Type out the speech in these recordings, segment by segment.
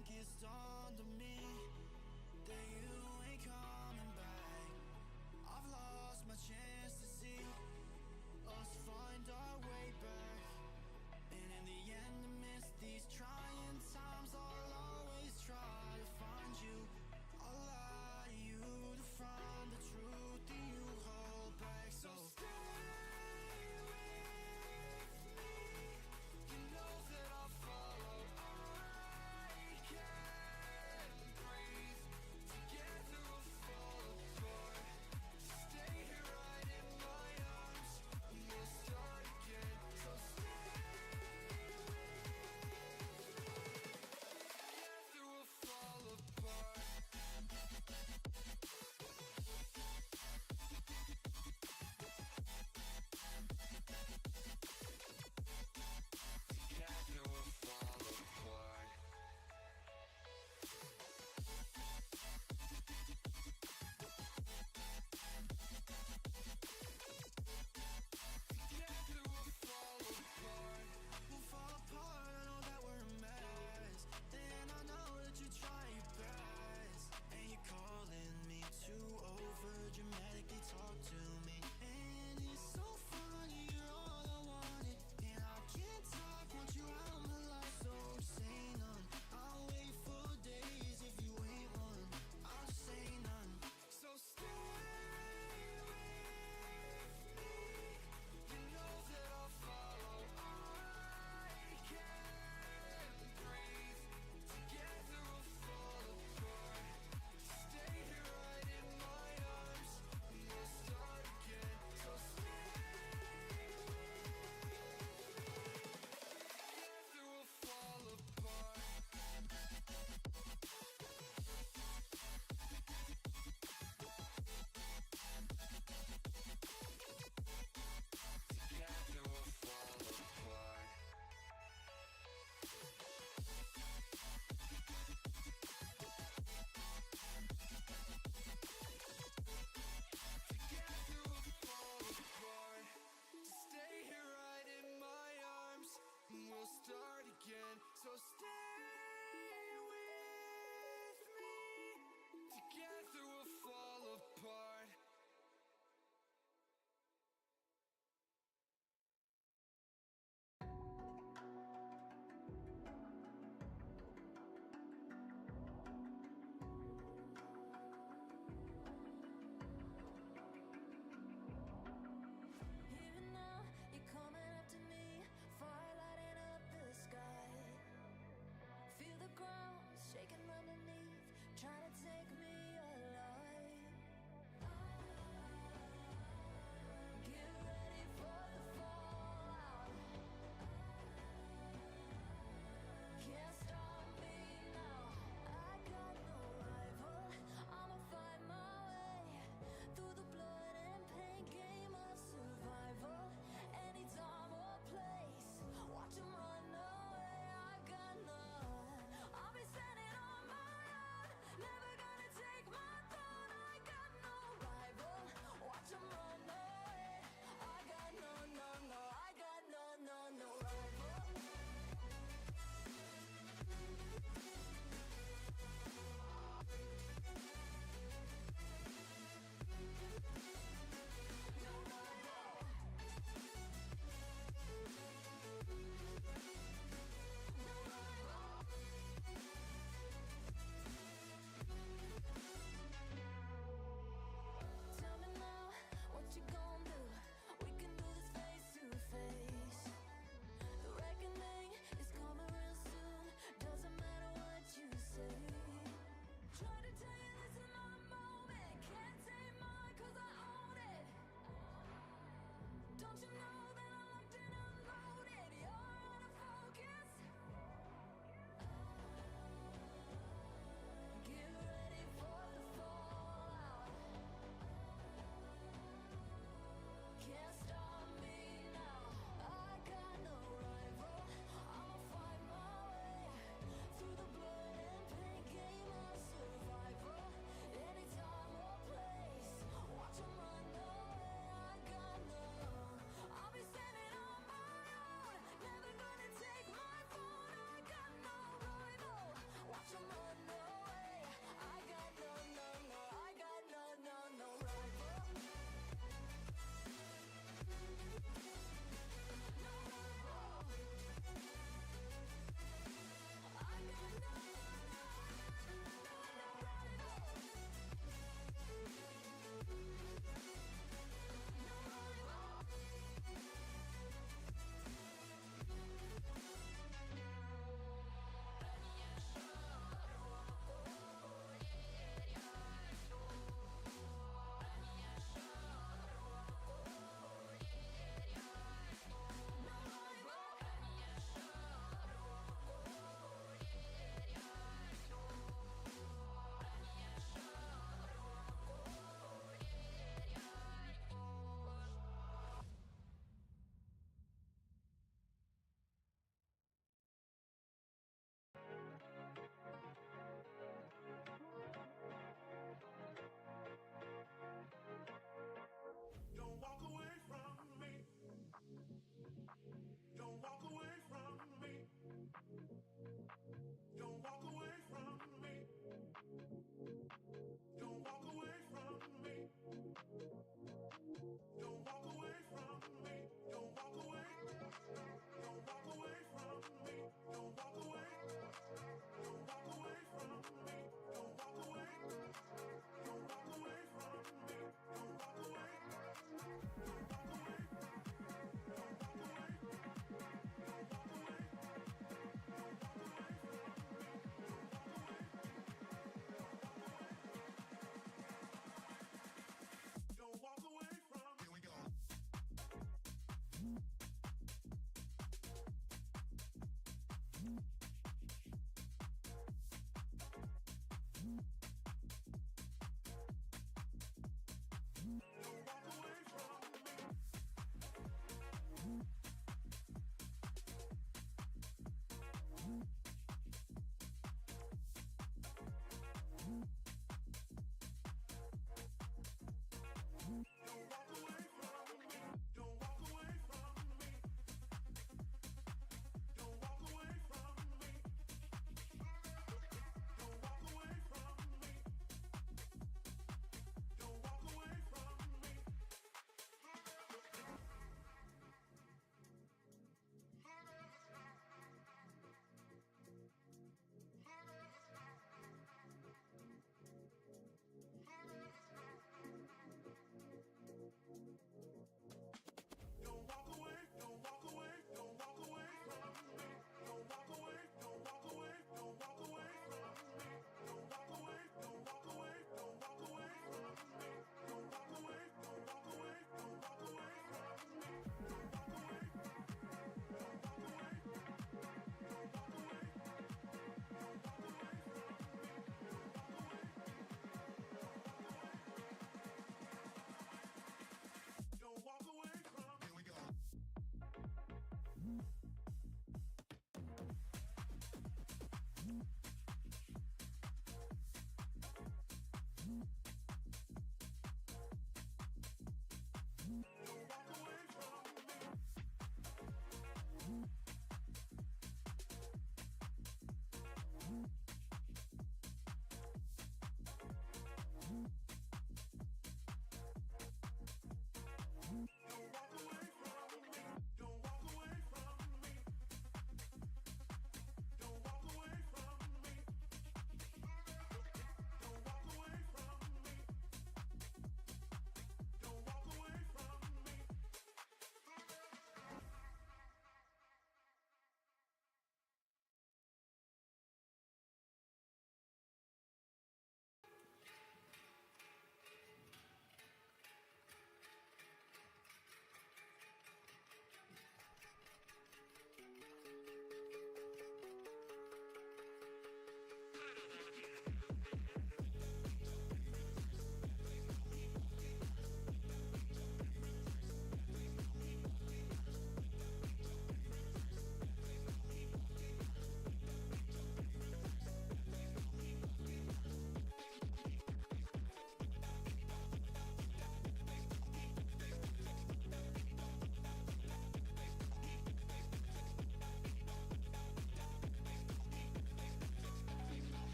think it's dawned on me that you ain't coming back. I've lost my chance to see us find our way back. And in the end, amidst these trying times, I'll always try to find you. I'll lie to you to find the truth that you hold back. So stay with me. You know that I'll follow. I can't breathe. Together we'll fall.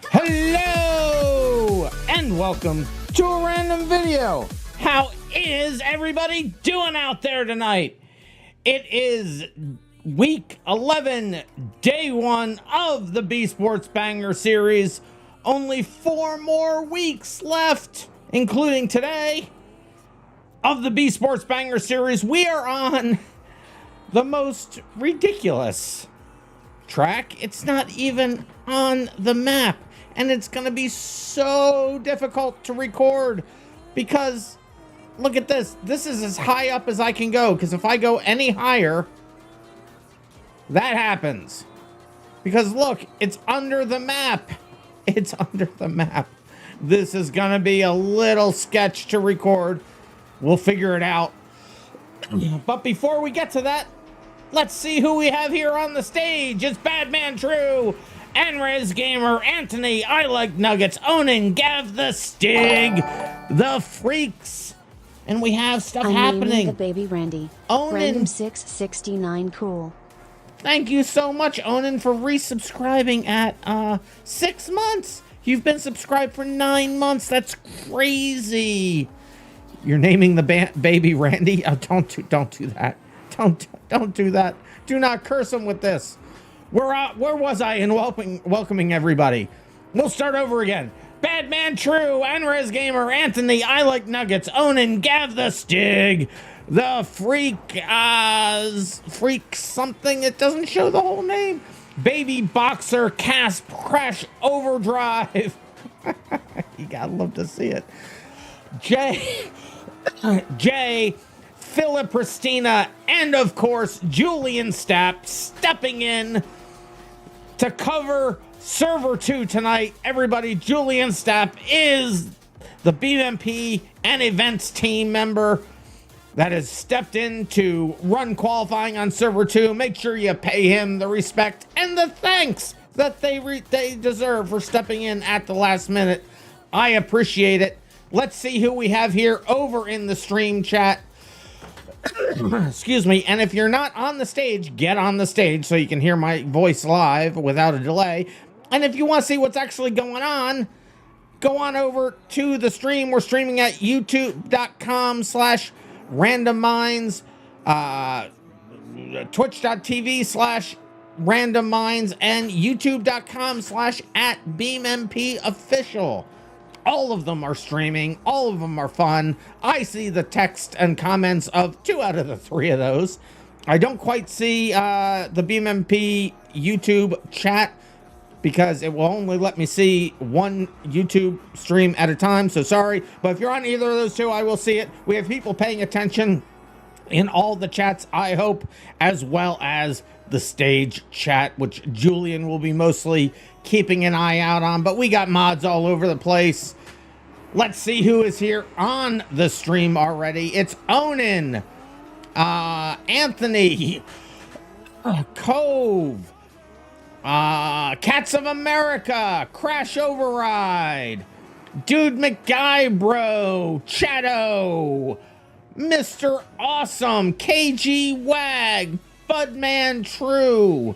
Hello and welcome to a random video. How is everybody doing out there tonight? It is week 11, day 1 of the BeSports Banger series. Only 4 more weeks left, including today, of the BeSports Banger series. We are on the most ridiculous track. It's not even on the map. And it's going to be so difficult to record because, look at this. This is as high up as I can go, because if I go any higher, that happens. Because look, it's under the map. It's under the map. This is going to be a little sketch to record. We'll figure it out. But before we get to that, let's see who we have here on the stage. It's Badman True, RM² Gamer, Anthony, I Like Nuggets, Onan, Gav the Stig, the Freaks, and we have stuff happening. The baby Randy. Onan, Random669, cool. Thank you so much, Onan, for resubscribing at 6 months. You've been subscribed for 9 months. That's crazy. You're naming the baby Randy? Oh, don't do that. Don't do that. Do not curse him with this. Where was I in welcoming everybody? We'll start over again. Badman True, RM² Gamer, Anthony, I Like Nuggets, Onan, Gav the Stig, the Freak something. It doesn't show the whole name. Baby Boxer, Casp, Crash Overdrive. You gotta love to see it. Jay, Philip Christina, and of course, Julian Stapp stepping in to cover Server 2 tonight. Everybody, Julian Stapp is the BeamMP and events team member that has stepped in to run qualifying on Server 2. Make sure you pay him the respect and the thanks that they deserve for stepping in at the last minute. I appreciate it. Let's see who we have here over in the stream chat. Excuse me. And if you're not on the stage, get on the stage so you can hear my voice live without a delay. And if you want to see what's actually going on, go on over to the stream. We're streaming at youtube.com/RandomMinds, twitch.tv/RandomMinds, and youtube.com/@BeamMPOfficial. All of them are streaming. All of them are fun. I see the text and comments of 2 out of the 3 of those. I don't quite see the BeamMP YouTube chat because it will only let me see one YouTube stream at a time. So sorry. But if you're on either of those 2, I will see it. We have people paying attention in all the chats, I hope, as well as the stage chat, which Julian will be mostly keeping an eye out on. But we got mods all over the place. Let's see who is here on the stream already. It's Onan, Anthony, Cove, Cats of America, Crash Override, Dude McGuybro, Chato, Mr. Awesome, KG Wag, Budman True,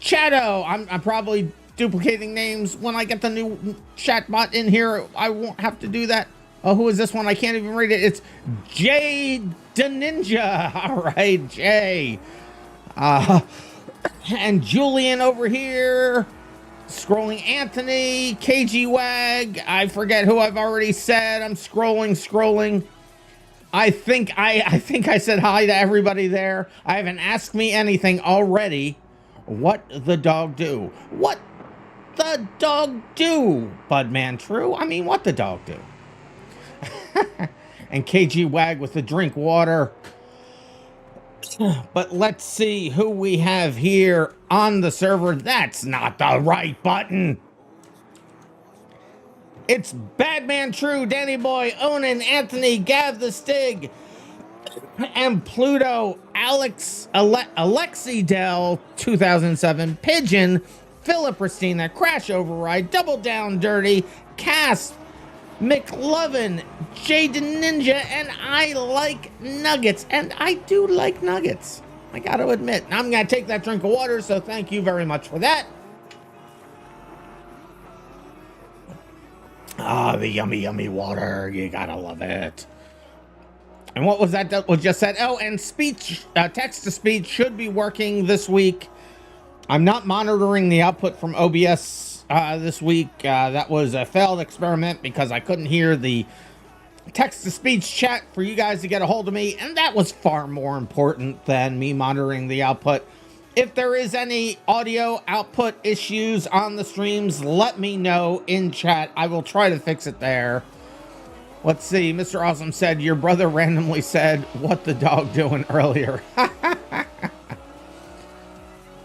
Chato. I'm probably duplicating names. When I get the new chat bot in here, I won't have to do that. Oh, who is this one? I can't even read it. It's Jay the Ninja. All right, Jay. And Julian over here. Scrolling Anthony, KG Wag. I forget who I've already said. I'm scrolling. I think I said hi to everybody there. I haven't asked me anything already. What the dog do? What the dog do, Budman True? I mean, what the dog do? And KG Wag with the drink water. But let's see who we have here on the server. That's not the right button. It's Badman True, Danny Boy, Onan, Anthony, Gav the Stig, and Pluto, Alexi Dell, 2007, Pigeon, Philip Christina, Crash Override, Double Down Dirty, Cass, McLovin, Jaden Ninja, and I like nuggets. And I do like nuggets, I gotta admit. I'm gonna take that drink of water, so thank you very much for that. Ah, the yummy, yummy water. You gotta love it. And what was that was just said? Oh, and speech, text-to-speech should be working this week. I'm not monitoring the output from OBS this week. That was a failed experiment because I couldn't hear the text-to-speech chat for you guys to get a hold of me, and that was far more important than me monitoring the output. If there is any audio output issues on the streams, let me know in chat. I will try to fix it there. Let's see. Mr. Awesome said, your brother randomly said, what the dog doing earlier?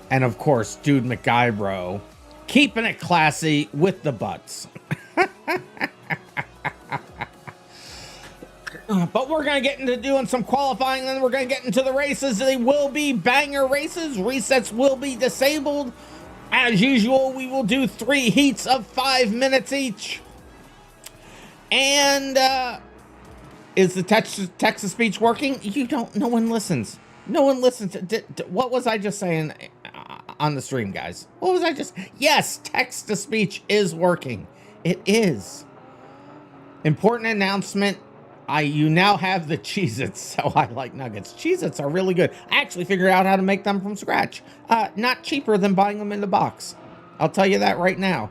And of course, Dude McGuybro, keeping it classy with the butts. But we're going to get into doing some qualifying, then we're going to get into the races. They will be banger races. Resets will be disabled. As usual, we will do 3 heats of 5 minutes each. And is the text-to-speech working? You don't, no one listens. No one listens. What was I just saying on the stream, guys? What was I just? Yes, text-to-speech is working. It is. Important announcement. You now have the Cheez-Its, so I like nuggets. Cheez-Its are really good. I actually figured out how to make them from scratch. Not cheaper than buying them in the box. I'll tell you that right now.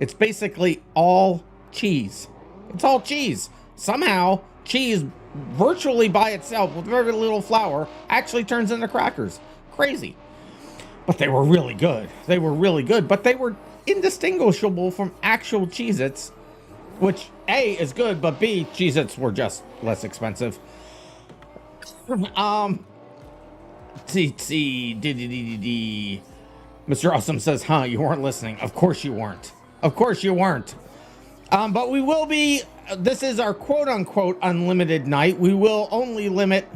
It's basically all cheese. It's all cheese. Somehow, cheese virtually by itself with very little flour actually turns into crackers. Crazy. But they were really good. They were really good, but they were indistinguishable from actual Cheez-Its. Which, A, is good, but B, Cheez-Its were just less expensive. Mr. Awesome says, huh, you weren't listening. Of course you weren't. Of course you weren't. But we will be, this is our quote-unquote unlimited night. We will only limit,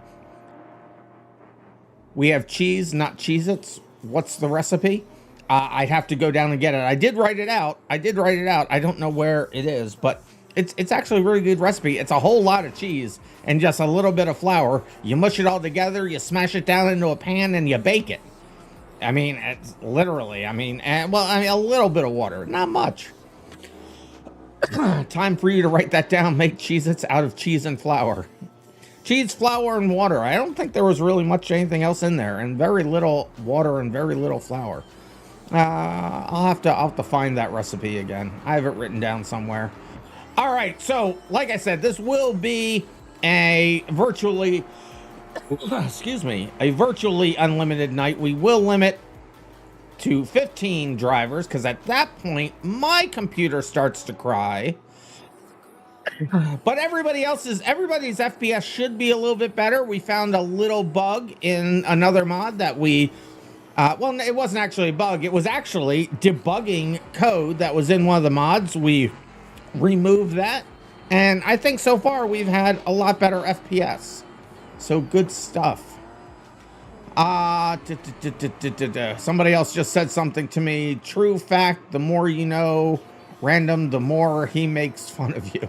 we have cheese, not Cheez-Its. What's the recipe? I'd have to go down and get it. I did write it out. I don't know where it is, but it's actually a really good recipe. It's a whole lot of cheese and just a little bit of flour. You mush it all together, you smash it down into a pan, and you bake it. I mean, it's literally, a little bit of water, not much. Time for you to write that down. Make Cheez-Its out of cheese and flour. Cheese, flour, and water. I don't think there was really much anything else in there, and very little water and very little flour. I'll have to find that recipe again. I have it written down somewhere. All right, so like I said, this will be a virtually unlimited night. We will limit to 15 drivers because at that point my computer starts to cry. But everybody's FPS should be a little bit better. We found a little bug in another mod that we well, it wasn't actually a bug. It was actually debugging code that was in one of the mods. We removed that, and I think so far we've had a lot better FPS. So good stuff. Somebody else just said something to me. True fact, the more you know, Random, the more he makes fun of you.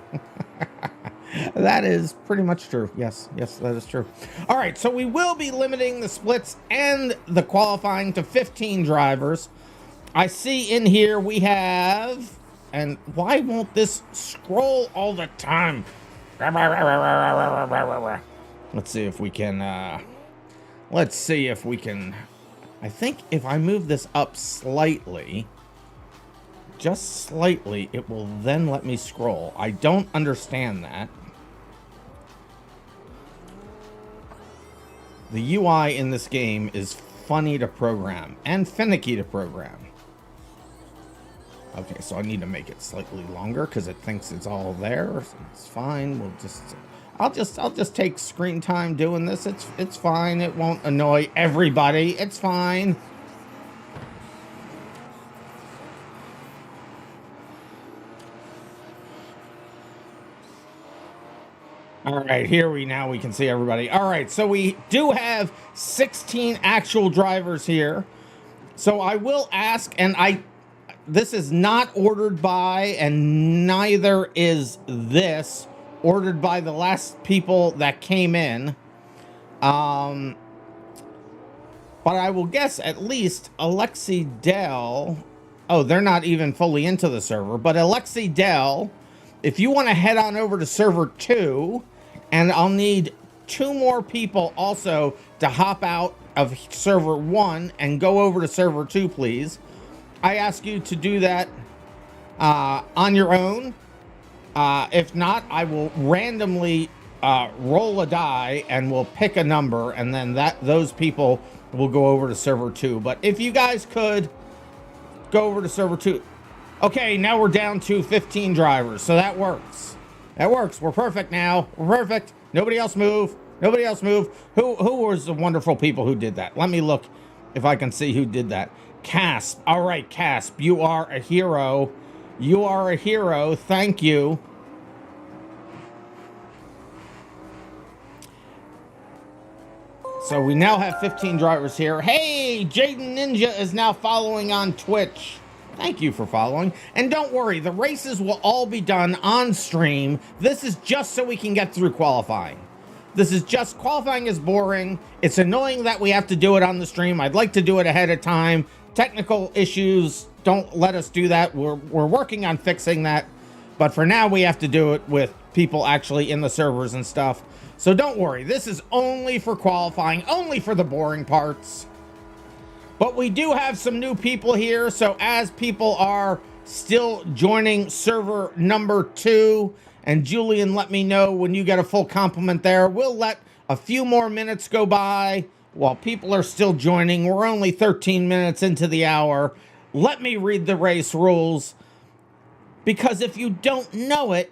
That is pretty much true. Yes, that is true. All right, so we will be limiting the splits and the qualifying to 15 drivers. I see in here we have, and why won't this scroll all the time? Let's see if we can, I think if I move this up slightly, just slightly, it will then let me scroll. I don't understand that. The UI in this game is funny to program and finicky to program. Okay, so I need to make it slightly longer because it thinks it's all there. It's fine. I'll just take screen time doing this. It's fine. It won't annoy everybody. It's fine. All right, now we can see everybody. All right, so we do have 16 actual drivers here. So I will ask, and this is not ordered by, and neither is this ordered by the last people that came in. But I will guess at least Alexi Dell. Oh, they're not even fully into the server, but Alexi Dell, if you want to head on over to server 2, and I'll need 2 more people also to hop out of server 1 and go over to server 2, please. I ask you to do that on your own. If not, I will randomly roll a die and we'll pick a number, and then those people will go over to server 2. But if you guys could go over to server 2. Okay, now we're down to 15 drivers, so that works. That works. We're perfect now. We're perfect. Nobody else move. Nobody else move. Who was the wonderful people who did that? Let me look if I can see who did that. Casp. All right, Casp. You are a hero. You are a hero. Thank you. So we now have 15 drivers here. Hey, Jaden Ninja is now following on Twitch. Thank you for following. And don't worry, the races will all be done on stream. This is just so we can get through qualifying. Qualifying is boring. It's annoying that we have to do it on the stream. I'd like to do it ahead of time. Technical issues don't let us do that. We're working on fixing that. But for now, we have to do it with people actually in the servers and stuff. So don't worry, this is only for qualifying, only for the boring parts. But we do have some new people here, so as people are still joining server number 2, and Julian, let me know when you get a full complement there. We'll let a few more minutes go by while people are still joining. We're only 13 minutes into the hour. Let me read the race rules, because if you don't know it,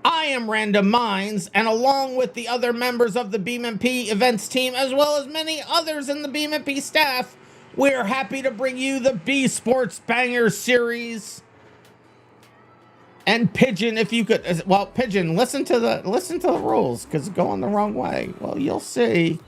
I am RandomMinds, and along with the other members of the BeamMP events team, as well as many others in the BeamMP staff, we're happy to bring you the BSports Banger Series. And Pigeon, if you could, well, Pigeon, listen to the rules, because it's going the wrong way. Well, you'll see.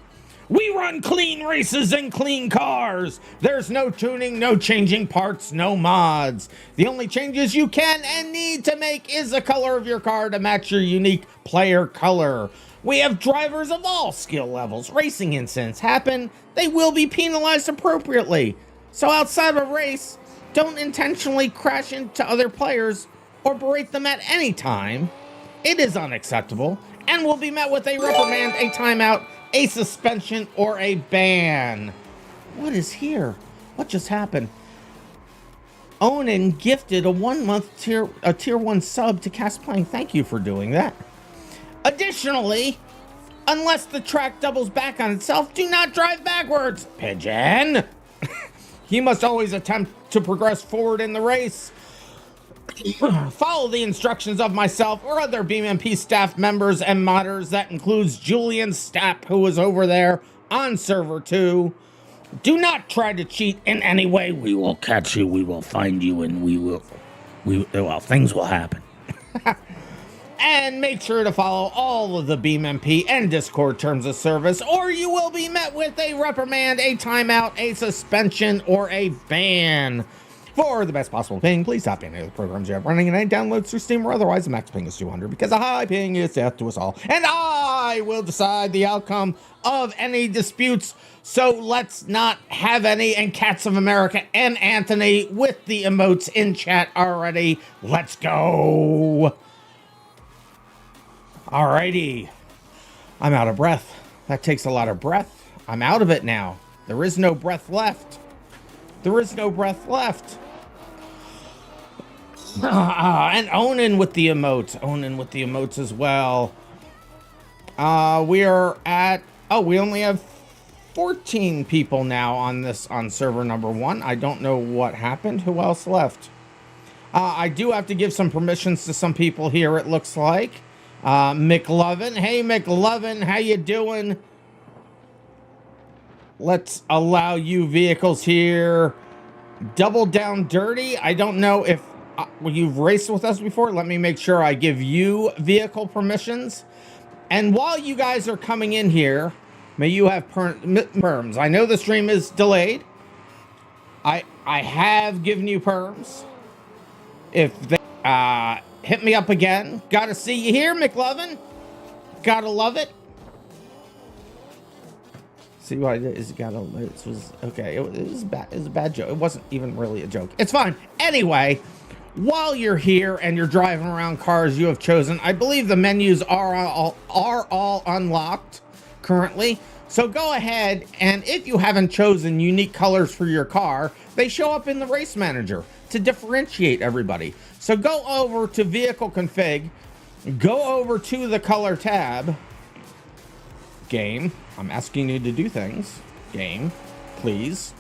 We run clean races and clean cars. There's no tuning, no changing parts, no mods. The only changes you can and need to make is the color of your car to match your unique player color. We have drivers of all skill levels. Racing incidents happen. They will be penalized appropriately. So outside of a race, don't intentionally crash into other players or berate them at any time. It is unacceptable and will be met with a reprimand, a timeout, a suspension, or a ban. What is here? What just happened? Onan gifted a 1-month tier 1 sub to Cast Playing. Thank you for doing that. Additionally, unless the track doubles back on itself, do not drive backwards. Pigeon. He must always attempt to progress forward in the race. Follow the instructions of myself or other BeamMP staff members and modders. That includes Julian Stapp, who is over there on server 2. Do not try to cheat in any way. We will catch you, we will find you, and well, things will happen. And make sure to follow all of the BeamMP and Discord terms of service, or you will be met with a reprimand, a timeout, a suspension, or a ban. For the best possible ping, please stop any of the programs you have running and any downloads through Steam or otherwise. The max ping is 200 because a high ping is death to us all. And I will decide the outcome of any disputes. So let's not have any. And Cats of America and Anthony with the emotes in chat already. Let's go. Alrighty. I'm out of breath. That takes a lot of breath. I'm out of it now. There is no breath left. There is no breath left. And Onan with the emotes. Onan with the emotes as well. We are at... Oh, we only have 14 people now on server number 1. I don't know what happened. Who else left? I do have to give some permissions to some people here, it looks like. McLovin. Hey, McLovin, how you doing? Let's allow you vehicles here. Double Down Dirty. I don't know if you've raced with us before. Let me make sure I give you vehicle permissions. And while you guys are coming in here, may you have perms. I know the stream is delayed. I have given you perms. If they hit me up again. Gotta see you here, McLovin. Gotta love it. See what I did is this was okay. It was bad. It was a bad joke. It wasn't even really a joke. It's fine. Anyway, while you're here and you're driving around cars you have chosen, I believe the menus are all unlocked currently. So go ahead, and if you haven't chosen unique colors for your car, they show up in the race manager to differentiate everybody. So go over to vehicle config, go over to the color tab. Game, I'm asking you to do things. Game, please.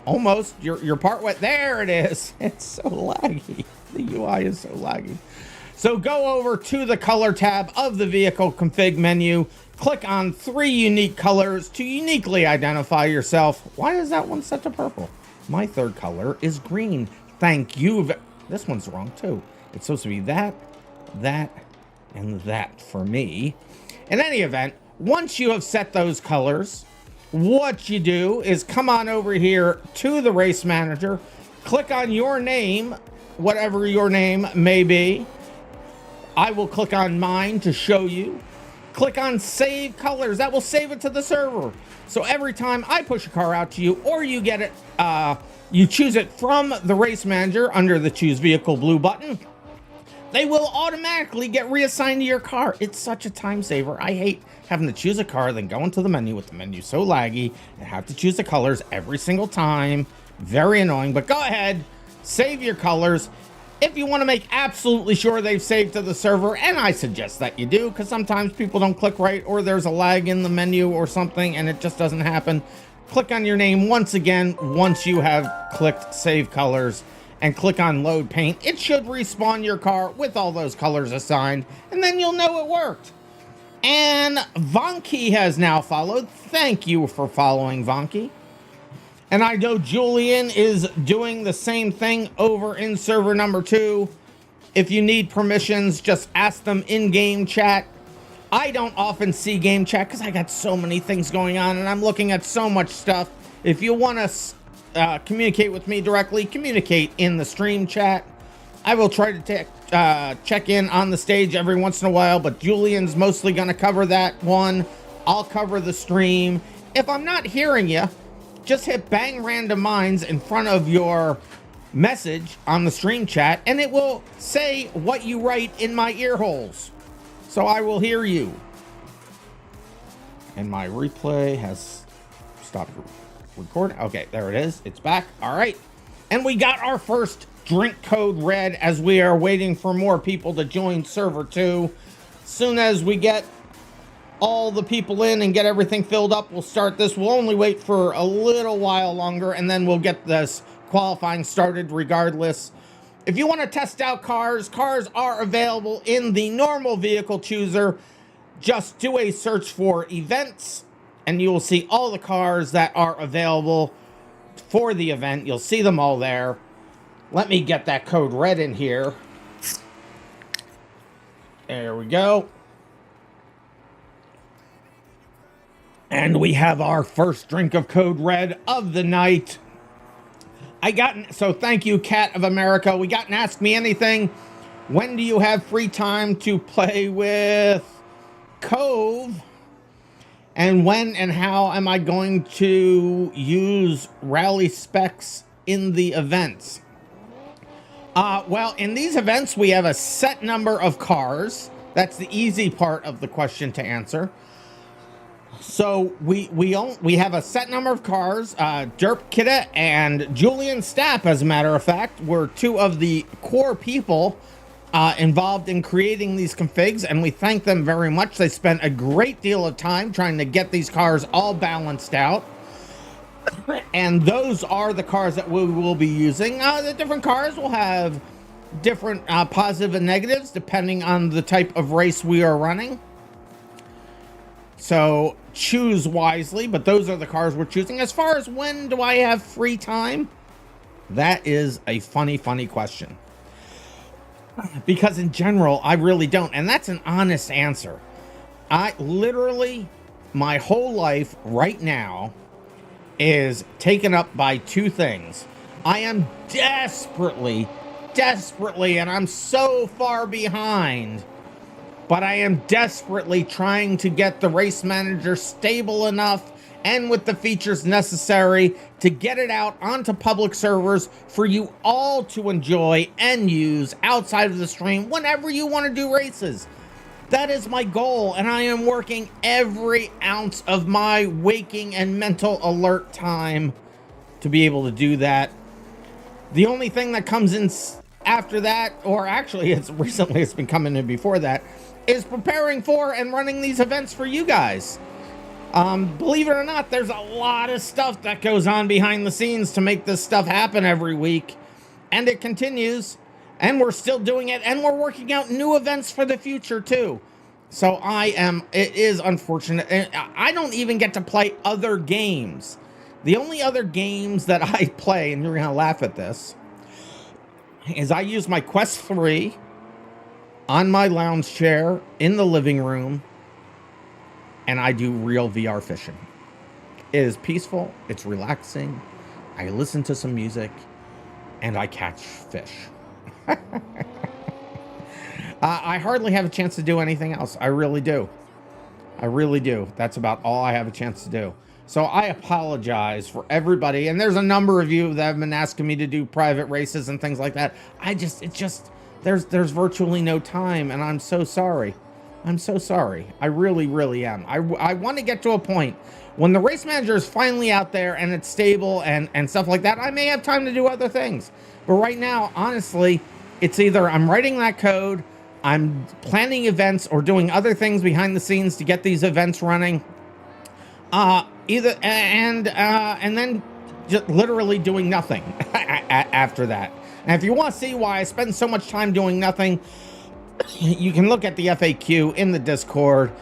Almost, you're part way. There it is. It's so laggy. The UI is so laggy. So go over to the color tab of the vehicle config menu. Click on 3 unique colors to uniquely identify yourself. Why is that one set to purple? My third color is green. Thank you. This one's wrong too. It's supposed to be that, and that for me. In any event, once you have set those colors, what you do is come on over here to the race manager, click on your name, whatever your name may be. I will click on mine to show you. Click on save colors. That will save it to the server. So every time I push a car out to you, or you get it, you choose it from the race manager under the choose vehicle blue button, they will automatically get reassigned to your car. It's such a time saver. I hate having to choose a car, then go into the menu with the menu so laggy and have to choose the colors every single time. Very annoying, but go ahead, save your colors. If you want to make absolutely sure they've saved to the server, and I suggest that you do, because sometimes people don't click right, or there's a lag in the menu or something, and it just doesn't happen. Click on your name once again, once you have clicked save colors, and click on load paint. It should respawn your car with all those colors assigned, and then you'll know it worked. And Vonky has now followed. Thank you for following, Vonky. And I know Julian is doing the same thing over in server number 2. If you need permissions, just ask them in game chat. I don't often see game chat because I got so many things going on and I'm looking at so much stuff. If you want to communicate with me directly, communicate in the stream chat. I will try to check in on the stage every once in a while, but Julian's mostly going to cover that one. I'll cover the stream. If I'm not hearing you, just hit bang RandomMinds in front of your message on the stream chat, and it will say what you write in my ear holes. So I will hear you. And my replay has stopped recording. Okay, there it is. It's back. All right. And we got our first drink code read as we are waiting for more people to join server 2. Soon as we get all the people in and get everything filled up, we'll start this. We'll only wait for a little while longer, and then we'll get this qualifying started regardless. If you want to test out cars are available in the normal vehicle chooser. Just do a search for events, and you will see all the cars that are available for the event. You'll see them all there. Let me get that code read in here. There we go. And we have our first drink of code red of the night. So thank you, Cat of America. We got an Ask Me Anything. When do you have free time to play with Cove? And when and how am I going to use rally specs in the events? Well, in these events, we have a set number of cars. That's the easy part of the question to answer. So we have a set number of cars. Derp Kidda and Julian Stapp, as a matter of fact, were 2 of the core people involved in creating these configs, and we thank them very much. They spent a great deal of time trying to get these cars all balanced out. And those are the cars that we will be using. The different cars will have different positive and negatives depending on the type of race we are running. So choose wisely, but those are the cars we're choosing. As far as when do I have free time? That is a funny question. Because in general, I really don't. And that's an honest answer. I literally, my whole life right now is taken up by two things. I am desperately, and I'm so far behind, but I am desperately trying to get the race manager stable enough and with the features necessary to get it out onto public servers for you all to enjoy and use outside of the stream whenever you want to do races. That is my goal, and I am working every ounce of my waking and mental alert time to be able to do that. The only thing that comes in after that, or actually it's been coming in before that, is preparing for and running these events for you guys. Believe it or not, there's a lot of stuff that goes on behind the scenes to make this stuff happen every week, and it continues. And we're still doing it, and we're working out new events for the future, too. So it is unfortunate. I don't even get to play other games. The only other games that I play, and you're going to laugh at this, is I use my Quest 3 on my lounge chair in the living room, and I do real VR fishing. It is peaceful. It's relaxing. I listen to some music, and I catch fish. I hardly have a chance to do anything else. I really do. That's about all I have a chance to do. So I apologize for everybody. And there's a number of you that have been asking me to do private races and things like that. There's virtually no time, and I'm so sorry. I really am. I want to get to a point when the race manager is finally out there and it's stable and stuff like that. I may have time to do other things. But right now, honestly, it's either I'm writing that code, I'm planning events, or doing other things behind the scenes to get these events running. And then just literally doing nothing after that. And if you want to see why I spend so much time doing nothing, you can look at the FAQ in the Discord.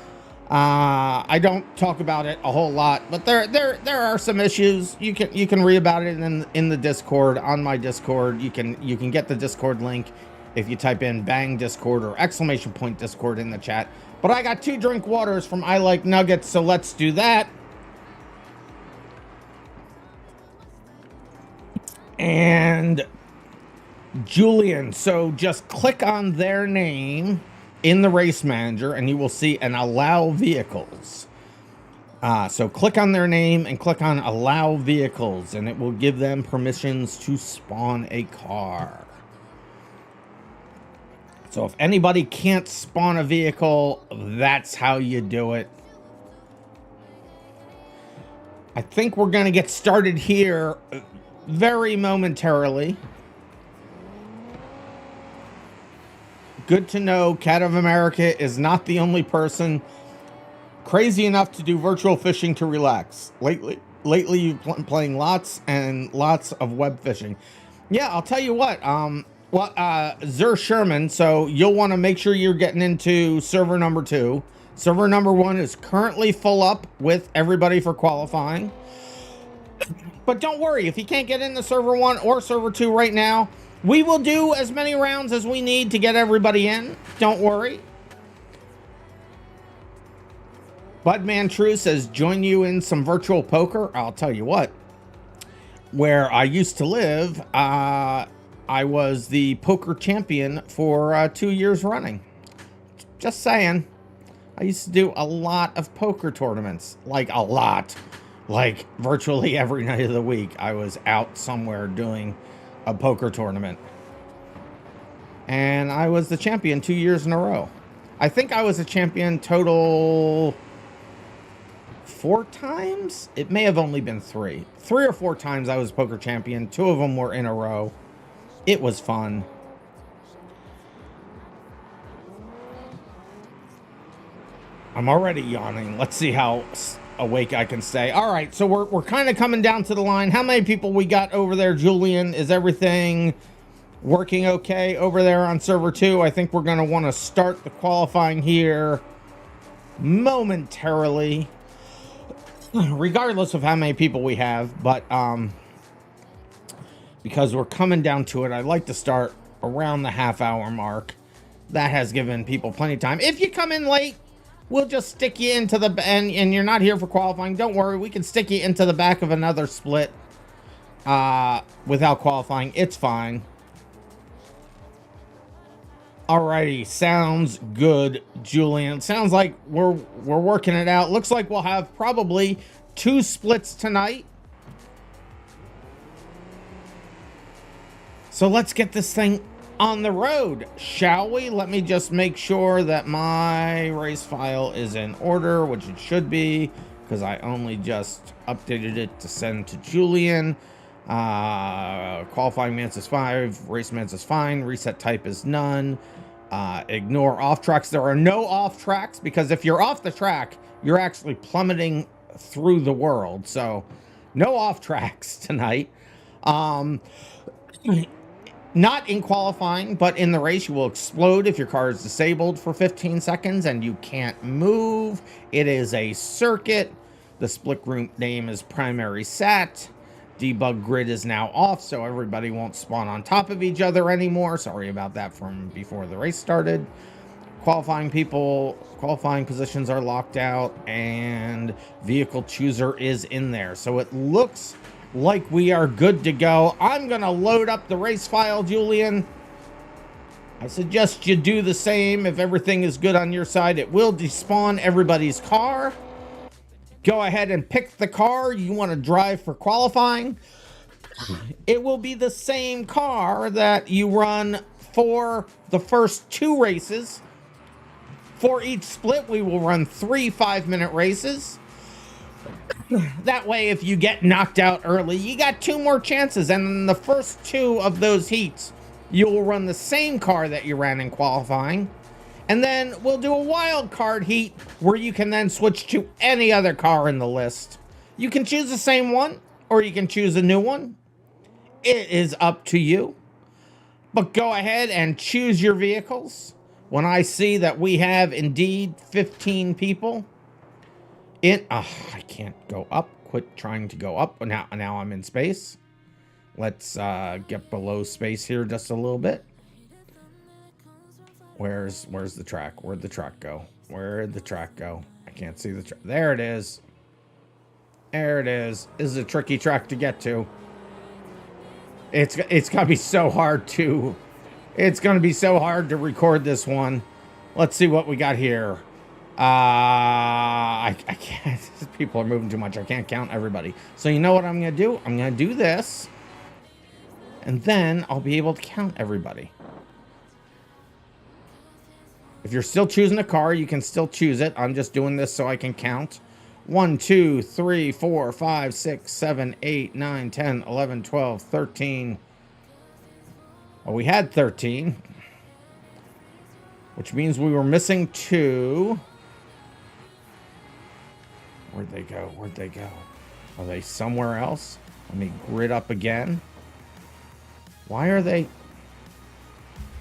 I don't talk about it a whole lot, but there are some issues. You can read about it in the Discord, on my Discord. You can get the Discord link if you type in bang Discord or ! Discord in the chat. But I got 2 drink waters from I Like Nuggets, so let's do that. And Julian, so just click on their name in the race manager and you will see an allow vehicles. So click on their name and click on allow vehicles, and it will give them permissions to spawn a car. So if anybody can't spawn a vehicle, that's how you do it. I think we're going to get started here very momentarily. Good to know Cat of America is not the only person crazy enough to do virtual fishing to relax. Lately you've been playing lots and lots of web fishing. Yeah, I'll tell you what. Zer Sherman, so you'll want to make sure you're getting into server number 2. Server number 1 is currently full up with everybody for qualifying. But don't worry, if you can't get into server 1 or server 2 right now, we will do as many rounds as we need to get everybody in. Don't worry. Budman True says, join you in some virtual poker. I'll tell you what, where I used to live, I was the poker champion for 2 years running. Just saying. I used to do a lot of poker tournaments. Like a lot. Like virtually every night of the week, I was out somewhere doing a poker tournament. And I was the champion 2 years in a row. I think I was a champion total 4 times? It may have only been 3. 3 or 4 times I was poker champion. 2 of them were in a row. It was fun. I'm already yawning. Let's see how awake I can stay. All right, so we're kind of coming down to the line. How many people we got over there, Julian? Is everything working okay over there on server 2? I think we're going to want to start the qualifying here momentarily, regardless of how many people we have. But because we're coming down to it, I'd like to start around the half-hour mark. That has given people plenty of time. If you come in late, we'll just stick you into the... And you're not here for qualifying, don't worry. We can stick you into the back of another split without qualifying. It's fine. Alrighty, sounds good, Julian. Sounds like we're working it out. Looks like we'll have probably 2 splits tonight. So let's get this thing on the road, shall we? Let me just make sure that my race file is in order, which it should be, because I only just updated it to send to Julian. Qualifying Mance is 5, race Mance is fine, reset type is none. Ignore off tracks. There are no off tracks, because if you're off the track, you're actually plummeting through the world. So no off tracks tonight. Not in qualifying, but in the race, you will explode if your car is disabled for 15 seconds and you can't move. It is a circuit. The split group name is primary sat. Debug grid is now off, so everybody won't spawn on top of each other anymore. Sorry about that from before the race started. Qualifying positions are locked out, and vehicle chooser is in there. So it looks like we are good to go. I'm gonna load up the race file, Julian. I suggest you do the same. If everything is good on your side, it will despawn everybody's car. Go ahead and pick the car you want to drive for qualifying. It will be the same car that you run for the first 2 races. For each split, we will run 3 5-minute races. That way, if you get knocked out early, you got 2 more chances. And in the first 2 of those heats, you will run the same car that you ran in qualifying. And then we'll do a wild card heat where you can then switch to any other car in the list. You can choose the same one, or you can choose a new one. It is up to you. But go ahead and choose your vehicles. When I see that we have indeed 15 people I can't go up. Quit trying to go up. Now I'm in space. Let's get below space here just a little bit. Where's the track? Where'd the track go? Where'd the track go? I can't see the track. There it is. There it is. This is a tricky track to get to. It's gonna be so hard to... It's gonna be so hard to record this one. Let's see what we got here. I can't. People are moving too much. I can't count everybody. So you know what I'm gonna do? I'm gonna do this, and then I'll be able to count everybody. If you're still choosing a car, you can still choose it. I'm just doing this so I can count. 1, 2, 3, 4, 5, 6, 7, 8, 9, 10, 11, 12, 13. Well, we had 13, which means we were missing 2. Where'd they go? Where'd they go? Are they somewhere else? Let me grid up again. Why are they...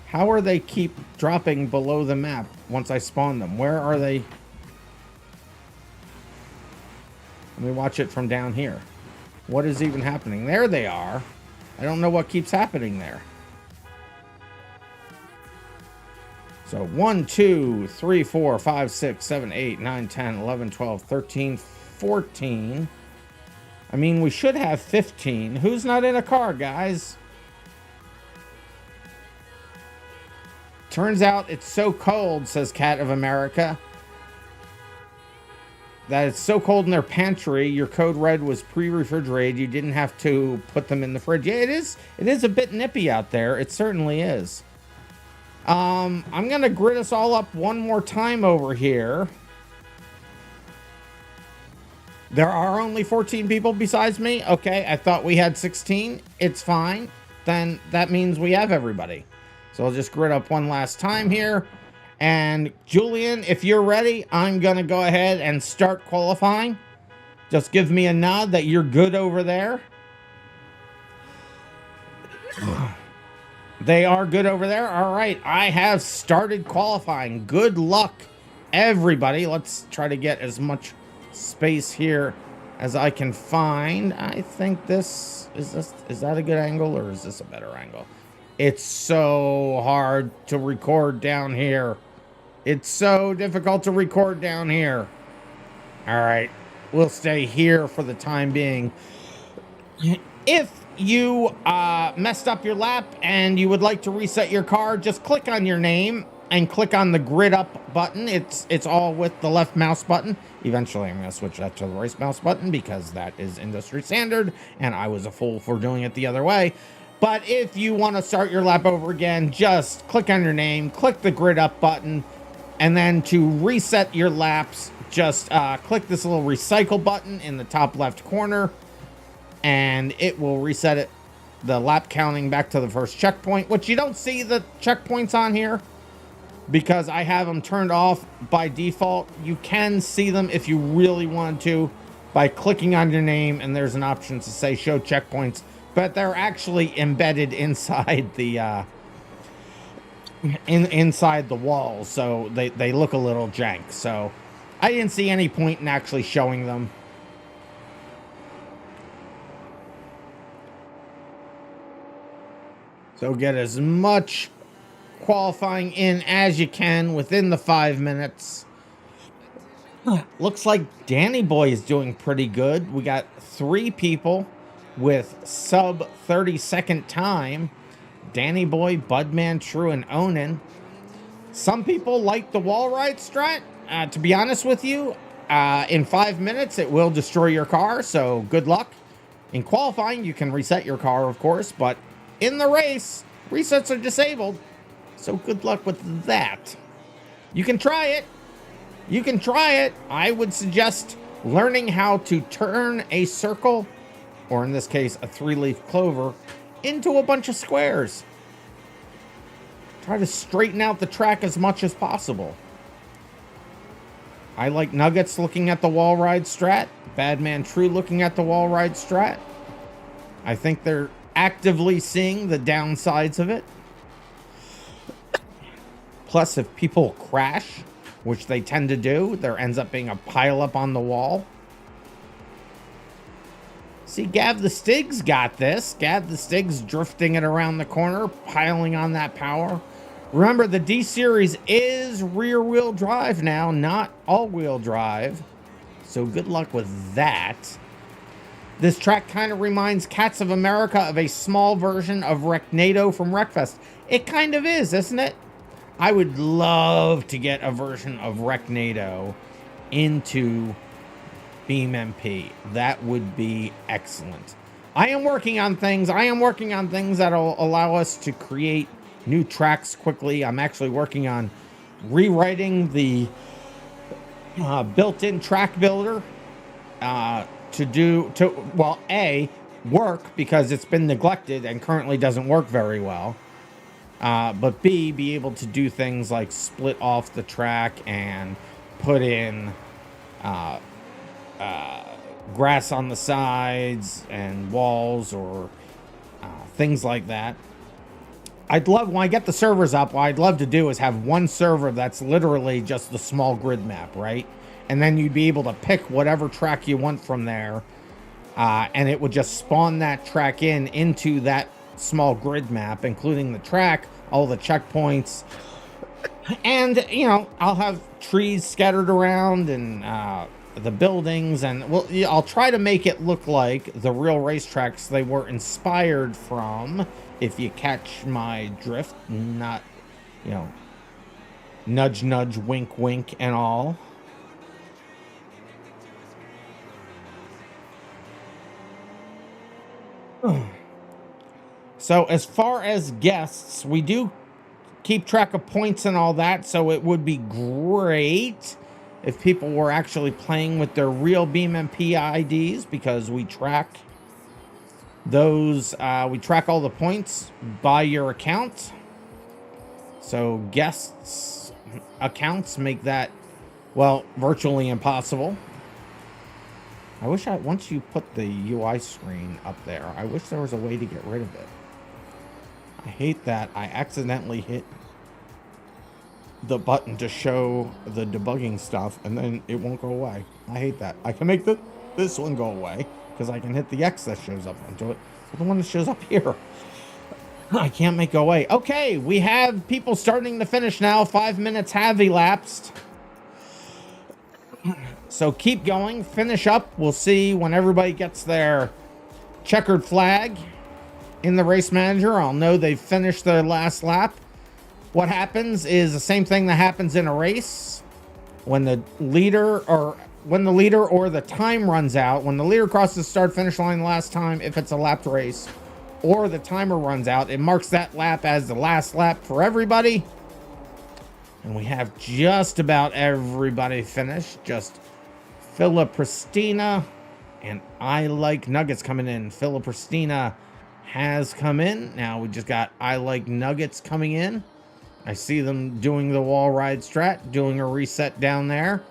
How are they keep dropping below the map once I spawn them? Where are they? Let me watch it from down here. What is even happening? There they are. I don't know what keeps happening there. So 1, 2, 3, 4, 5, 6, 7, 8, 9, 10, 11, 12, 13, 14. I mean, we should have 15. Who's not in a car, guys? Turns out it's so cold, says Cat of America, that it's so cold in their pantry, your code red was pre-refrigerated. You didn't have to put them in the fridge. Yeah, it is a bit nippy out there. It certainly is. I'm going to grid us all up one more time over here. There are only 14 people besides me. Okay, I thought we had 16. It's fine. Then that means we have everybody. So I'll just grid up one last time here. And Julian, if you're ready, I'm going to go ahead and start qualifying. Just give me a nod that you're good over there. They are good over there. All right, I have started qualifying. Good luck, everybody. Let's try to get as much space here as I can find. I think is that a good angle, or is this a better angle? It's so hard to record down here. It's so difficult to record down here. All right, we'll stay here for the time being. If you messed up your lap and you would like to reset your car, just click on your name and click on the grid up button. It's all with the left mouse button. Eventually I'm going to switch that to the right mouse button because that is industry standard and I was a fool for doing it the other way. But if you want to start your lap over again, just click on your name, click the grid up button, and then to reset your laps, just click this little recycle button in the top left corner, and it will reset it, the lap counting back to the first checkpoint, which you don't see the checkpoints on here because I have them turned off by default. You can see them if you really want to by clicking on your name, and there's an option to say show checkpoints, but they're actually embedded inside the inside the wall, so they look a little jank. So I didn't see any point in actually showing them. So get as much qualifying in as you can within the 5 minutes. Looks like Danny Boy is doing pretty good. We got 3 people with sub 30-second time. Danny Boy, Budman, True, and Onan. Some people like the wall ride strat. To be honest with you, in 5 minutes, it will destroy your car, so good luck. In qualifying, you can reset your car, of course, but in the race, resets are disabled, so good luck with that. You can try it. You can try it. I would suggest learning how to turn a circle, or in this case, a 3-leaf clover, into a bunch of squares. Try to straighten out the track as much as possible. I like Nuggets looking at the wall ride strat. Badman True looking at the wall ride strat. I think they're actively seeing the downsides of it. Plus, if people crash, which they tend to do, there ends up being a pile up on the wall. See, Gav the Stig's got this. Gav the Stig's drifting it around the corner, piling on that power. Remember, the D-Series is rear-wheel drive now, not all-wheel drive. So good luck with that. This track kind of reminds Cats of America of a small version of Wrecknado from Wreckfest. It kind of is, isn't it? I would love to get a version of Wrecknado into BeamMP. That would be excellent. I am working on things. That'll allow us to create new tracks quickly. I'm actually working on rewriting the built-in track builder to work because it's been neglected and currently doesn't work very well. But B, be able to do things like split off the track and put in grass on the sides and walls or things like that. I'd love, when I get the servers up, what I'd love to do is have one server that's literally just the small grid map, right? And then you'd be able to pick whatever track you want from there, and it would just spawn that track into that small grid map, including the track, all the checkpoints, and, you know, I'll have trees scattered around and the buildings, and well, I'll try to make it look like the real racetracks they were inspired from, if you catch my drift. Not, you know, nudge nudge, wink wink and all. So as far as guests, we do keep track of points and all that, so it would be great if people were actually playing with their real BeamMP IDs, because we track those, we track all the points by your account. So guests accounts make that, well, virtually impossible. I wish once you put the UI screen up there, I wish there was a way to get rid of it. I hate that I accidentally hit the button to show the debugging stuff and then it won't go away. I hate that. I can make this one go away because I can hit the X that shows up onto it. But the one that shows up here, I can't make go away. Okay, we have people starting to finish now. 5 minutes have elapsed. So keep going, finish up. We'll see when everybody gets their checkered flag in the race manager. I'll know they've finished their last lap. What happens is the same thing that happens in a race. When the leader or the time runs out, when the leader crosses the start finish line the last time, if it's a lapped race, or the timer runs out, it marks that lap as the last lap for everybody. And we have just about everybody finished. Just Philipristina and I Like Nuggets coming in. Philipristina has come in. Now we just got I Like Nuggets coming in. I see them doing the wall ride strat, doing a reset down there.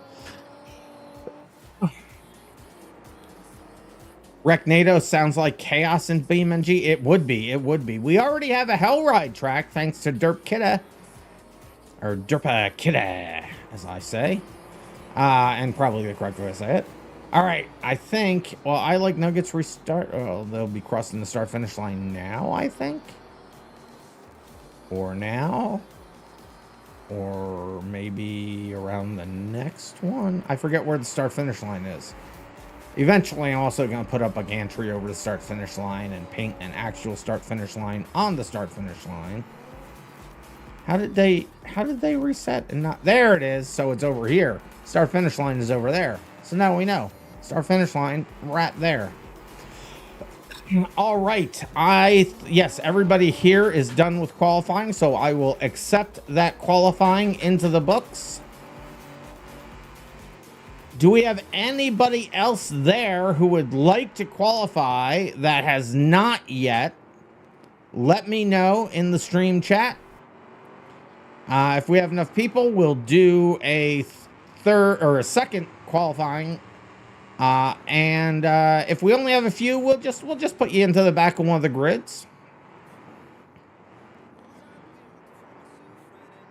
Recnado sounds like chaos in BeamNG. It would be. It would be. We already have a hell ride track thanks to Derp Kidda. Or Derpa Kidda, as I say. And probably the correct way to say it. All right. I think, well, I Like Nuggets restart. Oh, they'll be crossing the start finish line now, I think. Or now. Or maybe around the next one. I forget where the start finish line is. Eventually, I'm also going to put up a gantry over the start finish line and paint an actual start finish line on the start finish line. How did they reset and not there it is, so it's over here. Start finish line is over there. So now we know. Start finish line right there. All right. Yes, everybody here is done with qualifying, so I will accept that qualifying into the books. Do we have anybody else there who would like to qualify that has not yet? Let me know in the stream chat. If we have enough people, we'll do a third or a second qualifying. And if we only have a few, we'll just put you into the back of one of the grids.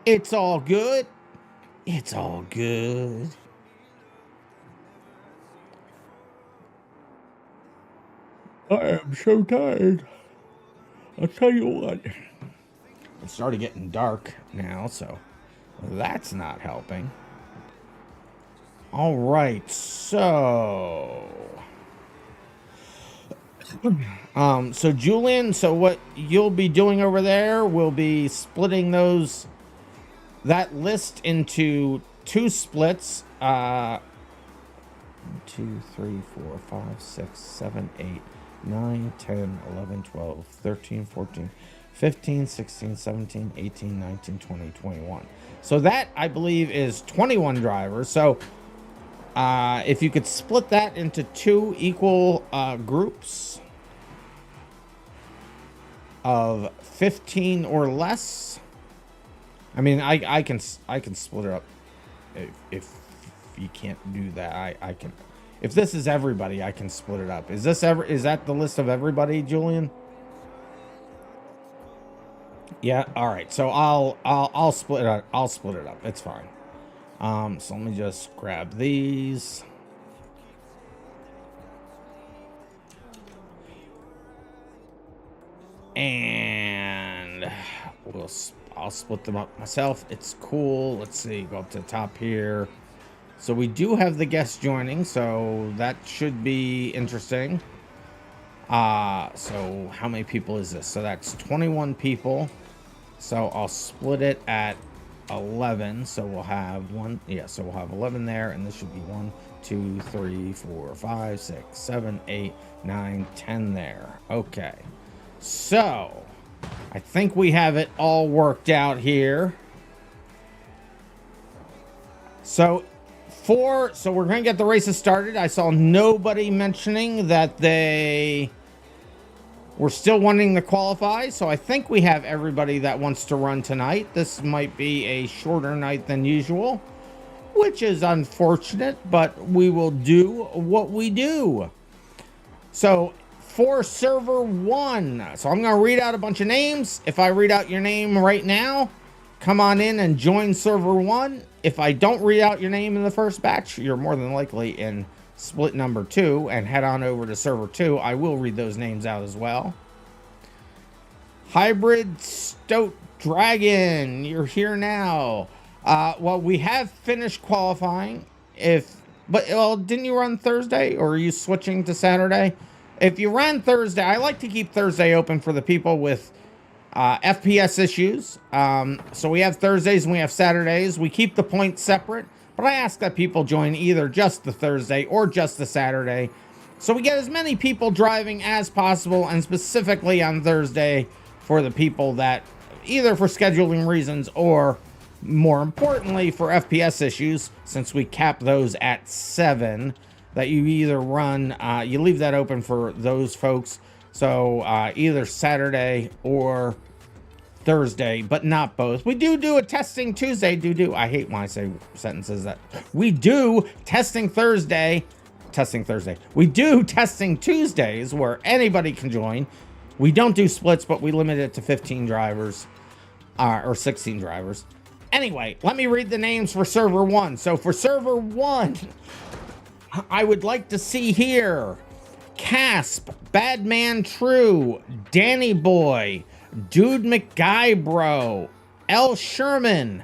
It's all good. It's all good. I am so tired. I'll tell you what. It started getting dark now, so that's not helping. All right, so so Julian, so what you'll be doing over there, we'll be splitting that list into two splits. 2, 3, 4, 5, 6, 7, 8, 9, 10, 11, 12, 13, 14, 15, 16, 17, 18, 19, 20, 21. So that, I believe, is 21 drivers. So if you could split that into two equal groups of 15 or less. I mean, I can split it up. If you can't do that, I can. If this is everybody, I can split it up. Is that the list of everybody, Julian? Yeah. All right. So I'll split it up. I'll split it up. It's fine. So let me just grab these. And I'll split them up myself. It's cool. Let's see. Go up to the top here. So we do have the guests joining, so that should be interesting. So how many people is this? So that's 21 people. So I'll split it at 11. So we'll have so we'll have 11 there, and this should be 1, 2, 3, 4, 5, 6, 7, 8, 9, 10 there. Okay. So I think we have it all worked out here. So we're going to get the races started. I saw nobody mentioning that they We're still wanting to qualify, so I think we have everybody that wants to run tonight. This might be a shorter night than usual, which is unfortunate, but we will do what we do. So for server 1, so I'm going to read out a bunch of names. If I read out your name right now, come on in and join server 1. If I don't read out your name in the first batch, you're more than likely in split number 2, and head on over to server 2. I will read those names out as well. Hybrid Stoat Dragon, you're here now. Well, we have finished qualifying. Didn't you run Thursday, or are you switching to Saturday? If you ran Thursday, I like to keep Thursday open for the people with FPS issues. So we have Thursdays and we have Saturdays. We keep the points separate, but I ask that people join either just the Thursday or just the Saturday, so we get as many people driving as possible, and specifically on Thursday for the people that, either for scheduling reasons or more importantly for FPS issues, since we cap those at 7, that you either run, you leave that open for those folks. So either Saturday or Thursday, but not both. We do a testing Tuesday. I hate when I say sentences that. We do testing Thursday. We do testing Tuesdays where anybody can join. We don't do splits, but we limit it to 15 drivers or 16 drivers. Anyway, let me read the names for server 1. So for server 1, I would like to see here Casp, Badman True, Danny Boy, Dude McGuybro, L. Sherman,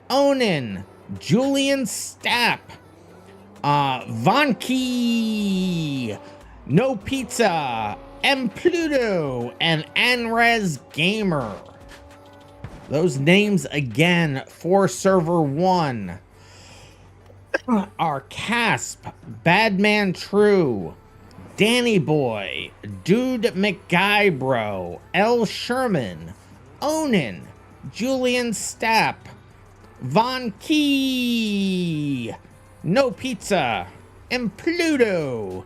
Onin, Julian Stapp, Vonky, No Pizza, M. Pluto, and Anrez Gamer. Those names again for server 1 are Casp, Badman True, Danny Boy, Dude McGuybro, L. Sherman, Onin, Julian Stapp, Von Key, No Pizza, and Pluto,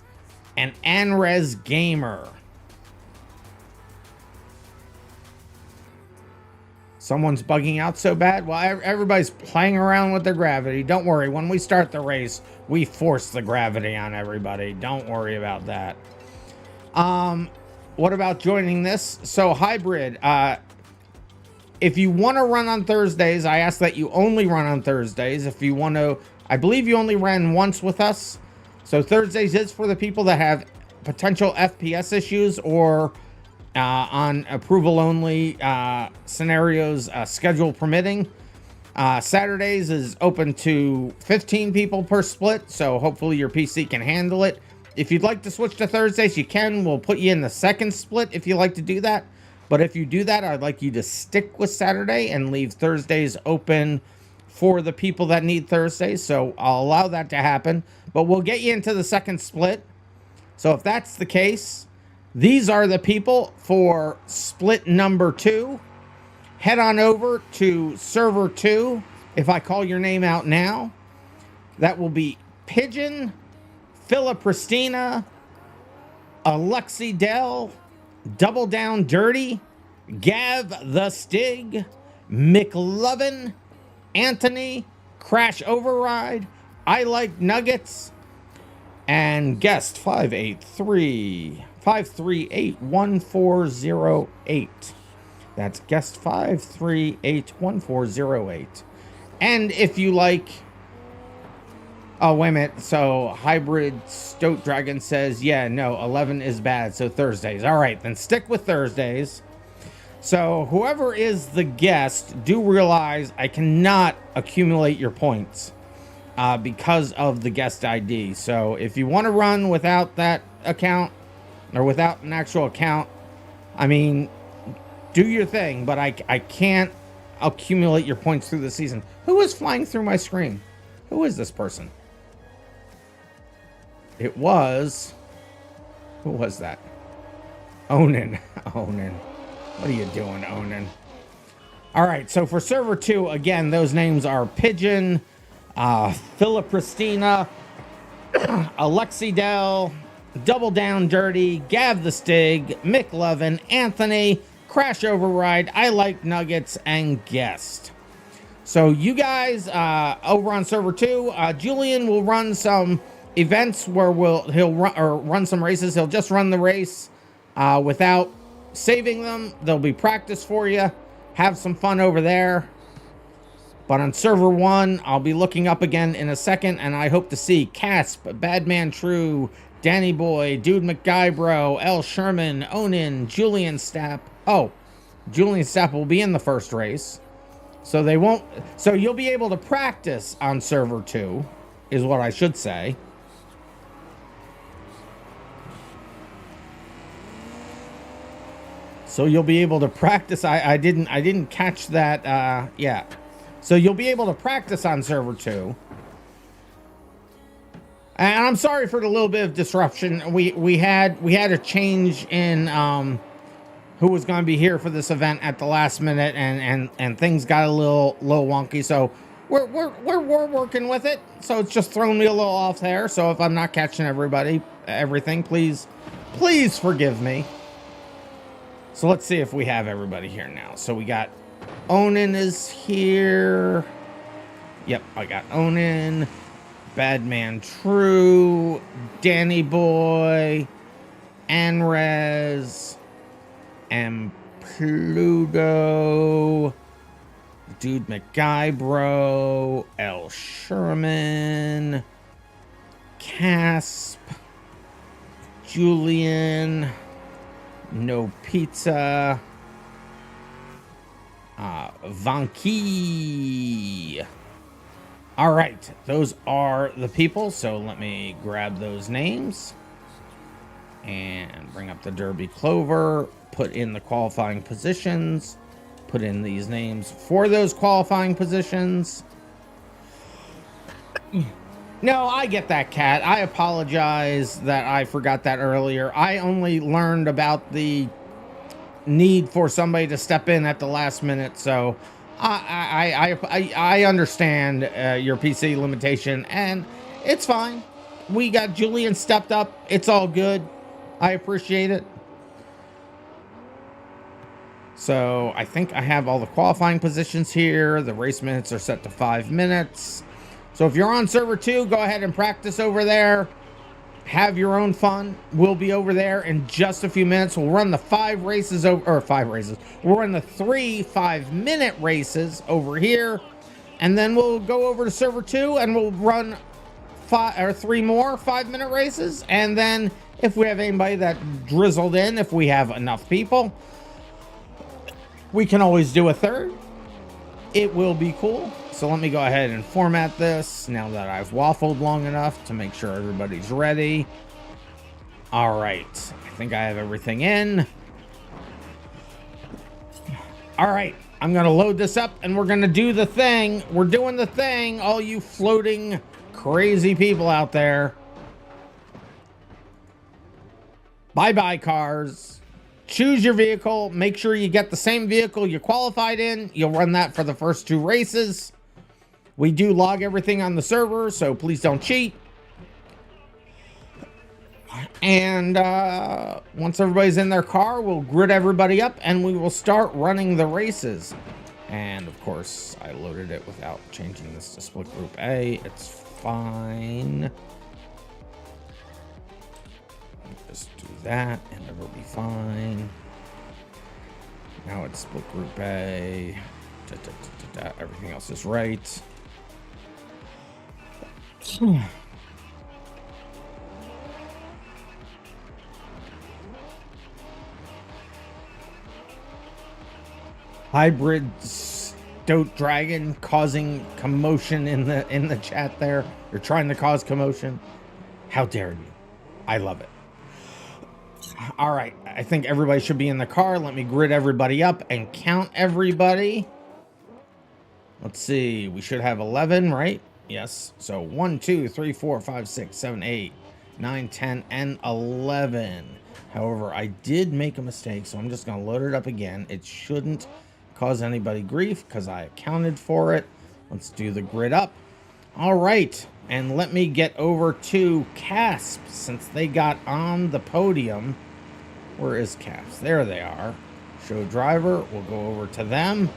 and Anrez Gamer. Someone's bugging out so bad? Well, everybody's playing around with their gravity. Don't worry, when we start the race, we force the gravity on everybody. Don't worry about that. What about joining this? So hybrid, if you want to run on Thursdays, I ask that you only run on Thursdays. If you want to, I believe you only ran once with us. So Thursdays is for the people that have potential FPS issues or on approval only scenarios, schedule permitting. Saturdays is open to 15 people per split, so hopefully your PC can handle it. If you'd like to switch to Thursdays, you can. We'll put you in the second split if you like to do that. But if you do that, I'd like you to stick with Saturday and leave Thursdays open for the people that need Thursdays. So I'll allow that to happen, but we'll get you into the second split. So if that's the case, these are the people for split number 2. Head on over to server 2. If I call your name out now, that will be Pigeon, Philip Pristina, Alexi Dell, Double Down Dirty, Gav the Stig, McLovin, Anthony, Crash Override, I Like Nuggets, and guest 5381408. That's guest 5381408. And if you like, oh, wait a minute. So Hybrid Stoat Dragon says, yeah, no, 11 is bad. So Thursdays. All right, then stick with Thursdays. So whoever is the guest, do realize I cannot accumulate your points because of the guest ID. So if you want to run without that account or without an actual account, I mean, do your thing, but I can't accumulate your points through the season. Who is flying through my screen? Who is this person? It was... Who was that? Onin. Onin. What are you doing, Onin? All right, so for server 2, again, those names are Pigeon, Philip Pristina, Alexi Dell, Double Down Dirty, Gav the Stig, McLovin, Anthony, Crash Override, I Like Nuggets, and Guest. So you guys over on server 2, Julian will run some events where he'll run some races. He'll just run the race without saving them. There'll be practice for you. Have some fun over there. But on server 1, I'll be looking up again in a second, and I hope to see Casp, Badman True, Danny Boy, Dude McGuybro, L. Sherman, Onin, Julian Stapp. Oh, Julian Stapp will be in the first race. So they won't. So you'll be able to practice on server 2, is what I should say. So you'll be able to practice. I didn't catch that. Yeah. So you'll be able to practice on server 2. And I'm sorry for the little bit of disruption. We had a change in who was going to be here for this event at the last minute, and things got a little wonky. So we're working with it. So it's just throwing me a little off there. So if I'm not catching everything, please forgive me. So let's see if we have everybody here now. So we got Onin is here. Yep, I got Onin, Badman True, Danny Boy, Anrez, and Pluto, Dude McGuybro, L. Sherman, Casp, Julian, No Pizza, Vanky. All right, those are the people. So let me grab those names and bring up the Derby Clover, put in the qualifying positions, put in these names for those qualifying positions. No, I get that, Cat. I apologize that I forgot that earlier. I only learned about the need for somebody to step in at the last minute, so I understand your PC limitation, and it's fine. We got Julian stepped up. It's all good. I appreciate it. So I think I have all the qualifying positions here. The race minutes are set to 5 minutes. So if you're on server 2, go ahead and practice over there. Have your own fun. We'll be over there in just a few minutes. We'll run the 5 races or 5 races. We'll run the 3 5-minute races over here, and then we'll go over to server 2 and we'll run 3 more 5-minute races. And then if we have anybody that drizzled in, if we have enough people, we can always do a 3rd. It will be cool. So let me go ahead and format this now that I've waffled long enough to make sure everybody's ready. All right, I think I have everything in. All right, I'm gonna load this up and we're gonna do the thing. We're doing the thing, all you floating crazy people out there. Bye-bye cars. Choose your vehicle. Make sure you get the same vehicle you qualified in. You'll run that for the first 2 races. We do log everything on the server, so please don't cheat. And once everybody's in their car, we'll grid everybody up and we will start running the races. And of course, I loaded it without changing this to split group A. It's fine. Just do that and it'll be fine. Now it's split group A. Everything else is right. Hybrid Stoat Dragon causing commotion in the chat there. You're trying to cause commotion. How dare you? I love it. All right, I think everybody should be in the car. Let me grid everybody up and count everybody. Let's see, we should have 11, right? Yes. So 1, 2, 3, 4, 5, 6, 7, 8, 9, 10, and 11. However, I did make a mistake, so I'm just going to load it up again. It shouldn't cause anybody grief because I accounted for it. Let's do the grid up. All right, and let me get over to Casp since they got on the podium. Where is Casp? There they are. Show driver, we'll go over to them.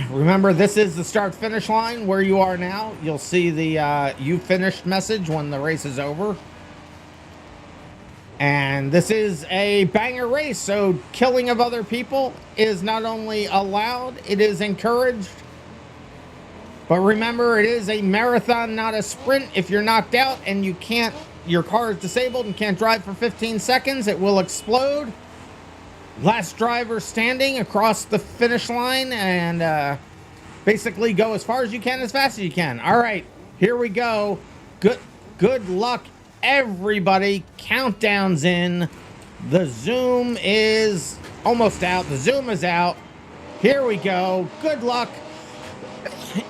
Remember, this is the start-finish line where you are now. You'll see the you finished message when the race is over. And this is a banger race, so killing of other people is not only allowed, it is encouraged. But remember, it is a marathon, not a sprint. If you're knocked out and you can't, your car is disabled and can't drive for 15 seconds, it will explode. Last driver standing across the finish line, and basically go as far as you can, as fast as you can. All right, here we go. Good luck, everybody. Countdown's in. The Zoom is almost out. The Zoom is out. Here we go. Good luck.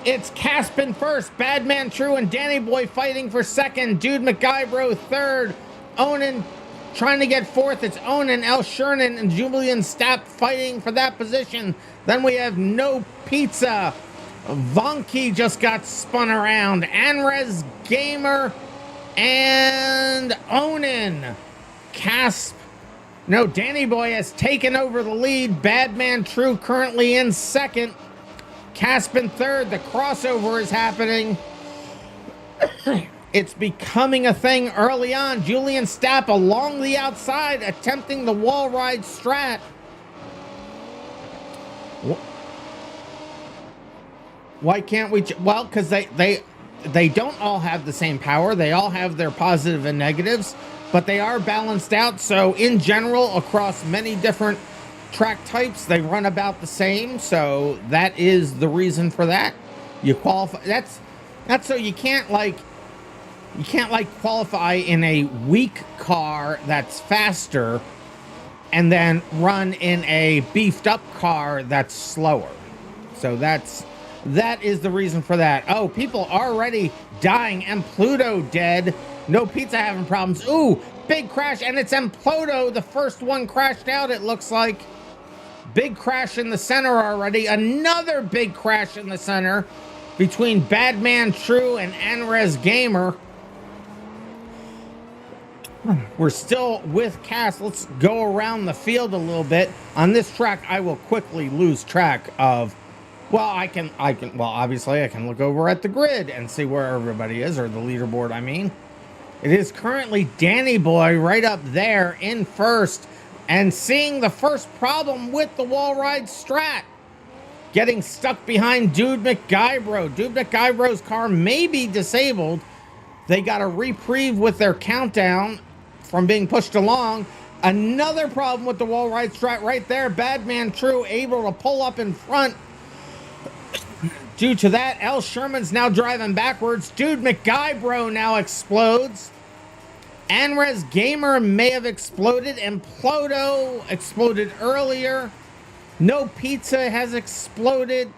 It's Caspin first, Badman True and Danny Boy fighting for second, Dude McGuybro third, Onan trying to get fourth. It's Onan, El Shernan, and Julian Stapp fighting for that position. Then we have No Pizza. Vonky just got spun around. Anrez Gamer and Onan. Casp. No, Danny Boy has taken over the lead. Badman True currently in second. Caspin third. The crossover is happening. It's becoming a thing early on. Julian Stapp along the outside attempting the wall ride strat. Why can't we? Well, because they don't all have the same power. They all have their positive and negatives, but they are balanced out. So in general, across many different track types, they run about the same. So that is the reason for that. You qualify. That's so you can't qualify in a weak car that's faster and then run in a beefed up car that's slower. So that is the reason for that. Oh, people already dying. M Pluto dead. No Pizza having problems. Ooh, big crash, and it's M Pluto. The first one crashed out, it looks like. Big crash in the center already. Another big crash in the center between Badman True and Anrez Gamer. We're still with Cass. Let's go around the field a little bit. On this track, I will quickly lose track of, well, obviously I can look over at the grid and see where everybody is, or the leaderboard, I mean. It is currently Danny Boy right up there in first, and seeing the first problem with the wall ride strat. Getting stuck behind Dude McGuybro. Dude McGuybro's car may be disabled. They got a reprieve with their countdown from being pushed along. Another problem with the wall ride strat right there. Badman True able to pull up in front. Due to that, L. Sherman's now driving backwards. Dude McGuybro now explodes. Anrez Gamer may have exploded, and Pluto exploded earlier. No Pizza has exploded.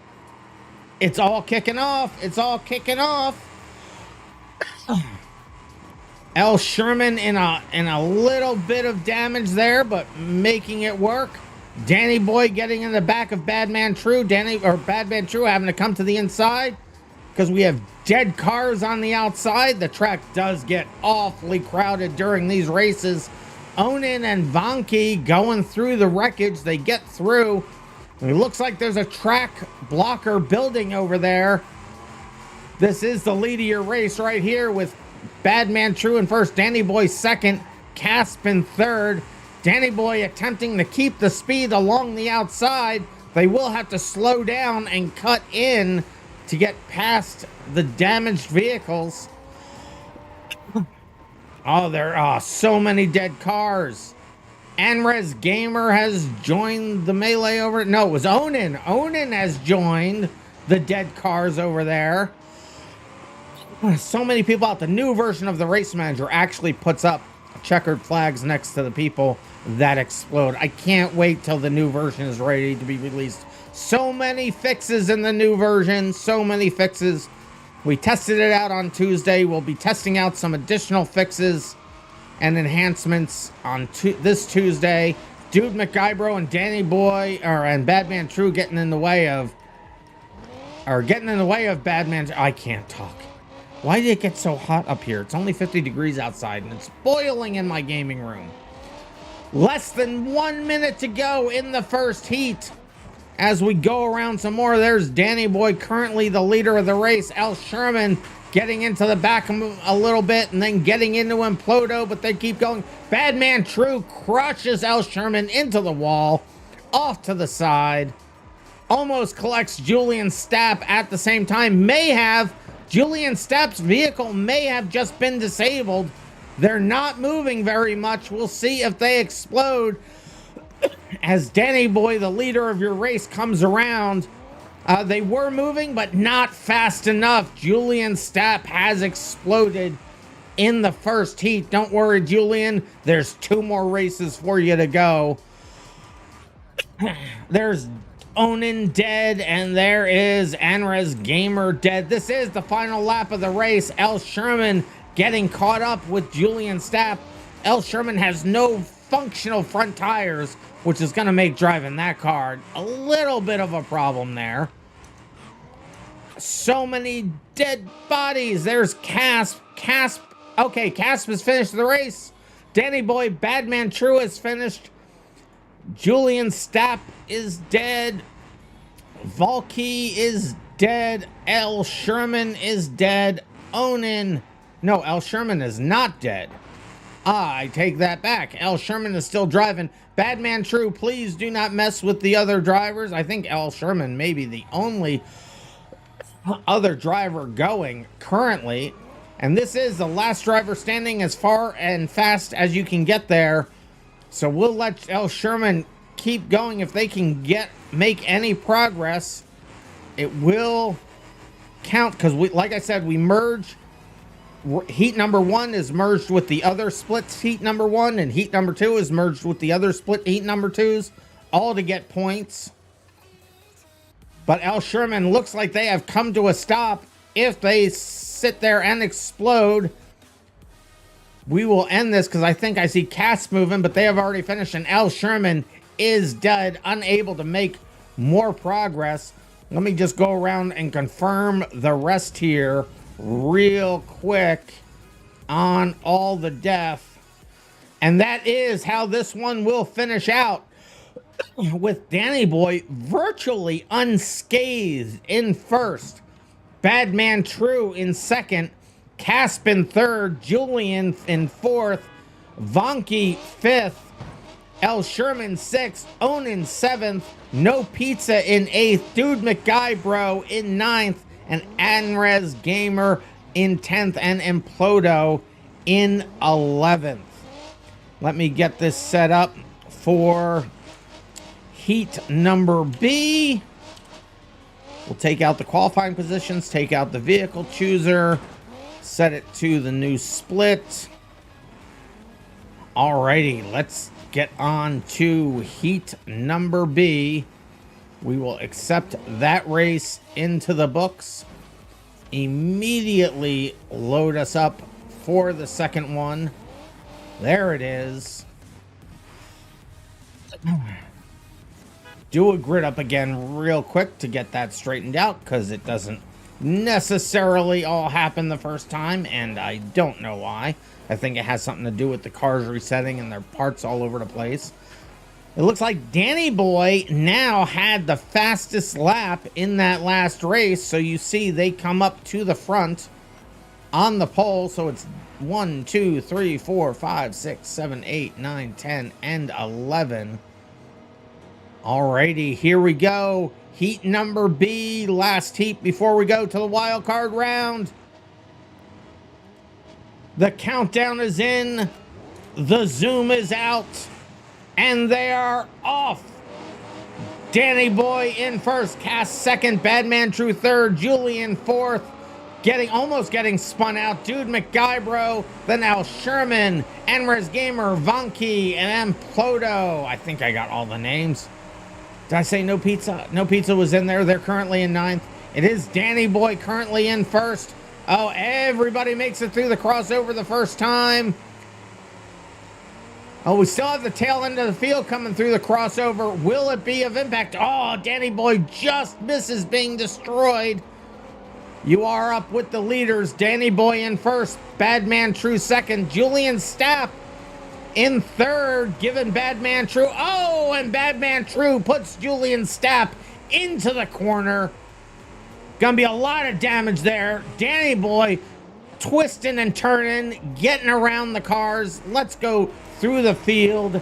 It's all kicking off. It's all kicking off. L. Sherman in a little bit of damage there, but making it work. Danny Boy getting in the back of Badman True. Badman True having to come to the inside because we have dead cars on the outside. The track does get awfully crowded during these races. Onan and Vonky going through the wreckage. They get through. It looks like there's a track blocker building over there. This is the lead of your race right here with Badman True in first, Danny Boy second, Casp in third. Danny Boy attempting to keep the speed along the outside. They will have to slow down and cut in to get past the damaged vehicles. Oh, there are so many dead cars. Anrez Gamer has joined the melee over. No, it was Onan. Onan has joined the dead cars over there. So many people out. The new version of the Race Manager actually puts up checkered flags next to the people that explode. I can't wait till the new version is ready to be released. So many fixes in the new version. So many fixes. We tested it out on Tuesday. We'll be testing out some additional fixes and enhancements on this Tuesday. Dude McGuybro and Danny Boy and Badman True getting in the way of Or getting in the way of Badman. I can't talk. Why did it get so hot up here? It's only 50 degrees outside and it's boiling in my gaming room. Less than 1 minute to go in the first heat. As we go around some more, there's Danny Boy, currently the leader of the race. L. Sherman getting into the back a little bit and then getting into Implodo, but they keep going. Badman True crushes L. Sherman into the wall, off to the side. Almost collects Julian Stapp at the same time. Julian Stapp's vehicle may have just been disabled. They're not moving very much. We'll see if they explode. As Danny Boy, the leader of your race, comes around. They were moving, but not fast enough. Julian Stapp has exploded in the first heat. Don't worry, Julian. There's 2 more races for you to go. There's Onin dead, and there is RM² dead. This is the final lap of the race. L. Sherman getting caught up with Julian Stapp. L. Sherman has no functional front tires, which is going to make driving that car a little bit of a problem there. So many dead bodies. There's Casp. Okay, Casp has finished the race. Danny Boy, Badman True has finished. Julian Stapp is dead. Valky is dead. L. Sherman is dead. No, L. Sherman is not dead. I take that back. L. Sherman is still driving. Badman True, please do not mess with the other drivers. I think L. Sherman may be the only other driver going currently. And this is the last driver standing as far and fast as you can get there. So we'll let L. Sherman keep going. If they can make any progress, it will count, because like I said, we merge. Heat number 1 is merged with the other splits heat number 1, and heat number 2 is merged with the other split heat number 2s, all to get points. But L. Sherman looks like they have come to a stop. If they sit there and explode, we will end this, because I think I see Cass moving, but they have already finished, and L. Sherman is dead, unable to make more progress. Let me just go around and confirm the rest here real quick on all the death. And that is how this one will finish out, with Danny Boy virtually unscathed in first, Badman True in second, Casp in third, Julian in fourth, Vonky fifth, L. Sherman sixth, Onin seventh, No Pizza in eighth, Dude McGuybro in ninth, and RM² in 10th, and Implodo in 11th. Let me get this set up for heat number B. We'll take out the qualifying positions, take out the vehicle chooser, set it to the new split. Alrighty, let's get on to heat number B. We will accept that race into the books. Immediately load us up for the second one. There it is. Do a grid up again real quick to get that straightened out, because it doesn't necessarily all happen the first time, and I don't know why. I think it has something to do with the cars resetting and their parts all over the place. It looks like Danny Boy now had the fastest lap in that last race. So you see they come up to the front on the pole. So it's 1, 2, 3, 4, 5, 6, 7, 8, 9, 10, and 11. Alrighty, here we go. Heat number B, last heat before we go to the wild card round. The countdown is in. The zoom is out. And they are off. Danny Boy in first, Cass second, Badman True third, Julian fourth, almost getting spun out, Dude McGuybro, then L. Sherman, RM², Vonky, and Implodo. I think I got all the names. Did I say No Pizza? No Pizza was in there. They're currently in ninth. It is Danny Boy currently in first. Oh, everybody makes it through the crossover the first time. Oh, we still have the tail end of the field coming through the crossover. Will it be of impact? Oh, Danny Boy just misses being destroyed. You are up with the leaders. Danny Boy in first. Badman True second. Julian Stapp in third. Giving Badman True. Oh, and Badman True puts Julian Stapp into the corner. Gonna be a lot of damage there. Danny Boy twisting and turning, getting around the cars. Let's go through the field.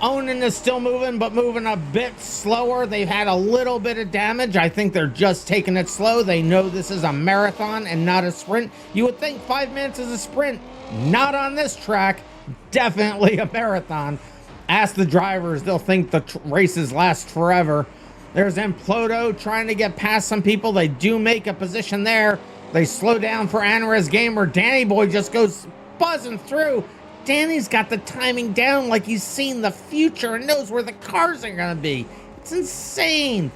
Onan is still moving, but moving a bit slower. They've had a little bit of damage. I think they're just taking it slow. They know this is a marathon and not a sprint. You would think 5 minutes is a sprint. Not on this track. Definitely a marathon. Ask the drivers. They'll think the races last forever. There's Implodo trying to get past some people. They do make a position there. They slow down for Anres Gamer. Danny Boy just goes buzzing through. Danny's got the timing down like he's seen the future and knows where the cars are going to be. It's insane.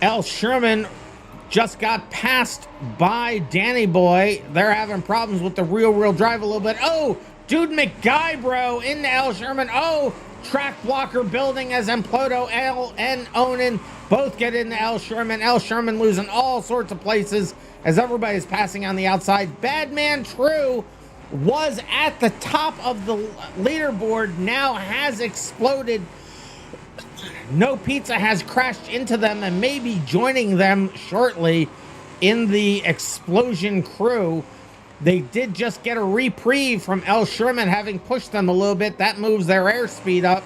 L. Sherman just got passed by Danny Boy. They're having problems with the rear-wheel drive a little bit. Oh, Dude McGuybro into L. Sherman. Oh, track blocker building as Implodo, L, and Onan both get into L. Sherman. L. Sherman losing all sorts of places as everybody's passing on the outside. Badman True was at the top of the leaderboard, now has exploded. No Pizza has crashed into them and may be joining them shortly in the explosion crew. They did just get a reprieve from L. Sherman having pushed them a little bit. That moves their airspeed up.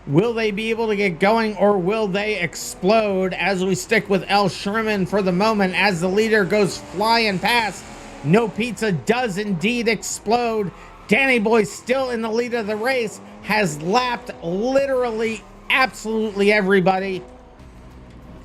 Will they be able to get going, or will they explode as we stick with L. Sherman for the moment as the leader goes flying past? No Pizza does indeed explode. Danny Boy still in the lead of the race, has lapped literally absolutely everybody.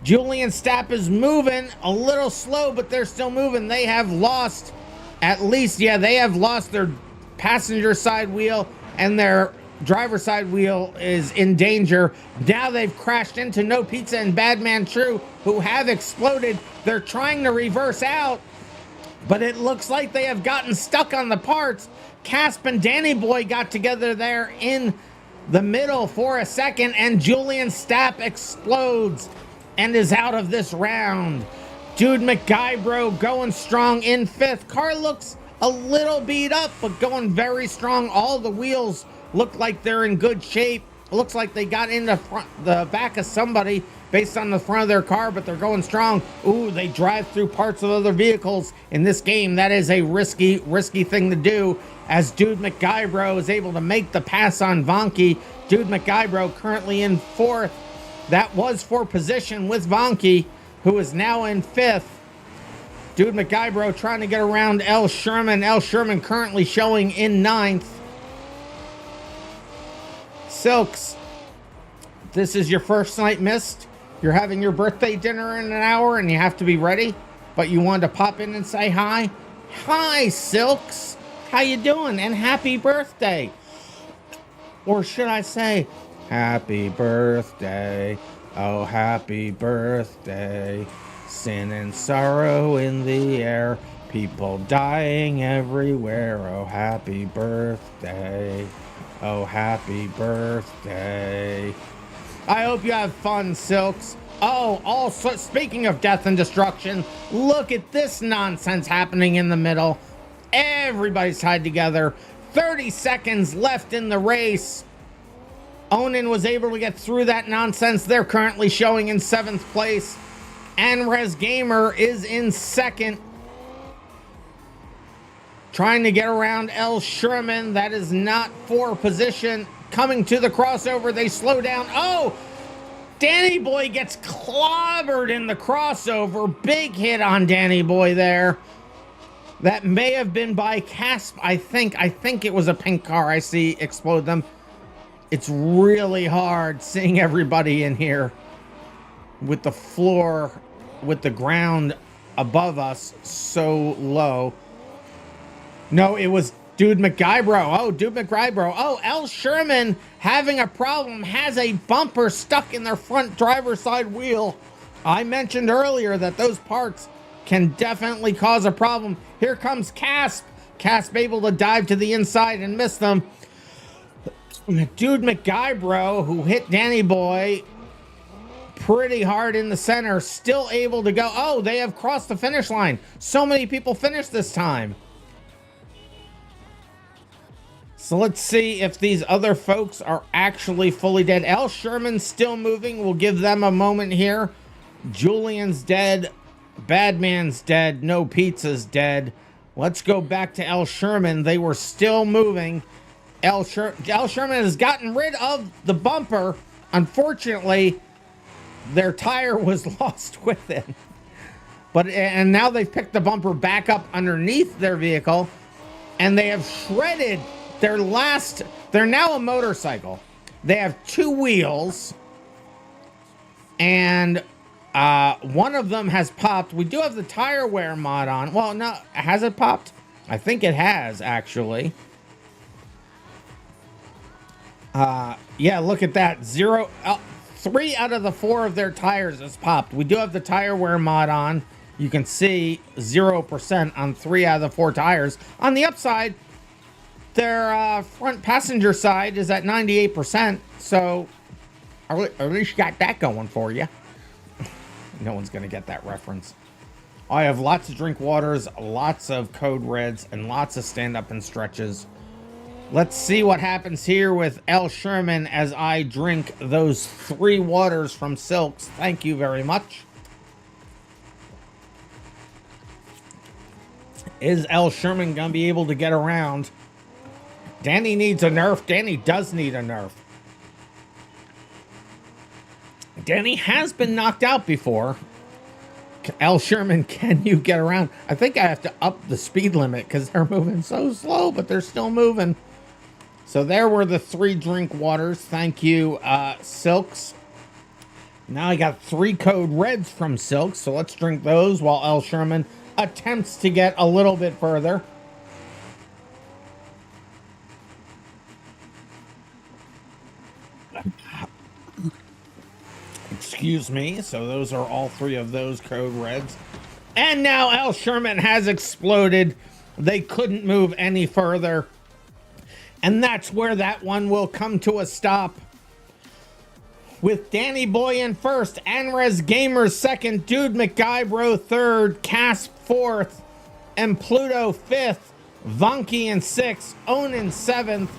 Julian Stapp is moving a little slow, but they're still moving. They have lost at least, yeah, they have lost their passenger side wheel, and their driver side wheel is in danger. Now they've crashed into No Pizza and Badman True, who have exploded. They're trying to reverse out, but it looks like they have gotten stuck on the parts. Casp and Danny Boy got together there in the middle for a second, and Julian Stapp explodes and is out of this round. Dude McGuybro going strong in fifth. Car looks a little beat up, but going very strong. All the wheels look like they're in good shape. It looks like they got in the back of somebody based on the front of their car, but they're going strong. Ooh, they drive through parts of other vehicles in this game. That is a risky thing to do, as Dude McGuybro is able to make the pass on Vonky. Dude McGuybro currently in fourth. That was for position with Vonky, who is now in fifth. Dude McGuybro trying to get around L. Sherman. L. Sherman currently showing in ninth. Silks, this is your first night missed. You're having your birthday dinner in an hour and you have to be ready, but you wanted to pop in and say hi. Hi, Silks. How you doing? And happy birthday. Or should I say, happy birthday. Oh, happy birthday. Sin and sorrow in the air. People dying everywhere. Oh, happy birthday. Oh, happy birthday. I hope you have fun, Silks. Oh, also, speaking of death and destruction, look at this nonsense happening in the middle. Everybody's tied together. 30 seconds left in the race. Onan was able to get through that nonsense. They're currently showing in 7th place. Anres Gamer is in 2nd. Trying to get around L. Sherman. That is not for position. Coming to the crossover. They slow down. Oh! Danny Boy gets clobbered in the crossover. Big hit on Danny Boy there. That may have been by Casp, I think. I think it was a pink car. I see explode them. It's really hard seeing everybody in here with the floor, with the ground above us so low. No, it was Dude McGuybro. Oh, Dude McGuybro. Oh, L. Sherman having a problem, has a bumper stuck in their front driver's side wheel. I mentioned earlier that those parts can definitely cause a problem. Here comes Casp Casp able to dive to the inside and miss them. Dude McGuybro, who hit Danny Boy pretty hard in the center, still able to go. Oh, they have crossed the finish line. So many people finished this time. So let's see if these other folks are actually fully dead. L. Sherman's still moving. We'll give them a moment here. Julian's dead. Badman's dead. No Pizza's dead. Let's go back to L. Sherman. They were still moving. L. Sherman has gotten rid of the bumper. Unfortunately, their tire was lost with it. And now they've picked the bumper back up underneath their vehicle, and they have shredded their last. They're now a motorcycle. They have 2 wheels, and one of them has popped. We do have the tire wear mod on. Well, no, has it popped? I think it has, actually. Yeah, look at that. 3 out of the 4 of their tires has popped. We do have the tire wear mod on. You can see 0% on 3 out of the 4 tires. On the upside, their front passenger side is at 98%. So, at least you got that going for you. No one's going to get that reference. I have lots of drink waters, lots of code reds, and lots of stand-up and stretches. Let's see what happens here with L. Sherman as I drink those 3 waters from Silks. Thank you very much. Is L. Sherman going to be able to get around? Danny needs a nerf. Danny does need a nerf. Danny has been knocked out before. L. Sherman, can you get around? I think I have to up the speed limit because they're moving so slow, but they're still moving. So there were the 3 drink waters. Thank you, Silks. Now I got 3 code reds from Silks, so let's drink those while L. Sherman attempts to get a little bit further. Excuse me. So those are all 3 of those code reds. And now L. Sherman has exploded. They couldn't move any further. And that's where that one will come to a stop. With Danny Boy in first, Anres Gamers second, Dude McGuybro third, Casp fourth, and Pluto fifth, Vunky in sixth, Onan seventh,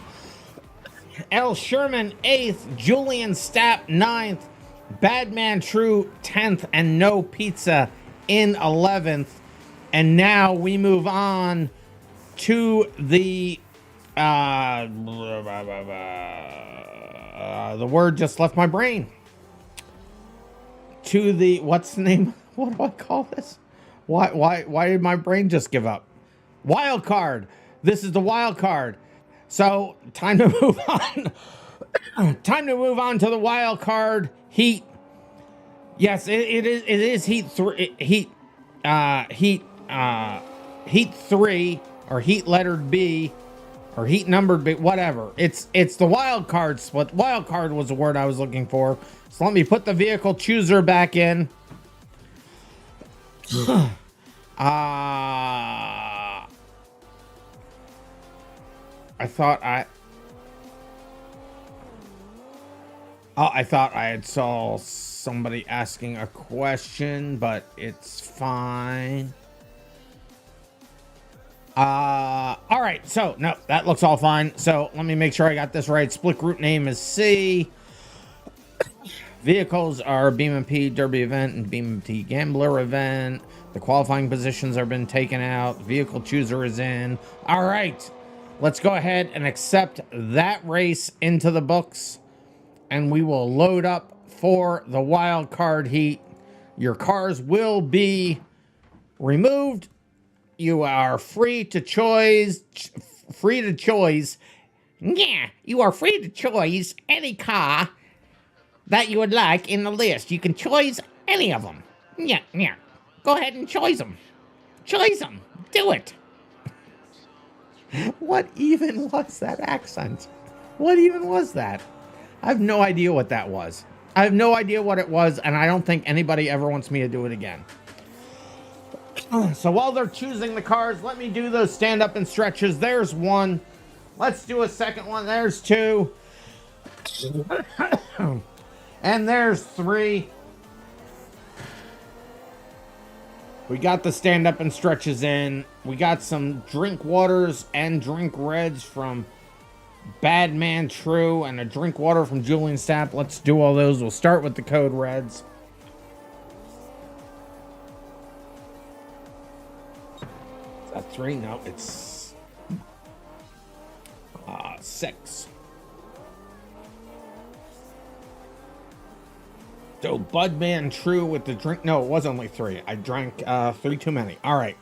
L. Sherman eighth, Julian Stapp ninth, Badman True 10th, and No Pizza in 11th. And now we move on to the word just left my brain. To the, what's the name? What do I call this? Why did my brain just give up? Wild card. This is the wild card. So time to move on. Time to move on to the wild card heat. Yes, it is heat 3. Heat 3, or heat lettered B, or heat numbered B, whatever. It's the wild card split. Wild card was the word I was looking for. So let me put the vehicle chooser back in. I thought I had saw somebody asking a question, but it's fine. All right, so no, that looks all fine. So let me make sure I got this right. Split group name is C. Vehicles are BeamMP Derby event and BeamMP Gambler event. The qualifying positions have been taken out. Vehicle chooser is in. All right, let's go ahead and accept that race into the books, and we will load up for the wild card heat. Your cars will be removed. You are free to choose. Yeah, you are free to choose any car that you would like in the list. You can choose any of them. Yeah. Go ahead and choose them. Choose them. Do it. What even was that accent? What even was that? I have no idea what that was. I have no idea what it was, and I don't think anybody ever wants me to do it again. So while they're choosing the cars, let me do those stand up and stretches. There's one. Let's do a second one. There's two. And there's three. We got the stand up and stretches in. We got some drink waters and drink reds from Bad Man True and a drink water from Julian Stapp. Let's do all those. We'll start with the code reds. Is that three? No, it's 6. So Budman True with the drink. No, it was only 3. I drank 3 too many. All right.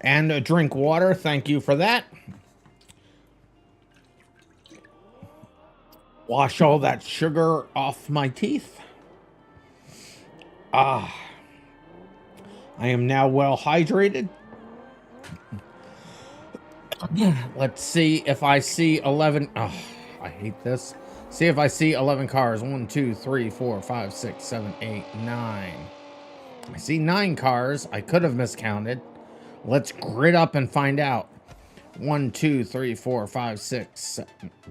And a drink water. Thank you for that. Wash all that sugar off my teeth. I am now well hydrated. Let's see if I see 11. Oh, I hate this. See if I see 11 cars. 1, 2, 3, 4, 5, 6, 7, 8, 9. I see 9 cars. I could have miscounted. Let's grid up and find out. 1, 2, 3, 4, 5, 6.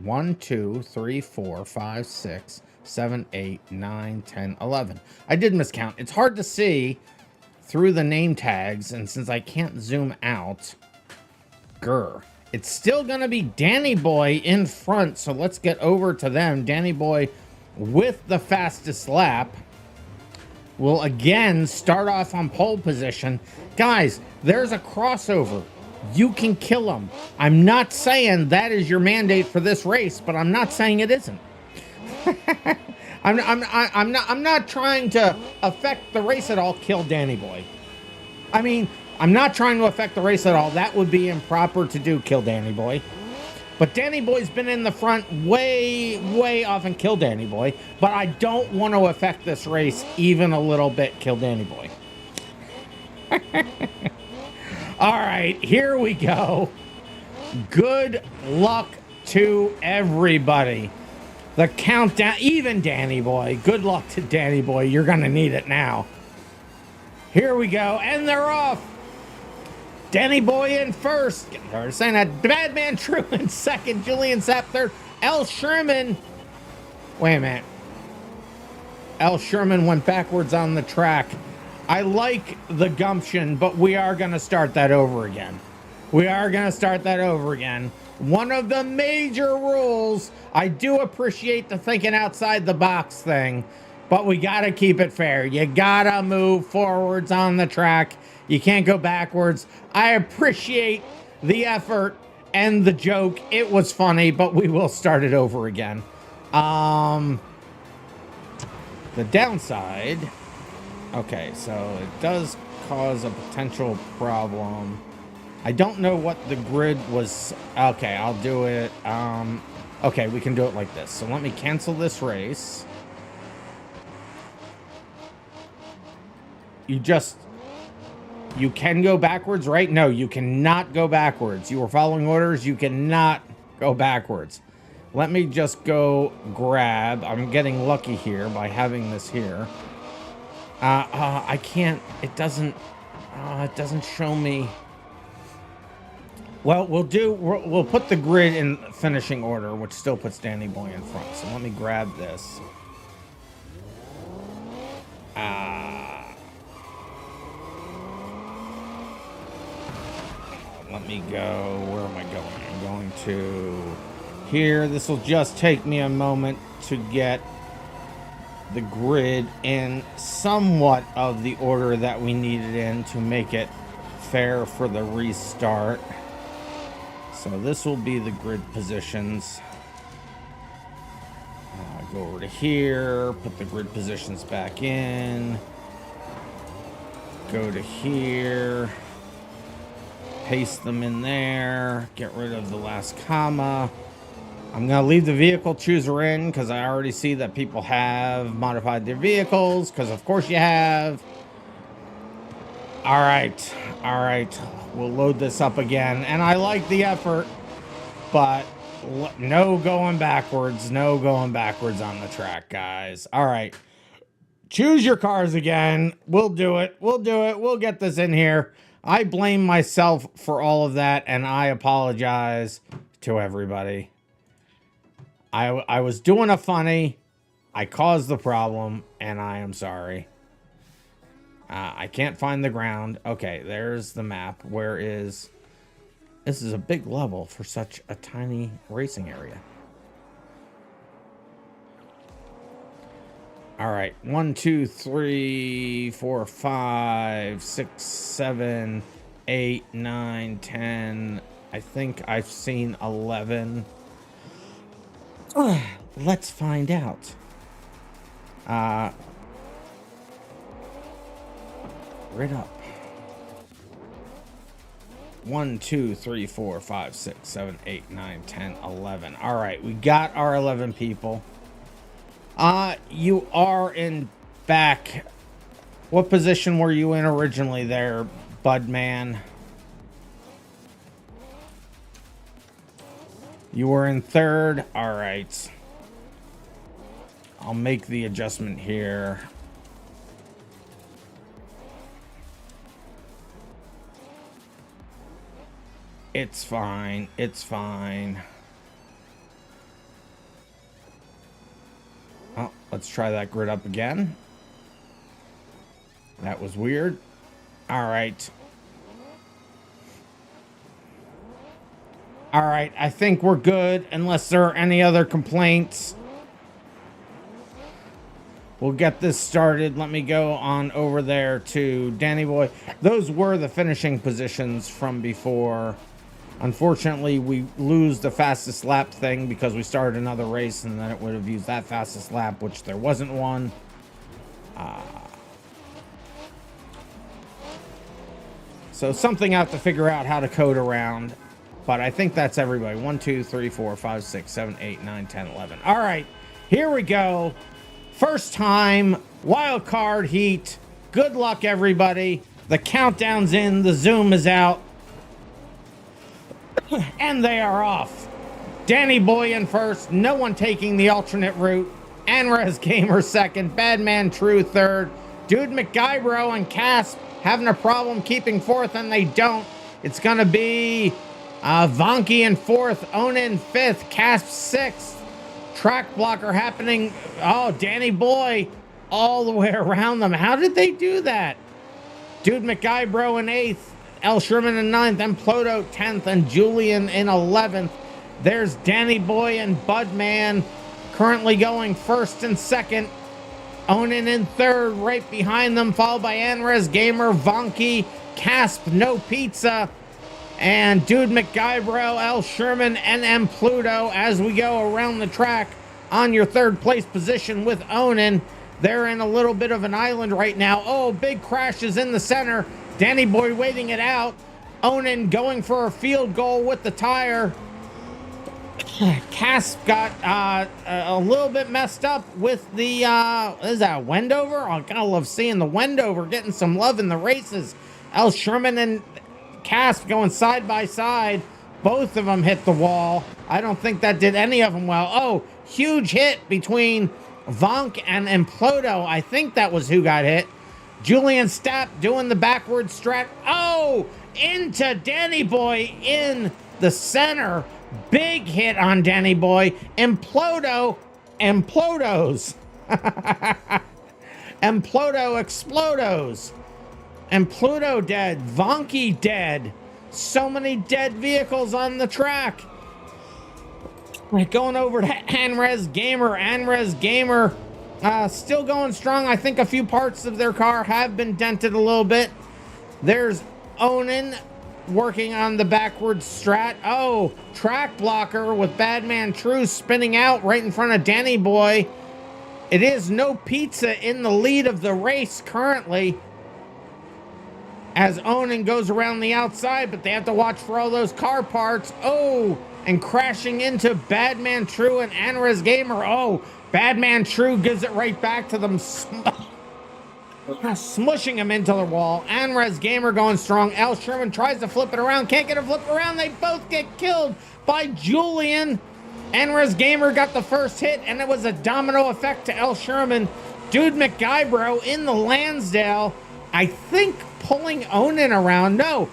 1, 2, 3, 4, 5, 6, 7, 8, 9, 10, 11. I did miscount. It's hard to see through the name tags, and since I can't zoom out, it's still gonna be Danny Boy in front, so let's get over to them. Danny Boy with the fastest lap will again start off on pole position. Guys, there's a crossover. You can kill him. I'm not saying that is your mandate for this race, but I'm not saying it isn't. I'm not trying to affect the race at all. Kill Danny Boy. I mean, I'm not trying to affect the race at all. That would be improper to do. Kill Danny Boy. But Danny Boy's been in the front way off and kill Danny Boy. But I don't want to affect this race even a little bit. Kill Danny Boy. All right, here we go. Good luck to everybody. The countdown, even Danny Boy. Good luck to Danny Boy. You're going to need it now. Here we go, and they're off. Danny Boy in first. They're saying that Bad Man True in second. Julian Sapp third. L. Sherman. Wait a minute. L. Sherman went backwards on the track. I like the gumption, but we are going to start that over again. We are going to start that over again. One of the major rules. I do appreciate the thinking outside the box thing, but we got to keep it fair. You got to move forwards on the track. You can't go backwards. I appreciate the effort and the joke. It was funny, but we will start it over again. The downside. Okay, so it does cause a potential problem. I don't know what the grid was. Okay, I'll do it. Okay, we can do it like this. So let me cancel this race. You can go backwards, right? No, you cannot go backwards. You were following orders. You cannot go backwards. Let me just go grab. I'm getting lucky here by having this here. I can't. It doesn't show me. Well, we'll put the grid in finishing order, which still puts Danny Boy in front. So let me grab this. Let me go. Where am I going? I'm going to here. This will just take me a moment to get the grid in somewhat of the order that we need it in to make it fair for the restart. So this will be the grid positions. Go over to here, put the grid positions back in. Go to here. Paste them in there. Get rid of the last comma. I'm going to leave the vehicle chooser in because I already see that people have modified their vehicles, because of course you have. All right. We'll load this up again. And I like the effort, but no going backwards. No going backwards on the track, guys. All right. Choose your cars again. We'll do it. We'll get this in here. I blame myself for all of that, and I apologize to everybody. I was doing a funny. I caused the problem, and I am sorry. I can't find the ground. Okay, there's the map. Where is... This is a big level for such a tiny racing area. All right, 1, 2, 3, 4, 5, 6, 7, 8, 9, 10. I think I've seen 11. Let's find out. Right up. 1, 2, 3, 4, 5, 6, 7, 8, 9, 10, 11. All right, we got our 11 people. You are in back. What position were you in originally there, Budman? You were in third. All right. I'll make the adjustment here. It's fine. It's fine. Oh, let's try that grid up again. That was weird. All right. All right, I think we're good unless there are any other complaints. We'll get this started. Let me go on over there to Danny Boy. Those were the finishing positions from before. Unfortunately, we lose the fastest lap thing because we started another race and then it would have used that fastest lap, which there wasn't one. So something I have to figure out how to code around. But I think that's everybody. 1, 2, 3, 4, 5, 6, 7, 8, 9, 10, 11. All right, here we go. First time, wild card heat. Good luck, everybody. The countdown's in. The Zoom is out. And they are off. Danny Boy in first. No one taking the alternate route. Anrez Gamer second. Badman True third. Dude McGuybro and Casp having a problem keeping fourth, and they don't. It's going to be Vonky in fourth. Onan fifth. Casp sixth. Track blocker happening. Oh, Danny Boy all the way around them. How did they do that? Dude McGuybro in eighth. El Sherman in 9th, and Ploto 10th, and Julian in 11th. There's Danny Boy and Budman currently going first and second. Onan in third, right behind them, followed by Anrez Gamer, Vonky, Casp, No Pizza, and Dude McGuybro, El Sherman, and Pluto as we go around the track on your third place position with Onan. They're in a little bit of an island right now. Oh, big crashes in the center. Danny Boy waiting it out. Onan going for a field goal with the tire. Casp got a little bit messed up with the, is that Wendover? Oh, I love seeing the Wendover getting some love in the races. El Sherman and Casp going side by side. Both of them hit the wall. I don't think that did any of them well. Oh, huge hit between Vonk and Implodo. I think that was who got hit. Julian Stapp doing the backward strat. Oh, into Danny Boy in the center. Big hit on Danny Boy. Implodo. Implodos. Implodo explodos. Implodo dead. Vonky dead. So many dead vehicles on the track. We're going over to Anrez Gamer. Anrez Gamer still going strong. I think a few parts of their car have been dented a little bit. There's Onan working on the backward strat. Oh, track blocker with Badman True spinning out right in front of Danny Boy. It is No Pizza in the lead of the race currently as Onan goes around the outside, but they have to watch for all those car parts. Oh, and crashing into Badman True and Anrez Gamer. Oh, Badman True gives it right back to them, smushing him into the wall. Anrez Gamer going strong. El Sherman tries to flip it around. Can't get a flip around. They both get killed by Julian. Anrez Gamer got the first hit, and it was a domino effect to El Sherman. Dude McGuybro in the Lansdale. I think pulling Onan around. No,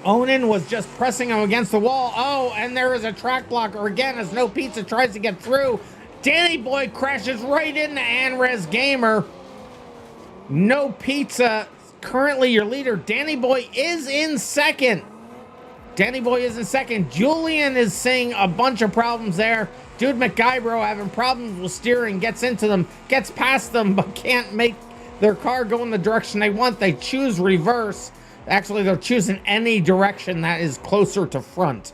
Onan was just pressing him against the wall. Oh, and there is a track blocker again as No Pizza tries to get through. Danny Boy crashes right into Anres Gamer. No Pizza, currently your leader. Danny Boy is in second. Danny Boy is in second. Julian is seeing a bunch of problems there. Dude McGuybro having problems with steering, gets into them, gets past them, but can't make their car go in the direction they want. They choose reverse. Actually, they're choosing any direction that is closer to front.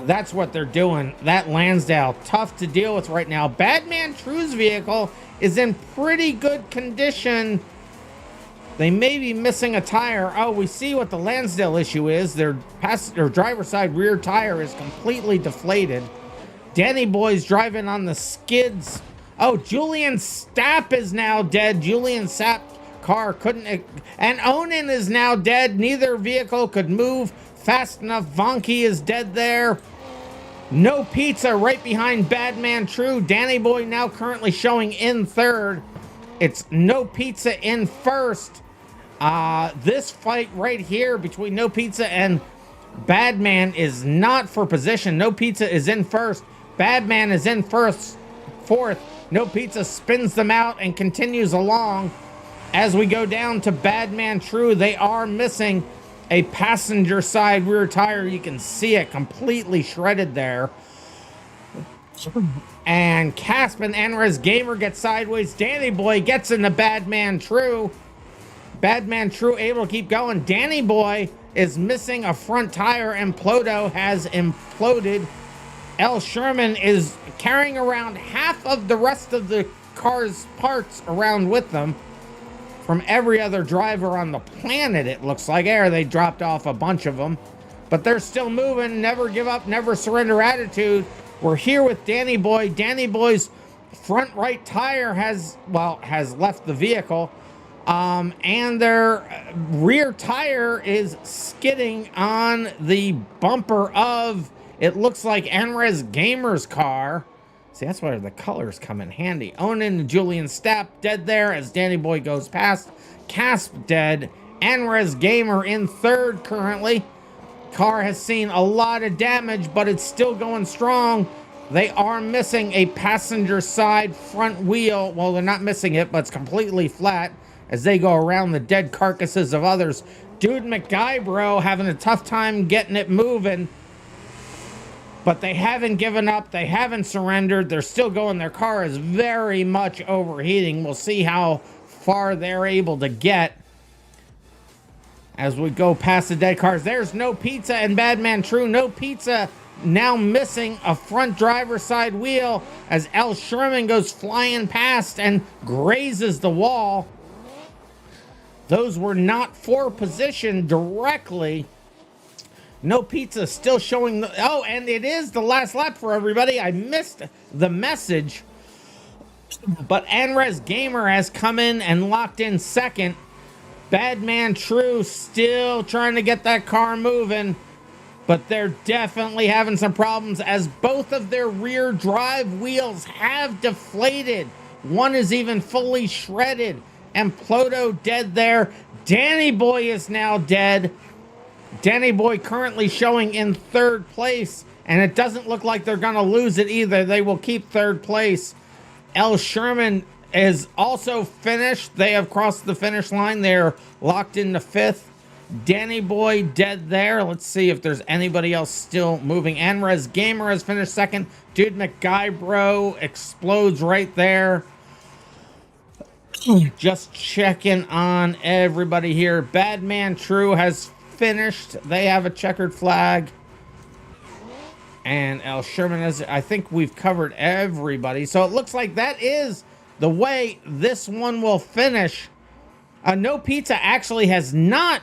That's what they're doing. That Lansdale, tough to deal with right now. Badman True's vehicle is in pretty good condition. They may be missing a tire. Oh, we see what the Lansdale issue is. Their driver's side rear tire is completely deflated. Danny Boy's driving on the skids. Oh, Julian Stapp is now dead. Julian Stapp car couldn't... And Onan is now dead. Neither vehicle could move fast enough. Vonky is dead there. No Pizza right behind Badman True. Danny Boy now currently showing in third. It's No Pizza in first. This fight right here between No Pizza and Badman is not for position. No Pizza is in first. Badman is in fourth. No Pizza spins them out and continues along. As we go down to Badman True, they are missing a passenger side rear tire. You can see it completely shredded there. And Caspin Anres Gamer gets sideways. Danny Boy gets into Badman True. Badman True able to keep going. Danny Boy is missing a front tire and Plodo has imploded. L. Sherman is carrying around half of the rest of the car's parts around with them from every other driver on the planet, it looks like. They dropped off a bunch of them, but they're still moving. Never give up, never surrender attitude. We're here with Danny Boy. Danny Boy's front right tire has left the vehicle, and their rear tire is skidding on the bumper of, it looks like, Anres Gamer's car. See, that's where the colors come in handy. Onan and Julian Stapp dead there as Danny Boy goes past. Casp dead. Anres Gamer in third currently. Car has seen a lot of damage, but it's still going strong. They are missing a passenger side front wheel. Well, they're not missing it, but it's completely flat as they go around the dead carcasses of others. Dude McGuybro having a tough time getting it moving. But they haven't given up. They haven't surrendered. They're still going. Their car is very much overheating. We'll see how far they're able to get as we go past the dead cars. There's No Pizza and Badman True. No Pizza now missing a front driver's side wheel as L. Sherman goes flying past and grazes the wall. Those were not for position directly. No Pizza still showing the... Oh, and it is the last lap for everybody. I missed the message. But Anres Gamer has come in and locked in second. Badman True still trying to get that car moving. But they're definitely having some problems as both of their rear drive wheels have deflated. One is even fully shredded. And Plodo dead there. Danny Boy is now dead. Danny Boy currently showing in third place, and it doesn't look like they're going to lose it either. They will keep third place. L. Sherman is also finished. They have crossed the finish line. They're locked into fifth. Danny Boy dead there. Let's see if there's anybody else still moving. Anres Gamer has finished second. Dude McGuybro explodes right there. Just checking on everybody here. Badman True has finished. They have a checkered flag. And L. Sherman has... I think we've covered everybody. So it looks like that is the way this one will finish. No Pizza actually has not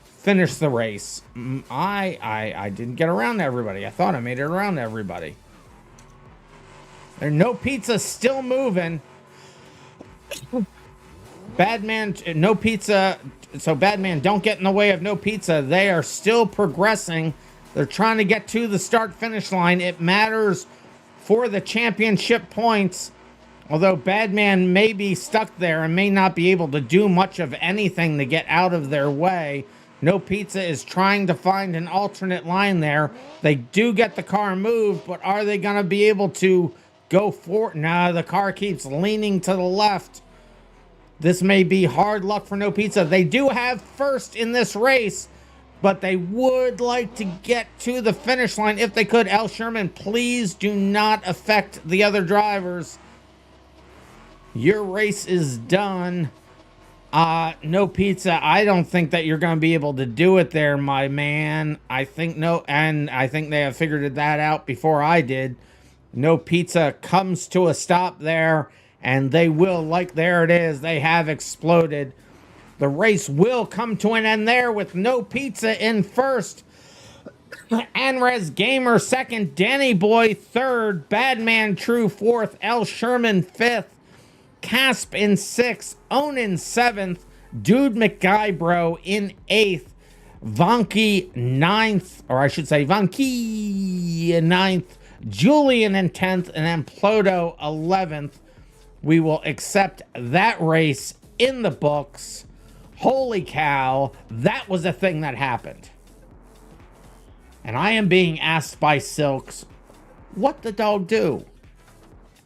finished the race. I didn't get around to everybody. I thought I made it around to everybody. There's No Pizza still moving. Badman, No Pizza... So Badman, don't get in the way of No Pizza. They are still progressing. They're trying to get to the start-finish line. It matters for the championship points. Although Badman may be stuck there and may not be able to do much of anything to get out of their way. No Pizza is trying to find an alternate line there. They do get the car moved, but are they going to be able to go forward? No, the car keeps leaning to the left. This may be hard luck for No Pizza. They do have first in this race, but they would like to get to the finish line if they could. L. Sherman, please do not affect the other drivers. Your race is done. No Pizza, I don't think that you're going to be able to do it there, my man. I think I think they have figured that out before I did. No Pizza comes to a stop there, and they will, there it is, they have exploded. The race will come to an end there with No Pizza in first. Anres Gamer second, Danny Boy third, Badman True fourth, L. Sherman fifth, Casp in sixth, Onan seventh, Dude McGuybro in eighth, Vonky ninth, or I should say Vonky ninth, Julian in 10th, and then Ploto 11th. We will accept that race in the books. Holy cow, that was a thing that happened. And I am being asked by Silks, what the dog do?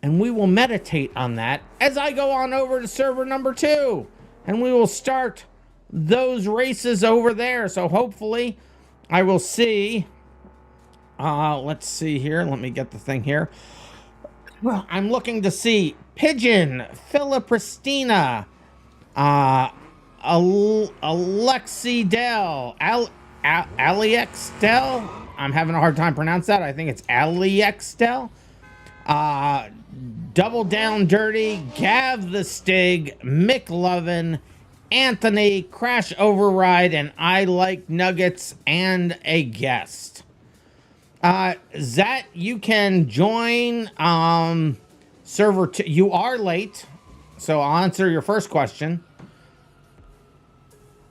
And we will meditate on that as I go on over to server number 2. And we will start those races over there. So hopefully I will see. Let's see here. Let me get the thing here. Well, I'm looking to see Pigeon, Philipristina, Alexi Dell, Alix Dell. I'm having a hard time pronouncing that. I think it's Alix Dell. Double Down Dirty, Gav the Stig, Mick Lovin, Anthony, Crash Override, and I Like Nuggets, and a guest. Zat, you can join server 2. You are late, so I'll answer your first question.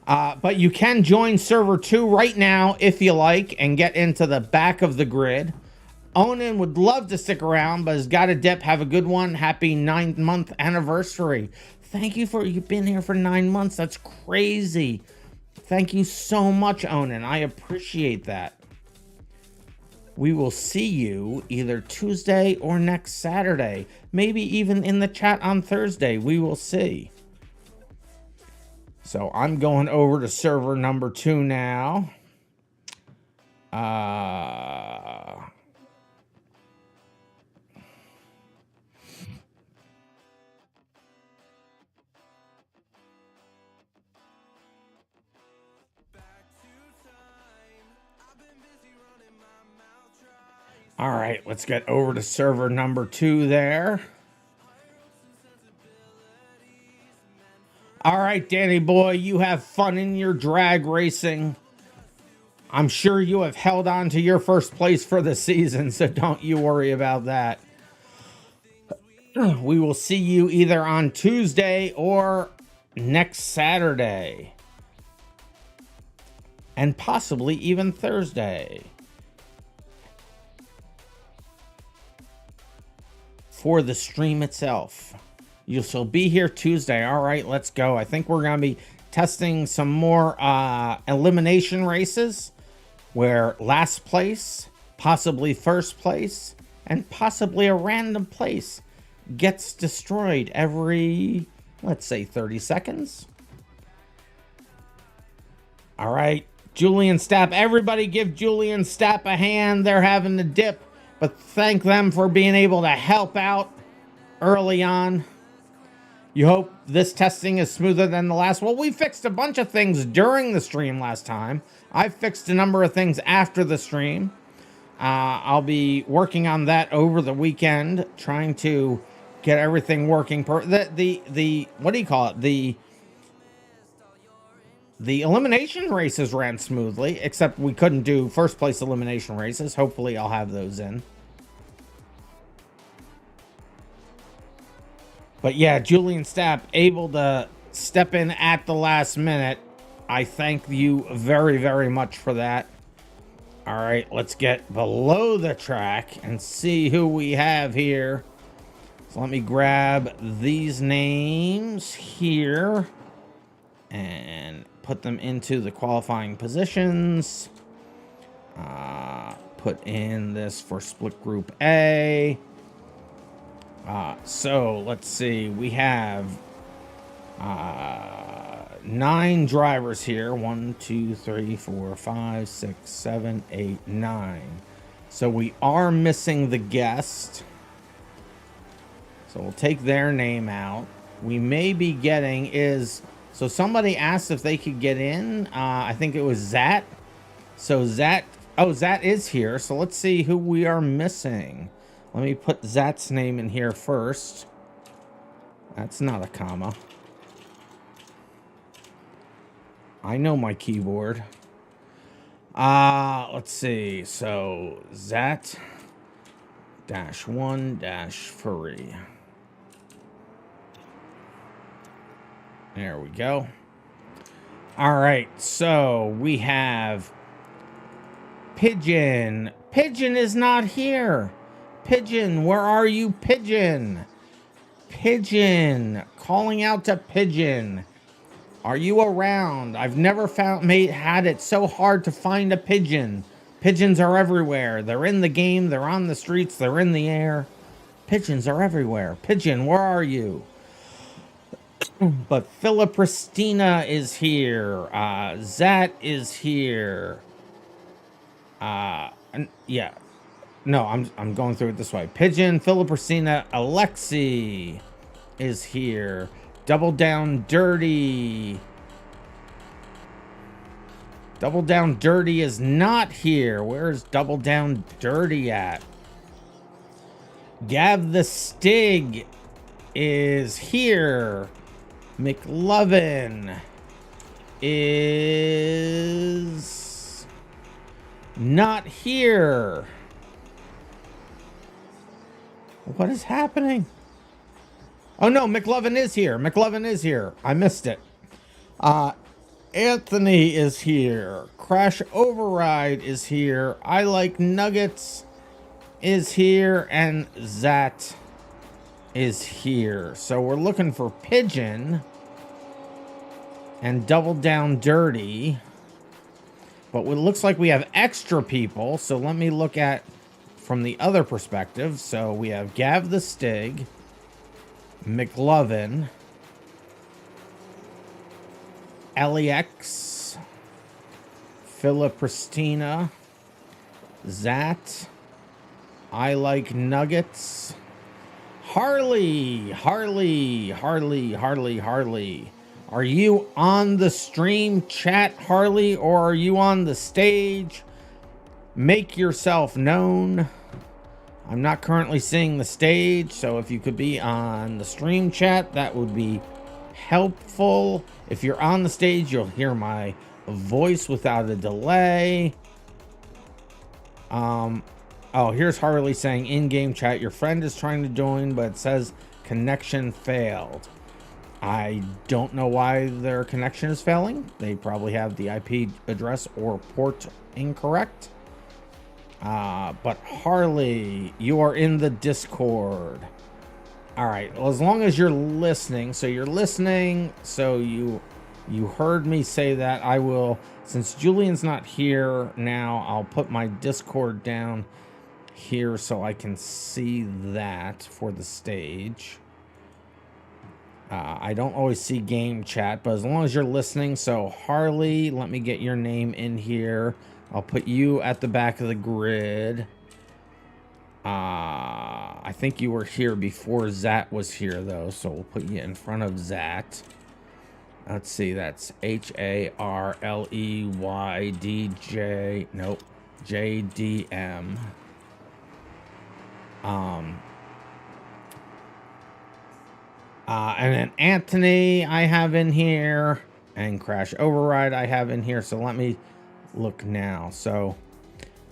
But you can join server 2 right now if you like and get into the back of the grid. Onan would love to stick around, but has got a dip. Have a good one. Happy 9-month anniversary. Thank you for, you've been here for 9 months. That's crazy. Thank you so much, Onan. I appreciate that. We will see you either Tuesday or next Saturday. Maybe even in the chat on Thursday. We will see. So I'm going over to server number 2 now. All right, let's get over to server number 2 there. All right, Danny boy, you have fun in your drag racing. I'm sure you have held on to your first place for the season, so don't you worry about that. We will see you either on Tuesday or next Saturday. And possibly even Thursday. For the stream itself. You shall be here Tuesday. All right, let's go. I think we're going to be testing some more elimination races where last place, possibly first place, and possibly a random place gets destroyed every, let's say, 30 seconds. All right, Julian Stapp. Everybody give Julian Stapp a hand. They're having the dip, but thank them for being able to help out early on. You hope this testing is smoother than the last. Well, we fixed a bunch of things during the stream last time. I fixed a number of things after the stream. I'll be working on that over the weekend, trying to get everything working. What do you call it? The elimination races ran smoothly, except we couldn't do first place elimination races. Hopefully I'll have those in. But yeah, Julian Stapp able to step in at the last minute. I thank you very, very much for that. All right, let's get below the track and see who we have here. So let me grab these names here and put them into the qualifying positions. Put in this for split group A. So let's see, we have 9 drivers here. 1, 2, 3, 4, 5, 6, 7, 8, 9. So we are missing the guest. So we'll take their name out. We may be getting so somebody asked if they could get in. I think it was Zat. So Zat is here. So let's see who we are missing. Let me put Zat's name in here first. That's not a comma. I know my keyboard. Let's see. So Zat -1-Furry. There we go. All right, so we have Pigeon. Pigeon is not here. Pigeon, where are you, Pigeon? Pigeon, calling out to Pigeon. Are you around? I've never had it so hard to find a pigeon. Pigeons are everywhere. They're in the game, they're on the streets, they're in the air. Pigeons are everywhere. Pigeon, where are you? But Philipristina is here. Zat is here. Yeah. No, I'm going through it this way. Pigeon, Philipristina, Alexi is here. Double Down Dirty. Double Down Dirty is not here. Where's Double Down Dirty at? Gav the Stig is here. McLovin is not here. What is happening? Oh no, McLovin is here. McLovin is here. I missed it. Anthony is here. Crash Override is here. I Like Nuggets is here. And Zat is here. So we're looking for Pigeon and Double Down Dirty. But it looks like we have extra people. So let me look at from the other perspective. So we have Gav the Stig, McLovin, LEX, Philipristina, Zat, I Like Nuggets, Harley. Are you on the stream chat, Harley, or are you on the stage? Make yourself known. I'm not currently seeing the stage, so if you could be on the stream chat, that would be helpful. If you're on the stage, you'll hear my voice without a delay. Oh, here's Harley saying in-game chat, your friend is trying to join, but it says connection failed. I don't know why their connection is failing. They probably have the IP address or port incorrect. But Harley, you are in the Discord. All right. Well, as long as you're listening, so you're listening, so you heard me say that. I will, since Julian's not here now, I'll put my Discord down here so I can see that for the stage. I don't always see game chat, but as long as you're listening, so Harley, let me get your name in here. I'll put you at the back of the grid. I think you were here before Zat was here, though, so we'll put you in front of Zat. Let's see, that's HARLEYDJ. Nope, JDM. And then Anthony I have in here, and Crash Override I have in here. So let me look now. So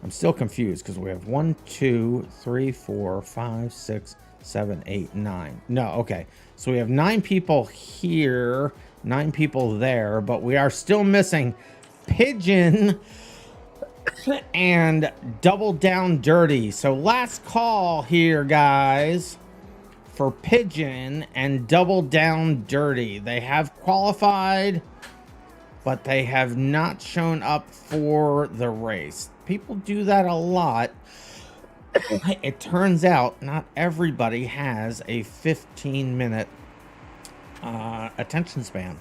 I'm still confused because we have 1, 2, 3, 4, 5, 6, 7, 8, 9. No, okay. So we have 9 people here, 9 people there, but we are still missing Pigeon and Double Down Dirty. So last call here, guys, for Pigeon and Double Down Dirty. They have qualified, but they have not shown up for the race. People do that a lot. It turns out not everybody has a 15-minute attention span.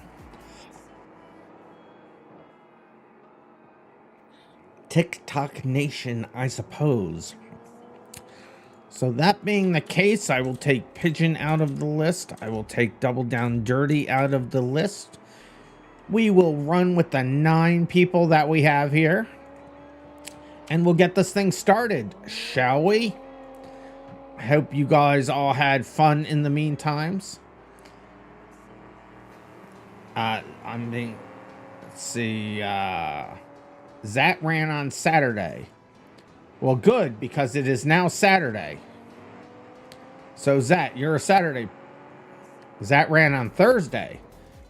TikTok Nation, I suppose. So that being the case, I will take Pigeon out of the list. I will take Double Down Dirty out of the list. We will run with the 9 people that we have here. And we'll get this thing started, shall we? I hope you guys all had fun in the meantimes. Let's see, Zat ran on Saturday. Well, good, because it is now Saturday. So, Zat, you're a Saturday. Zat ran on Thursday.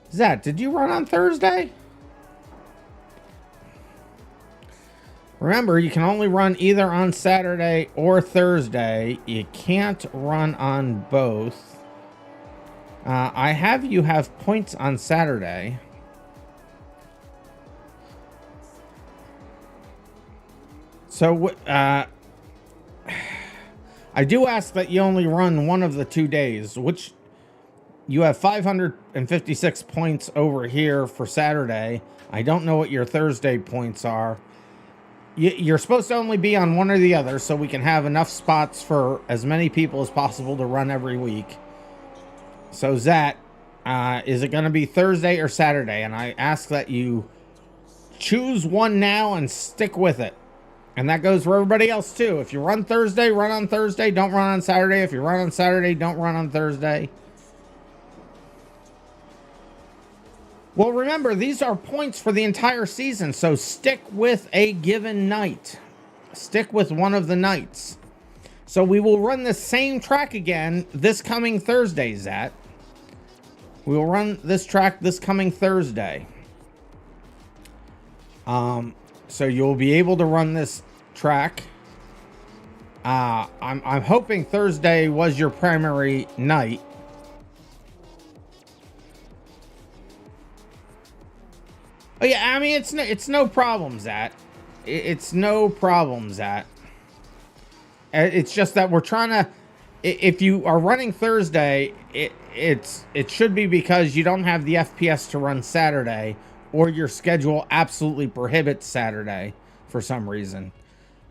Zat, did you run on Thursday? Remember, you can only run either on Saturday or Thursday. You can't run on both. I have you have points on Saturday. So, I do ask that you only run one of the 2 days, which you have 556 points over here for Saturday. I don't know what your Thursday points are. You're supposed to only be on one or the other, so we can have enough spots for as many people as possible to run every week. So, Zat, is it going to be Thursday or Saturday? And I ask that you choose one now and stick with it. And that goes for everybody else, too. If you run Thursday, run on Thursday. Don't run on Saturday. If you run on Saturday, don't run on Thursday. Well, remember, these are points for the entire season, so stick with a given night. Stick with one of the nights. So we will run the same track again this coming Thursday, Zat. We will run this track this coming Thursday. So you'll be able to run this track. I'm hoping Thursday was your primary night. Oh yeah, I mean it's no problem, Zat. It's no problem, Zat. It's just that we're trying to. If you are running Thursday, it should be because you don't have the FPS to run Saturday, or your schedule absolutely prohibits Saturday for some reason.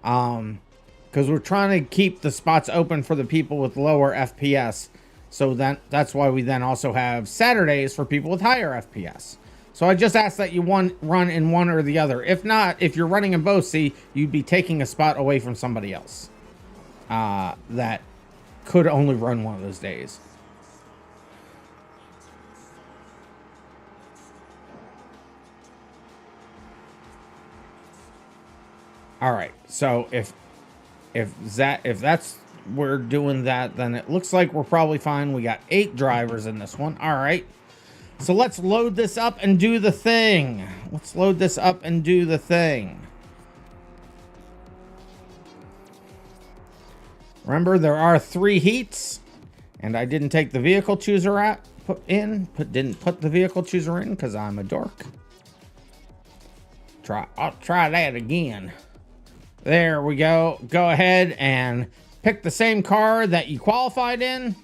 Because we're trying to keep the spots open for the people with lower FPS. So that's why we then also have Saturdays for people with higher FPS. So I just ask that you run in one or the other. If not, if you're running in both, see, you'd be taking a spot away from somebody else that could only run one of those days. All right, so if that's we're doing that, then it looks like we're probably fine. We got 8 drivers in this one. All right, so let's load this up and do the thing. Let's load this up and do the thing. Remember, there are 3 heats, and I didn't take the vehicle chooser didn't put the vehicle chooser in because I'm a dork. I'll try that again. There we go. Go ahead and pick the same car that you qualified in.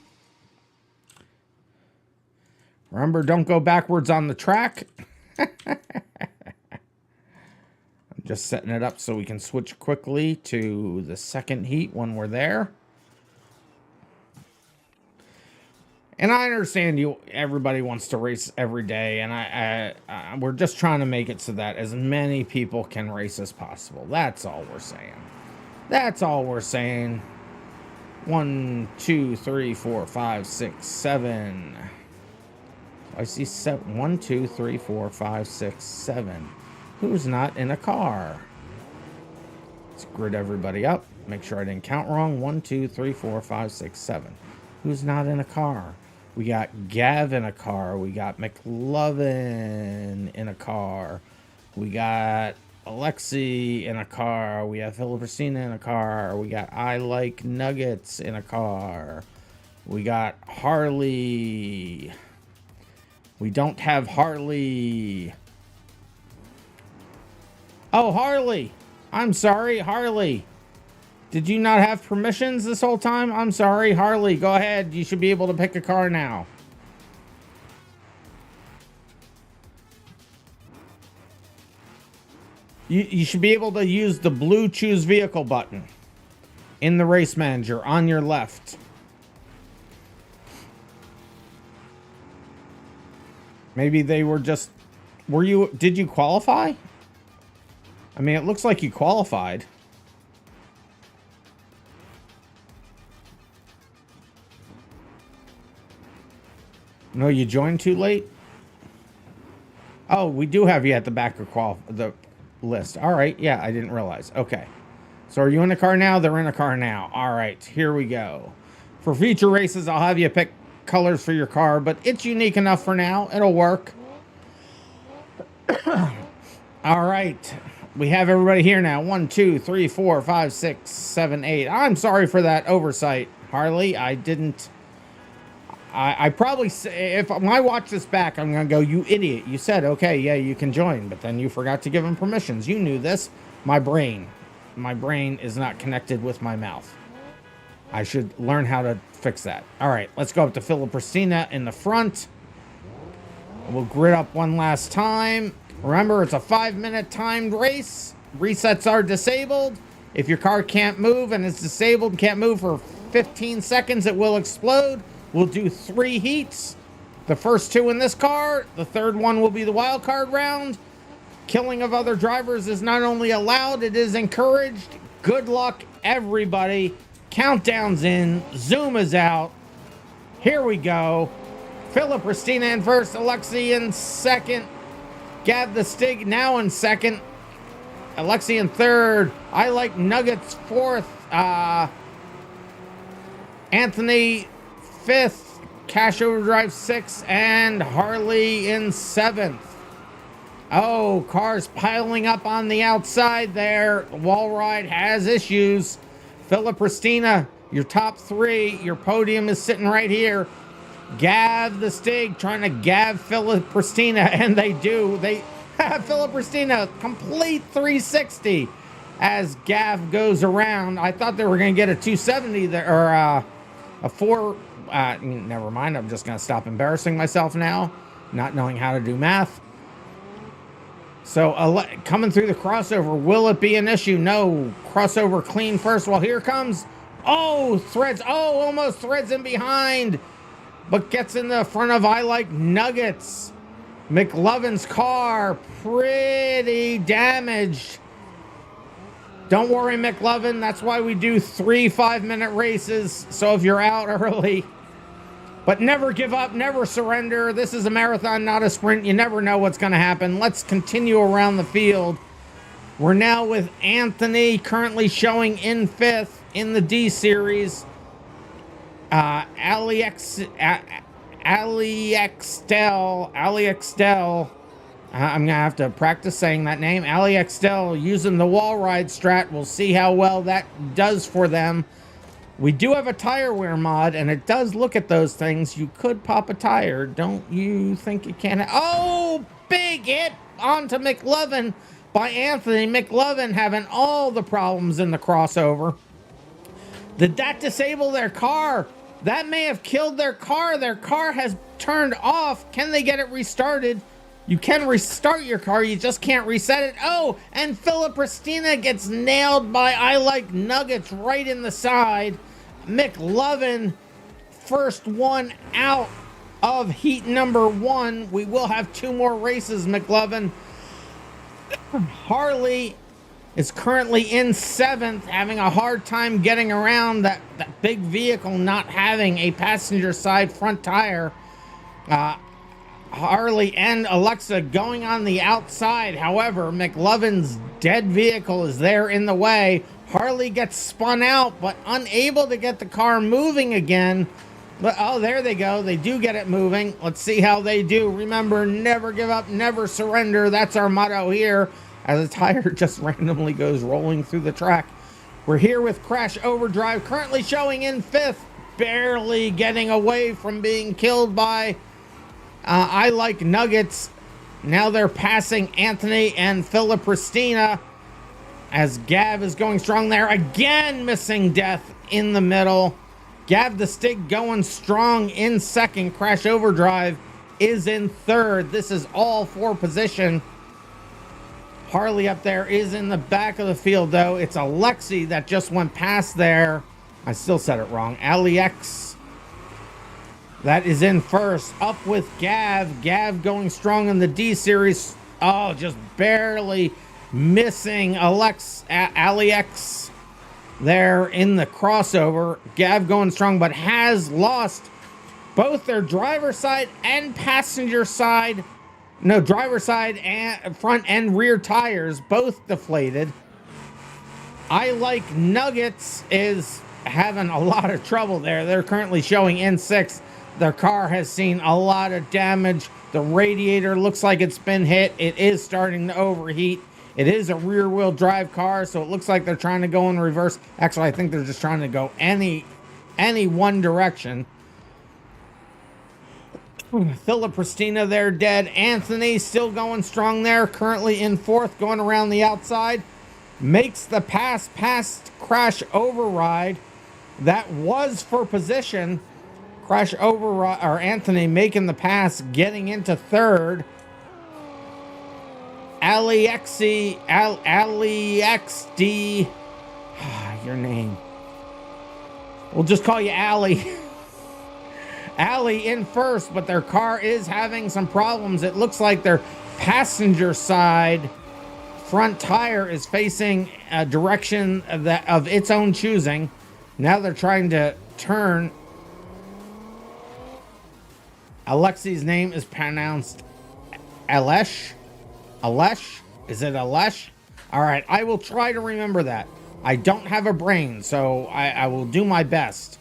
Remember, don't go backwards on the track. I'm just setting it up so we can switch quickly to the second heat when we're there. And I understand everybody wants to race every day, and we're just trying to make it so that as many people can race as possible. That's all we're saying. That's all we're saying. 1, 2, 3, 4, 5, 6, 7. I see 7. 1, 2, 3, 4, 5, 6, 7. Who's not in a car? Let's grid everybody up. Make sure I didn't count wrong. 1, 2, 3, 4, 5, 6, 7. Who's not in a car? We got Gav in a car. We got McLovin in a car. We got Alexi in a car. We have Philippercina in a car. We got I Like Nuggets in a car. We got Harley. We don't have Harley. Oh, Harley. I'm sorry, Harley. Did you not have permissions this whole time? I'm sorry, Harley. Go ahead. You should be able to pick a car now. You should be able to use the blue choose vehicle button in the race manager on your left. Maybe they were just... Did you qualify? I mean, it looks like you qualified. No, you joined too late? Oh, we do have you at the back of the list. All right, yeah, I didn't realize. Okay. So are you in a car now? They're in a car now. All right, here we go. For future races, I'll have you pick colors for your car, but it's unique enough for now. It'll work. All right. We have everybody here now. 1, 2, 3, 4, 5, 6, 7, 8. I'm sorry for that oversight, Harley. I didn't... I probably say, if I watch this back, I'm going to go, you idiot. You said, okay, yeah, you can join, but then you forgot to give him permissions. You knew this. My brain is not connected with my mouth. I should learn how to fix that. All right, let's go up to Christina in the front. We'll grid up one last time. Remember, it's a 5-minute timed race. Resets are disabled. If your car can't move and it's disabled and can't move for 15 seconds, it will explode. We'll do 3 heats. The first 2 in this car. The third one will be the wild card round. Killing of other drivers is not only allowed, it is encouraged. Good luck, everybody. Countdown's in. Zoom is out. Here we go. Christina in first. Alexi in second. Gav the Stig now in second. Alexi in third. I Like Nuggets fourth. Anthony fifth. Cash Overdrive sixth. And Harley in seventh. Oh, cars piling up on the outside there. Wall ride has issues. Christina, your top 3. Your podium is sitting right here. Gav the Stig trying to gav Christina, and they do. They have Christina complete 360 as Gav goes around. I thought they were going to get a 270 there, or a 4. Never mind. I'm just going to stop embarrassing myself now, not knowing how to do math. So coming through the crossover, will it be an issue? No. Crossover clean first. Well, here comes. Oh, Threads. Oh, almost Threads in behind. But gets in the front of I Like Nuggets. McLovin's car pretty damaged. Don't worry, McLovin. That's why we do 3 5-minute races. So if you're out early. But never give up, never surrender. This is a marathon, not a sprint. You never know what's going to happen. Let's continue around the field. We're now with Anthony, currently showing in 5th in the D Series. Ali Extel. I'm going to have to practice saying that name. Ali Extel using the wall ride strat. We'll see how well that does for them. We do have a tire wear mod, and it does look at those things. You could pop a tire. Don't you think it can? Oh, big hit onto McLovin by Anthony. McLovin having all the problems in the crossover. Did that disable their car? That may have killed their car. Their car has turned off. Can they get it restarted? You can restart your car. You just can't reset it. Oh, and Christina gets nailed by I Like Nuggets right in the side. McLovin, first one out of heat number 1. We will have 2 more races, McLovin. Harley is currently in 7th, having a hard time getting around that big vehicle not having a passenger side front tire. Harley and Alexa going on the outside. However, McLovin's dead vehicle is there in the way. Harley gets spun out, but unable to get the car moving again. But, oh, there they go. They do get it moving. Let's see how they do. Remember, never give up, never surrender. That's our motto here, as a tire just randomly goes rolling through the track. We're here with Crash Overdrive, currently showing in 5th. barely getting away from being killed by I Like Nuggets. Now they're passing Anthony and Philipristina as Gav is going strong there. Again, missing death in the middle. Gav the Stig going strong in second. Crash Overdrive is in third. This is all for position. Harley up there is in the back of the field, though. It's Alexi that just went past there. I still said it wrong. Alex. That is in first. Up with Gav. Gav going strong in the D series. Oh, just barely missing Alex there in the crossover. Gav going strong, but has lost both their driver's side and passenger side. No, driver's side and front and rear tires, both deflated. I Like Nuggets is having a lot of trouble there. They're currently showing N6. Their car has seen a lot of damage. The radiator looks like it's been hit. It is starting to overheat. It is a rear-wheel drive car, so it looks like they're trying to go in reverse. Actually, I think they're just trying to go any one direction. Philipristina there dead. Anthony still going strong there, currently in fourth, going around the outside. Makes the pass past Crash Override. That was for position. Crash Override, or Anthony making the pass, getting into third. Alexd, your name. We'll just call you Allie. Allie in first, but their car is having some problems. It looks like their passenger side front tire is facing a direction of its own choosing. Now they're trying to turn. Alexi's name is pronounced Alesh. Alesh? Is it Alesh? All right, I will try to remember that. I don't have a brain, so I will do my best.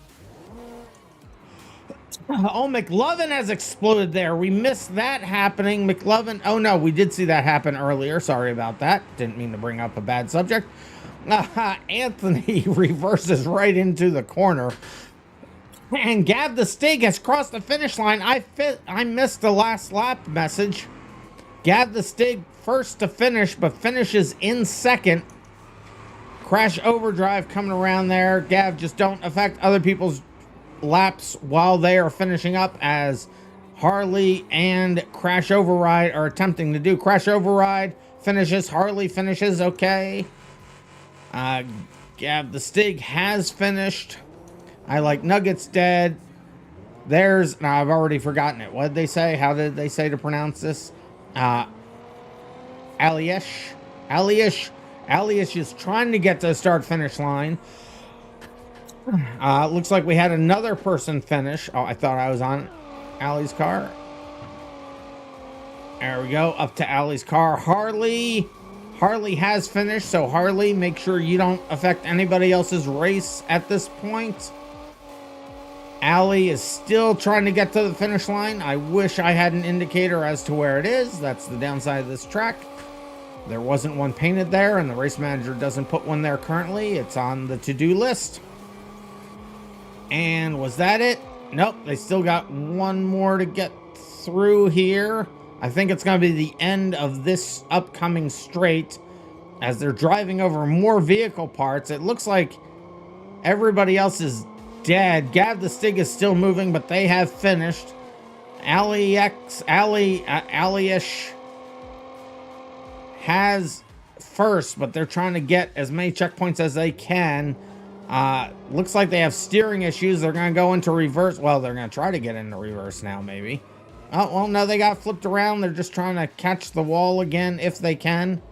Oh, McLovin has exploded there. We missed that happening. McLovin. Oh, no, we did see that happen earlier. Sorry about that. Didn't mean to bring up a bad subject. Anthony reverses right into the corner. And Gav the Stig has crossed the finish line. I missed the last lap message. Gav the Stig first to finish, but finishes in second. Crash Overdrive coming around there. Gav, just don't affect other people's laps while they are finishing up, as Harley and Crash Override are attempting to do. Crash Override finishes. Harley finishes. Okay. Gav the Stig has finished. I Like Nuggets dead. There's, now I've already forgotten it. What did they say? How did they say to pronounce this? Aliesh is trying to get to the start-finish line. Looks like we had another person finish. Oh, I thought I was on Allie's car. There we go. Up to Allie's car. Harley has finished, so Harley, make sure you don't affect anybody else's race at this point. Allie is still trying to get to the finish line. I wish I had an indicator as to where it is. That's the downside of this track. There wasn't one painted there, and the race manager doesn't put one there currently. It's on the to-do list. And was that it? Nope, they still got one more to get through here. I think it's going to be the end of this upcoming straight, as they're driving over more vehicle parts. It looks like everybody else is dead. Gav the Stig is still moving, but they have finished. Aliesh has first, but they're trying to get as many checkpoints as they can. Looks like they have steering issues. They're going to go into reverse. Well, they're going to try to get into reverse now, maybe. Oh, well, no, they got flipped around. They're just trying to catch the wall again if they can.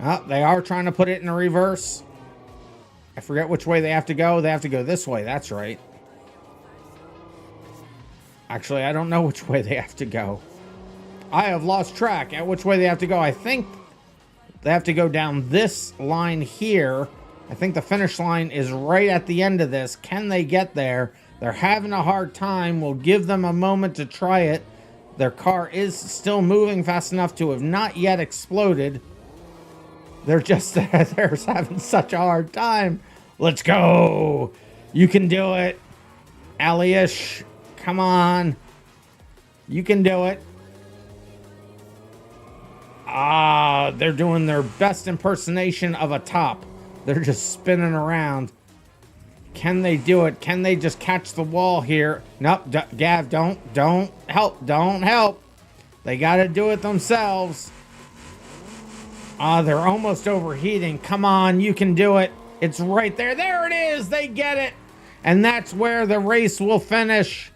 Oh, they are trying to put it in a reverse. I forget which way they have to go. They have to go this way. That's right. Actually, I don't know which way they have to go. I have lost track at which way they have to go. I think they have to go down this line here. I think the finish line is right at the end of this. Can they get there? They're having a hard time. We'll give them a moment to try it. Their car is still moving fast enough to have not yet exploded. They're having such a hard time. Let's go. You can do it. Allie-ish, come on. You can do it. Ah, they're doing their best impersonation of a top. They're just spinning around. Can they do it? Can they just catch the wall here? Nope, Gav, don't help. They got to do it themselves. Ah, they're almost overheating. Come on, you can do it. It's right there. There it is. They get it. And that's where the race will finish.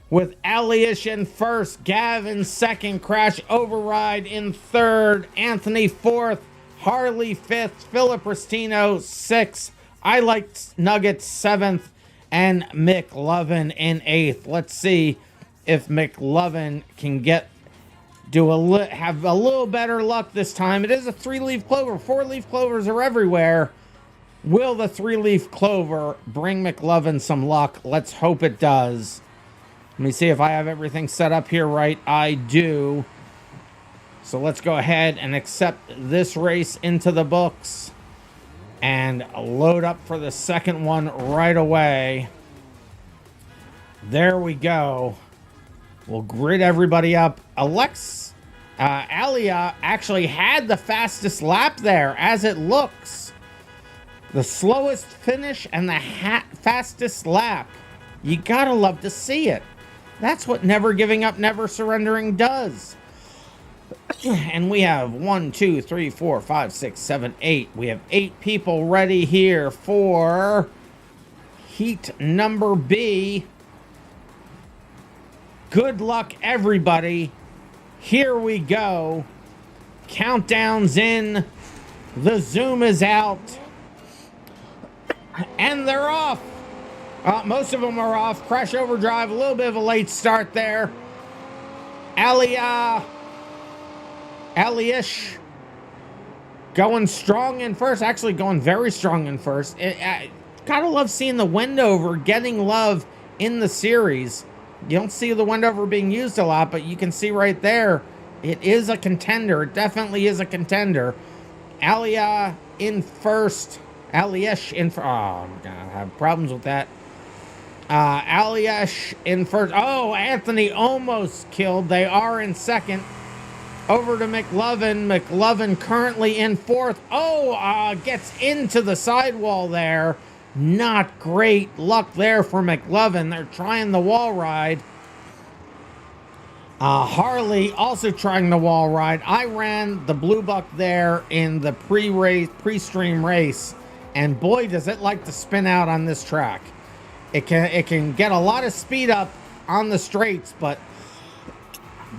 With Allie-ish in first, Gav in second, Crash Override in third, Anthony fourth, Harley fifth, Philip Restino sixth, I Like Nuggets seventh, and McLovin in eighth. Let's see if McLovin can have a little better luck this time. It is a 3-leaf clover. 4-leaf clovers are everywhere. Will the 3-leaf clover bring McLovin some luck? Let's hope it does. Let me see if I have everything set up here right. I do. So let's go ahead and accept this race into the books and load up for the second one right away. There we go. We'll grid everybody up. Alia actually had the fastest lap there, as it looks. The slowest finish and the fastest lap. You gotta love to see it. That's what never giving up, never surrendering does. And we have 1, 2, 3, 4, 5, 6, 7, 8. We have 8 people ready here for heat number B. Good luck, everybody. Here we go. Countdown's in. The zoom is out. And they're off. Most of them are off. Crash Overdrive, a little bit of a late start there. Allie-ish going strong in first. Actually going very strong in first. Gotta love seeing the Wendover getting love in the series. You don't see the Wendover being used a lot, but you can see right there, it is a contender. It definitely is a contender. Alia in first. Allie-ish in first. Oh, I'm gonna have problems with that. Allie-ish in first. Oh, Anthony almost killed. They are in second. Over to McLovin. McLovin currently in fourth. Oh, gets into the sidewall there. Not great luck there for McLovin. They're trying the wall ride. Harley also trying the wall ride. I ran the Blue Buck there in the pre-stream race, and boy, does it like to spin out on this track. It can get a lot of speed up on the straights, but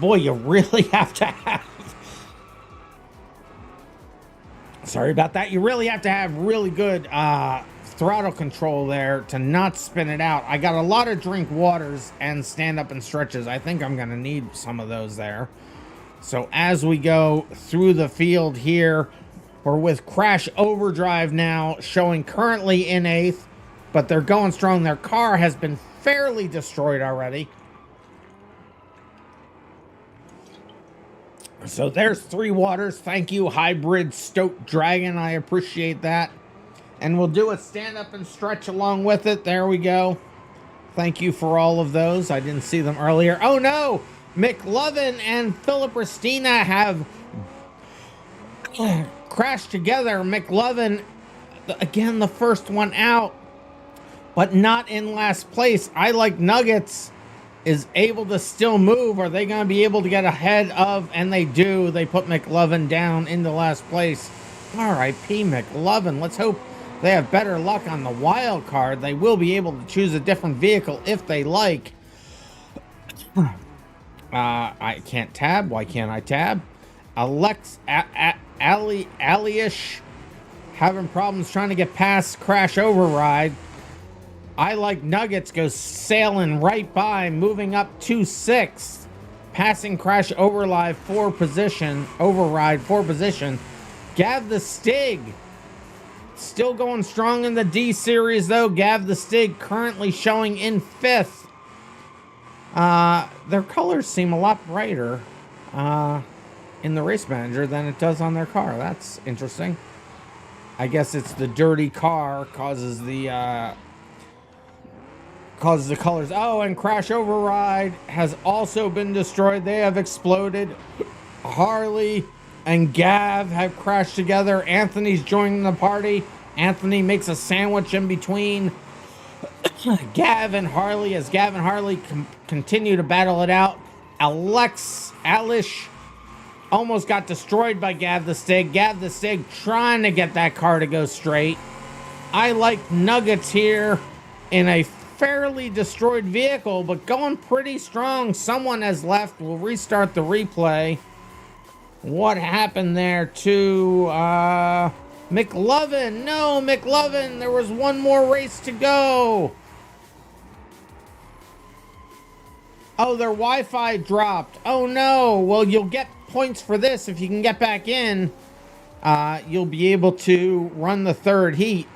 boy, you really have to have... Sorry about that. You really have to have really good throttle control there to not spin it out. I got a lot of drink waters and stand up and stretches. I think I'm going to need some of those there. So as we go through the field here, we're with Crash Overdrive now showing currently in 8th, but they're going strong. Their car has been fairly destroyed already. So there's 3 waters. Thank you, Hybrid Stoke Dragon. I appreciate that. And we'll do a stand up and stretch along with it. There we go. Thank you for all of those. I didn't see them earlier. Oh no! McLovin and Philip Restina have crashed together. McLovin, again, the first one out, but not in last place. I Like Nuggets is able to still move. Are they going to be able to get ahead of? And they do. They put McLovin down into last place. R.I.P. McLovin. Let's hope they have better luck on the wild card. They will be able to choose a different vehicle if they like. I can't tab. Why can't I tab? Allie-ish having problems trying to get past Crash Override. I Like Nuggets goes sailing right by, moving up to 6th, passing Crash Override 4 position. Gav the Stig still going strong in the D series though. Gav the Stig currently showing in 5th. Their colors seem a lot brighter in the race manager than it does on their car. That's interesting. I guess it's the dirty car causes the causes the colors. Oh, and Crash Override has also been destroyed. They have exploded. Harley and Gav have crashed together. Anthony's joining the party. Anthony makes a sandwich in between Gav and Harley as Gav and Harley continue to battle it out. Alish almost got destroyed by Gav the Stig. Gav the Stig trying to get that car to go straight. I like Nuggets here in a fairly destroyed vehicle, but going pretty strong. Someone has left. We'll restart the replay. What happened there to McLovin? No, McLovin, there was one more race to go. Oh, their Wi-Fi dropped. Oh no. Well, you'll get points for this if you can get back in. You'll be able to run the third heat.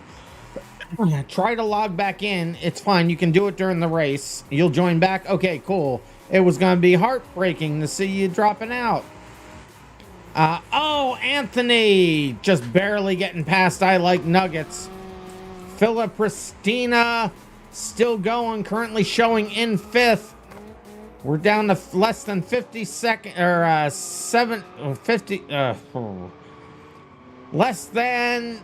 Try to log back in. It's fine. You can do it during the race. You'll join back. Okay, cool. It was going to be heartbreaking to see you dropping out. Oh, Anthony just barely getting past I Like Nuggets. Philip Pristina still going, currently showing in 5th. We're down to less than 50 seconds, or less than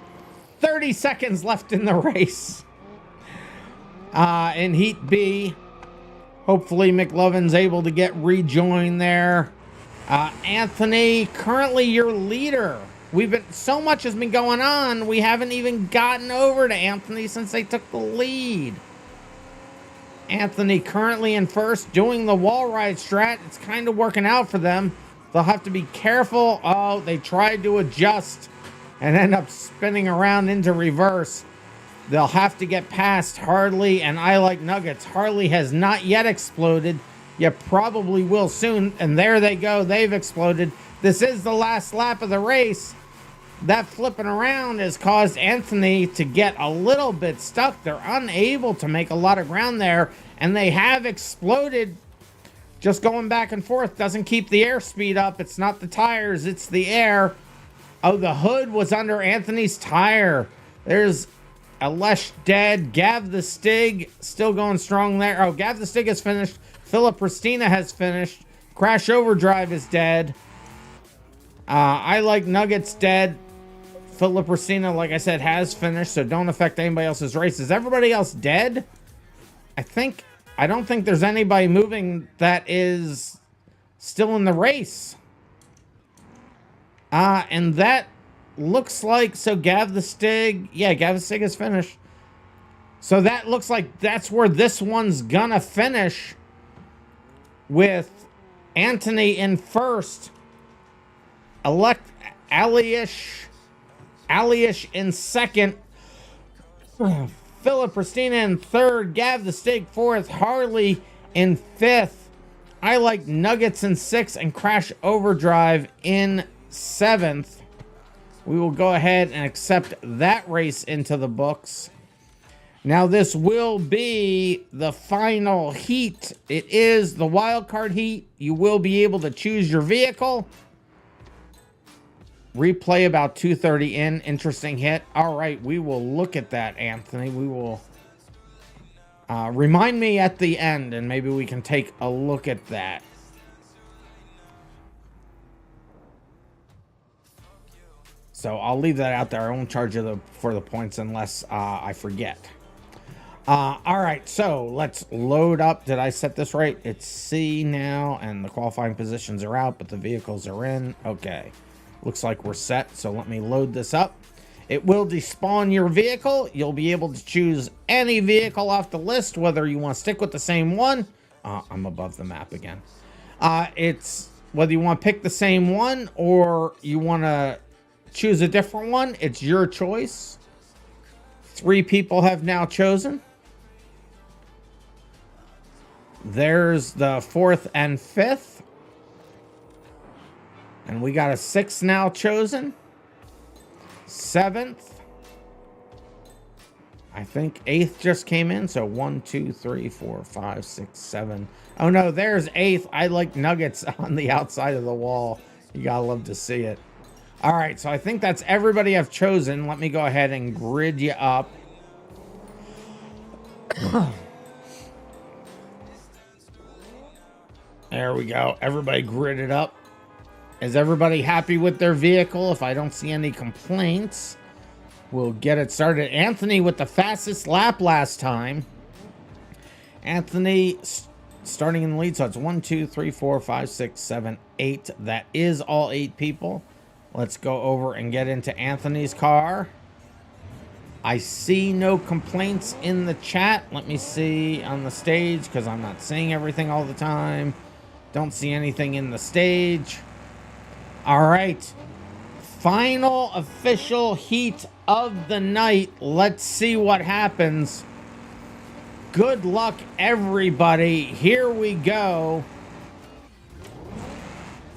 30 seconds left in the race. In Heat B, hopefully McLovin's able to get rejoined there. Anthony, currently your leader. So much has been going on, we haven't even gotten over to Anthony since they took the lead. Anthony currently in first, doing the wall ride strat. It's kind of working out for them. They'll have to be careful. Oh, they tried to adjust and end up spinning around into reverse. They'll have to get past Harley and I Like Nuggets. Harley has not yet exploded. You probably will soon. And there they go. They've exploded. This is the last lap of the race. That flipping around has caused Anthony to get a little bit stuck. They're unable to make a lot of ground there. And they have exploded. Just going back and forth doesn't keep the airspeed up. It's not the tires, it's the air. Oh, the hood was under Anthony's tire. There's Alesh dead. Gav the Stig still going strong there. Oh, Gav the Stig has finished. Philip Pristina has finished. Crash Overdrive is dead. I Like Nuggets dead. Philip Pristina, like I said, has finished, so don't affect anybody else's race. Is everybody else dead? I don't think there's anybody moving that is still in the race. And that looks like, so Gav the Stig, yeah, Gav the Stig is finished. So that looks like that's where this one's gonna finish, with Anthony in first, Alish in second, Philip Pristina in third, Gav the Stig fourth, Harley in fifth, I Like Nuggets in sixth, and Crash Overdrive in seventh. We will go ahead and accept that race into the books. Now this will be the final heat. It is the wild card heat. You will be able to choose your vehicle. Replay about 2:30 in. Interesting hit. All right, we will look at that, Anthony. We will remind me at the end, and maybe we can take a look at that. So I'll leave that out there. I won't charge you for the points unless I forget. All right, so let's load up. Did I set this right? It's C now, and the qualifying positions are out, but the vehicles are in. Okay. Looks like we're set, so let me load this up. It will despawn your vehicle. You'll be able to choose any vehicle off the list, whether you want to stick with the same one. I'm above the map again. It's whether you want to pick the same one or you want to choose a different one. It's your choice. 3 people have now chosen. There's the 4th and 5th. And we got a 6th now chosen. 7th. I think 8th just came in. So 1, 2, 3, 4, 5, 6, 7. Oh no, there's 8th. I Like Nuggets on the outside of the wall. You gotta love to see it. All right, so I think that's everybody I've chosen. Let me go ahead and grid you up. There we go. Everybody gridded up. Is everybody happy with their vehicle? If I don't see any complaints, we'll get it started. Anthony with the fastest lap last time. Anthony starting in the lead. So it's 1, 2, 3, 4, 5, 6, 7, 8. That is all 8 people. Let's go over and get into Anthony's car. I see no complaints in the chat. Let me see on the stage because I'm not seeing everything all the time. Don't see anything in the stage. All right. Final official heat of the night. Let's see what happens. Good luck, everybody. Here we go.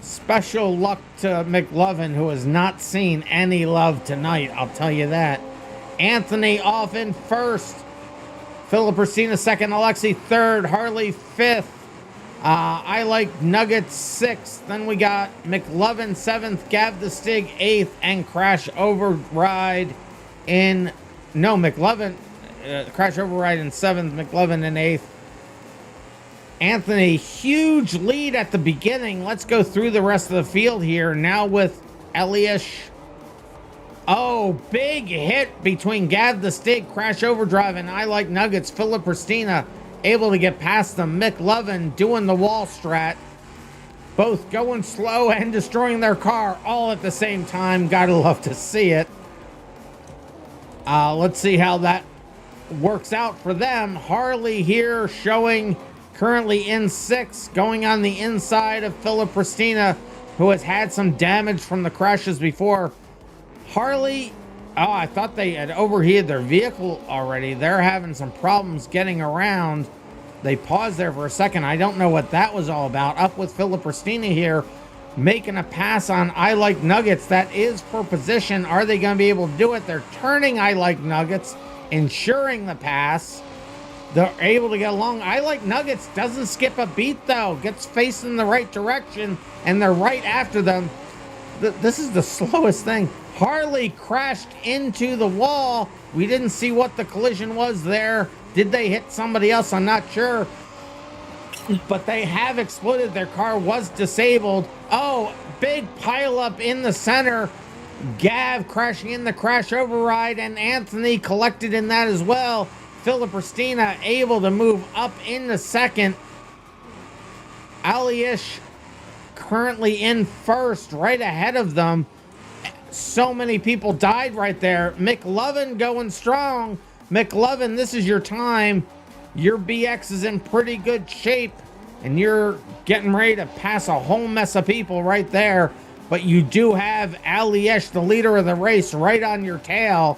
Special luck to McLovin, who has not seen any love tonight. I'll tell you that. Anthony off in first. Philip Racina second. Alexi third. Harley fifth. I like Nuggets sixth. Then we got McLovin seventh. Gav the Stig eighth. And Crash Override in... No, McLovin... Crash Override in seventh. McLovin in eighth. Anthony, huge lead at the beginning. Let's go through the rest of the field here. Now with Eliash. Oh, big hit between Gav the Stig, Crash Overdrive, and I Like Nuggets. Philip Pristina able to get past them. McLovin doing the wall strat. Both going slow and destroying their car all at the same time. Gotta love to see it. Let's see how that works out for them. Harley here showing currently in sixth, going on the inside of Philip Pristina, who has had some damage from the crashes before. Harley, oh, I thought they had overheated their vehicle already. They're having some problems getting around. They paused there for a second. I don't know what that was all about. Up with Philip Pristina here, making a pass on I Like Nuggets. That is for position. Are they going to be able to do it? They're turning I Like Nuggets, ensuring the pass. They're able to get along. I Like Nuggets doesn't skip a beat, though. Gets facing the right direction, and they're right after them. This is the slowest thing. Harley crashed into the wall. We didn't see what the collision was there. Did they hit somebody else? I'm not sure. But they have exploded. Their car was disabled. Oh, big pileup in the center. Gav crashing in the Crash Override, and Anthony collected in that as well. Philip Pristina able to move up into second. Aliish currently in first, right ahead of them. So many people died right there. McLovin going strong. McLovin, this is your time. Your BX is in pretty good shape, and you're getting ready to pass a whole mess of people right there. But you do have Aliesh, the leader of the race, right on your tail.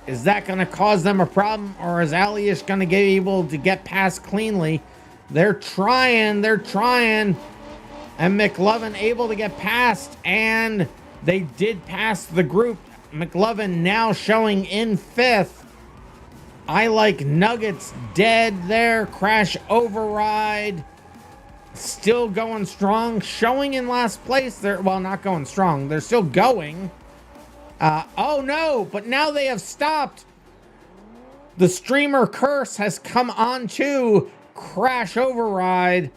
Is that going to cause them a problem, or is Aliesh going to be able to get past cleanly? They're trying. And McLovin able to get past, and they did pass the group. McLovin now showing in fifth. I Like Nuggets dead there. Crash Override still going strong. Showing in last place. They're, well, not going strong. They're still going. Oh no, but now they have stopped. The streamer curse has come on to Crash Override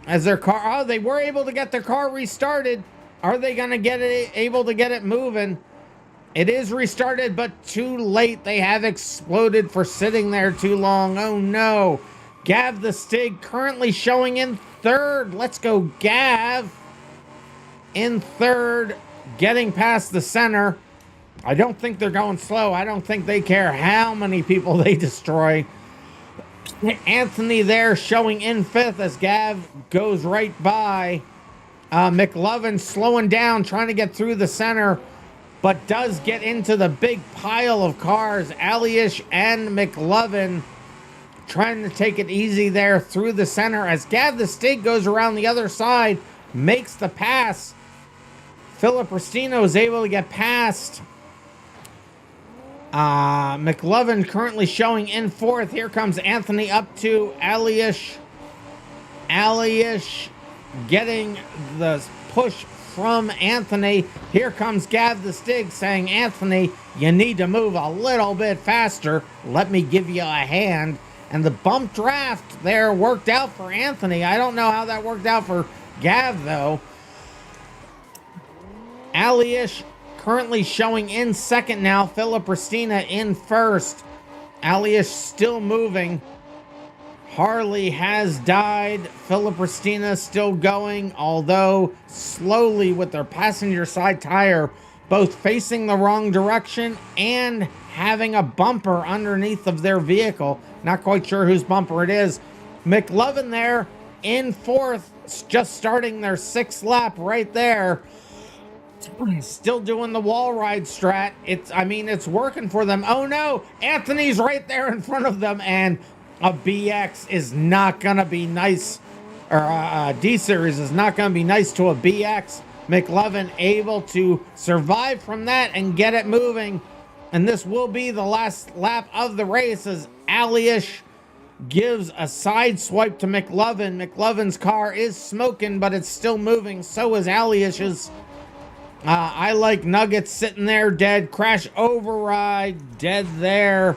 as their car. Oh, they were able to get their car restarted. Are they going to get it able to get it moving? It is restarted, but too late. They have exploded for sitting there too long. Oh no. Gav the Stig currently showing in third. Let's go, Gav. In third, getting past the center. I don't think they're going slow. I don't think they care how many people they destroy. Anthony there showing in fifth as Gav goes right by. McLovin slowing down, trying to get through the center, but does get into the big pile of cars. Aliish and McLovin trying to take it easy there through the center as Gav the Stig goes around the other side, makes the pass. Philip Racino is able to get past. McLovin currently showing in fourth. Here comes Anthony up to Aliish. Aliish getting the push from Anthony. Here comes Gav the Stig saying, Anthony, you need to move a little bit faster. Let me give you a hand. And the bump draft there worked out for Anthony. I don't know how that worked out for Gav, though. Aliesh currently showing in second now. Philipristina in first. Aliesh still moving. Harley has died. Philipristina still going, although slowly with their passenger side tire both facing the wrong direction and having a bumper underneath of their vehicle. Not quite sure whose bumper it is. McLovin there in fourth, just starting their sixth lap right there. Still doing the wall ride strat. It's working for them. Oh no, Anthony's right there in front of them, and a BX is not gonna be nice, or a D-Series is not gonna be nice to a BX. McLovin able to survive from that and get it moving, and this will be the last lap of the race as Aliesh gives a side swipe to McLovin. McLovin's car is smoking, but it's still moving. So is Aliesh's. I like Nuggets sitting there dead. Crash override dead there.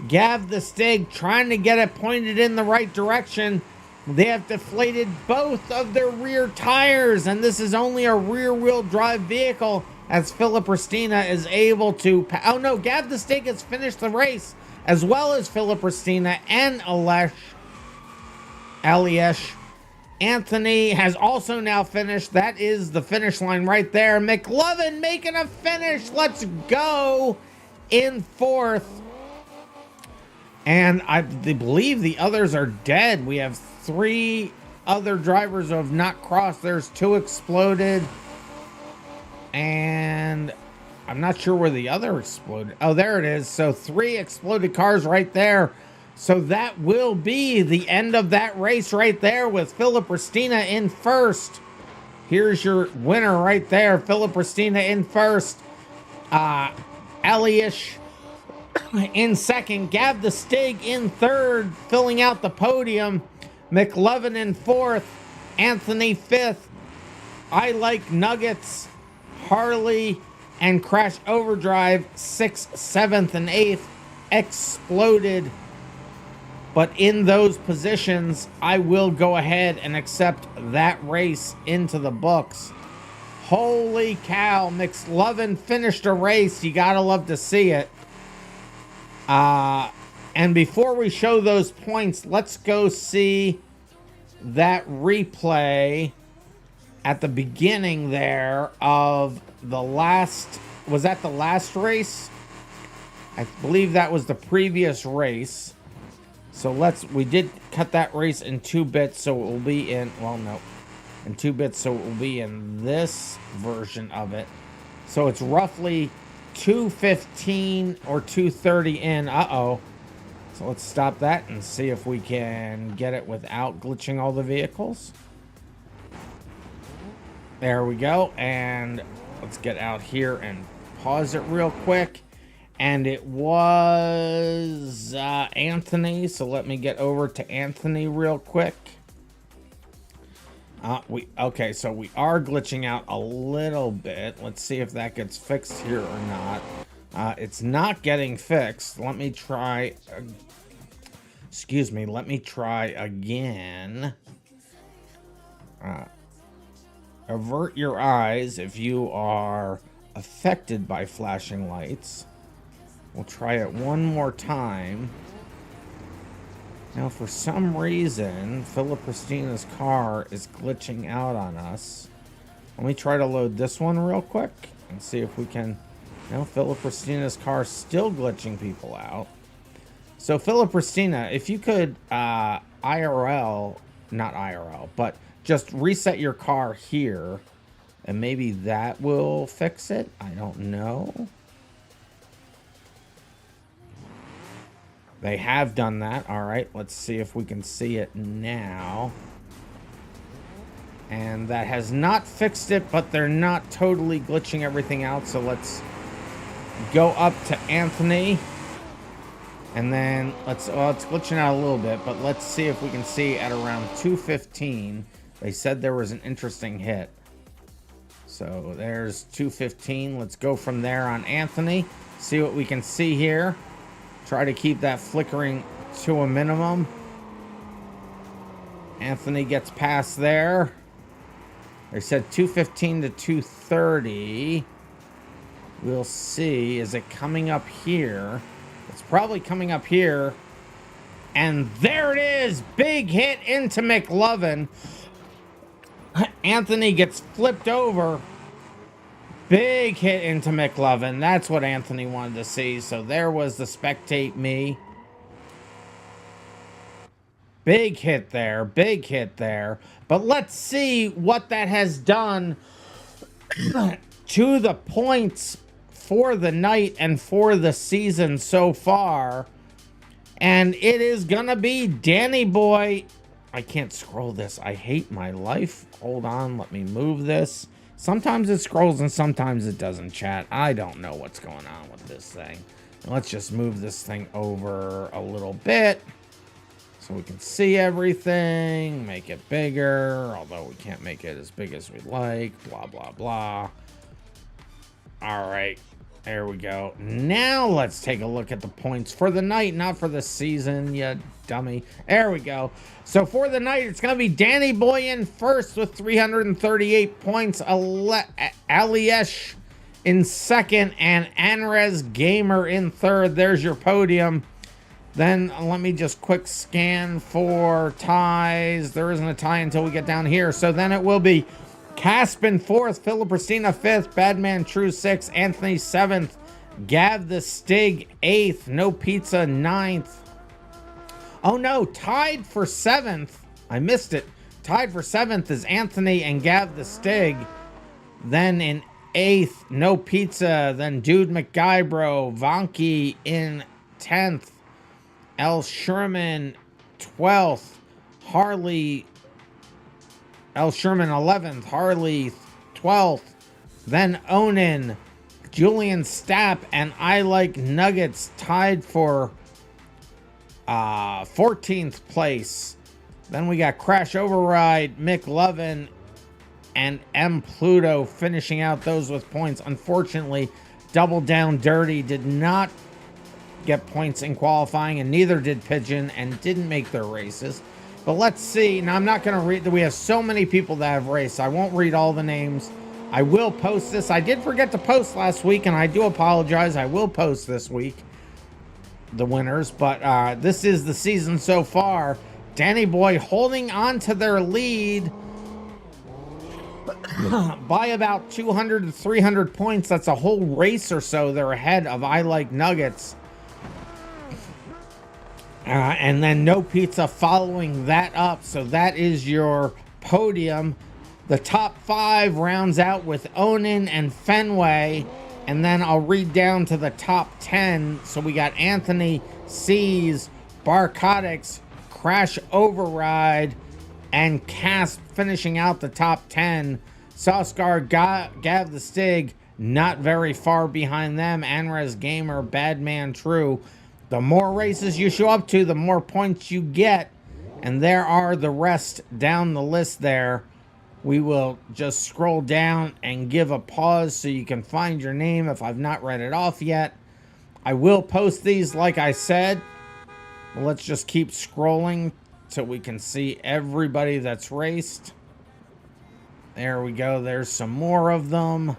Gav the Stig trying to get it pointed in the right direction. They have deflated both of their rear tires, and this is only a rear-wheel drive vehicle as Philipristina is able to... Oh no, Gav the Stig has finished the race, as well as Philipristina and Aliesh. Anthony has also now finished. That is the finish line right there. McLovin making a finish. Let's go in fourth. And I believe the others are dead. We have 3 other drivers who have not crossed. There's 2 exploded. And I'm not sure where the other exploded. Oh, there it is. So 3 exploded cars right there. So that will be the end of that race right there with Philipristina in first. Here's your winner right there. Philipristina in first. Aliesh in second. Gav the Stig in third, filling out the podium. McLovin in fourth. Anthony fifth. I Like Nuggets, Harley, and Crash Overdrive 6th, 7th, and 8th exploded. But in those positions, I will go ahead and accept that race into the books. Holy cow, McLovin finished a race. You gotta love to see it. And before we show those points, let's go see that replay at the beginning there of the last... Was that the last race? I believe that was the previous race. So we did cut that race in 2 bits, so it will be in, well, no, in 2 bits, so it will be in this version of it. So it's roughly 2:15 or 2:30 in. Uh-oh. So let's stop that and see if we can get it without glitching all the vehicles. There we go. And let's get out here and pause it real quick. And it was Anthony, so let me get over to Anthony real quick. Okay, so we are glitching out a little bit. Let's see if that gets fixed here or not. It's not getting fixed. Let me try. Excuse me. Let me try again. Avert your eyes if you are affected by flashing lights. We'll try it one more time. Now, for some reason, Philipristina's car is glitching out on us. Let me try to load this one real quick and see if we can... Now, Philipristina's car is still glitching people out. So, Philipristina, if you could not IRL, but just reset your car here, and maybe that will fix it. I don't know. They have done that. All right, let's see if we can see it now. And that has not fixed it, but they're not totally glitching everything out. So let's go up to Anthony. And then it's glitching out a little bit, but let's see if we can see at around 2:15. They said there was an interesting hit. So there's 2:15. Let's go from there on Anthony. See what we can see here. Try to keep that flickering to a minimum. Anthony gets past there. They said 215 to 230. We'll see. Is it coming up here? It's probably coming up here. And there it is. Big hit into McLovin. Anthony gets flipped over. Big hit into McLovin. That's what Anthony wanted to see. So there was the spectate me. Big hit there. Big hit there. But let's see what that has done to the points for the night and for the season so far. And it is gonna be Danny Boy. I can't scroll this. I hate my life. Hold on, let me move this. Sometimes it scrolls and sometimes it doesn't, chat. I don't know what's going on with this thing. And let's just move this thing over a little bit so we can see everything. Make it bigger, although we can't make it as big as we like. Blah, blah, blah. All right. There we go. Now let's take a look at the points for the night, not for the season, you dummy. There we go. So for the night, it's going to be Danny Boy in first with 338 points. Aliesh in second and Anrez Gamer in third. There's your podium. Then let me just quick scan for ties. There isn't a tie until we get down here. So then it will be Caspin 4th, Philipristina 5th, Badman True 6th, Anthony 7th, Gav the Stig 8th, No Pizza 9th. Oh no, tied for 7th. I missed it. Tied for 7th is Anthony and Gav the Stig. Then in 8th, No Pizza. Then Dude McGuybro, Vonky in 10th, L. Sherman 12th, Harley L. Sherman 11th, Harley 12th, then Onan, Julian Stapp, and I Like Nuggets tied for 14th place. Then we got Crash Override, Mick Lovin, and M. Pluto finishing out those with points. Unfortunately, Double Down Dirty did not get points in qualifying, and neither did Pigeon, and didn't make their races. But let's see. Now, I'm not going to read. We have so many people that have raced. I won't read all the names. I will post this. I did forget to post last week, and I do apologize. I will post this week the winners. But this is the season so far. Danny Boy holding on to their lead by about 200 to 300 points. That's a whole race or so. They're ahead of I Like Nuggets. And then No Pizza following that up. So that is your podium. The top 5 rounds out with Onan and Fenway. And then I'll read down to the top 10. So we got Anthony, C's, Barcotics, Crash Override, and Casp finishing out the top 10. Sauskar, Gav the Stig, not very far behind them. Anrez Gamer, Badman True. The more races you show up to, the more points you get. And there are the rest down the list there. We will just scroll down and give a pause so you can find your name if I've not read it off yet. I will post these like I said. Let's just keep scrolling so we can see everybody that's raced. There we go. There's some more of them.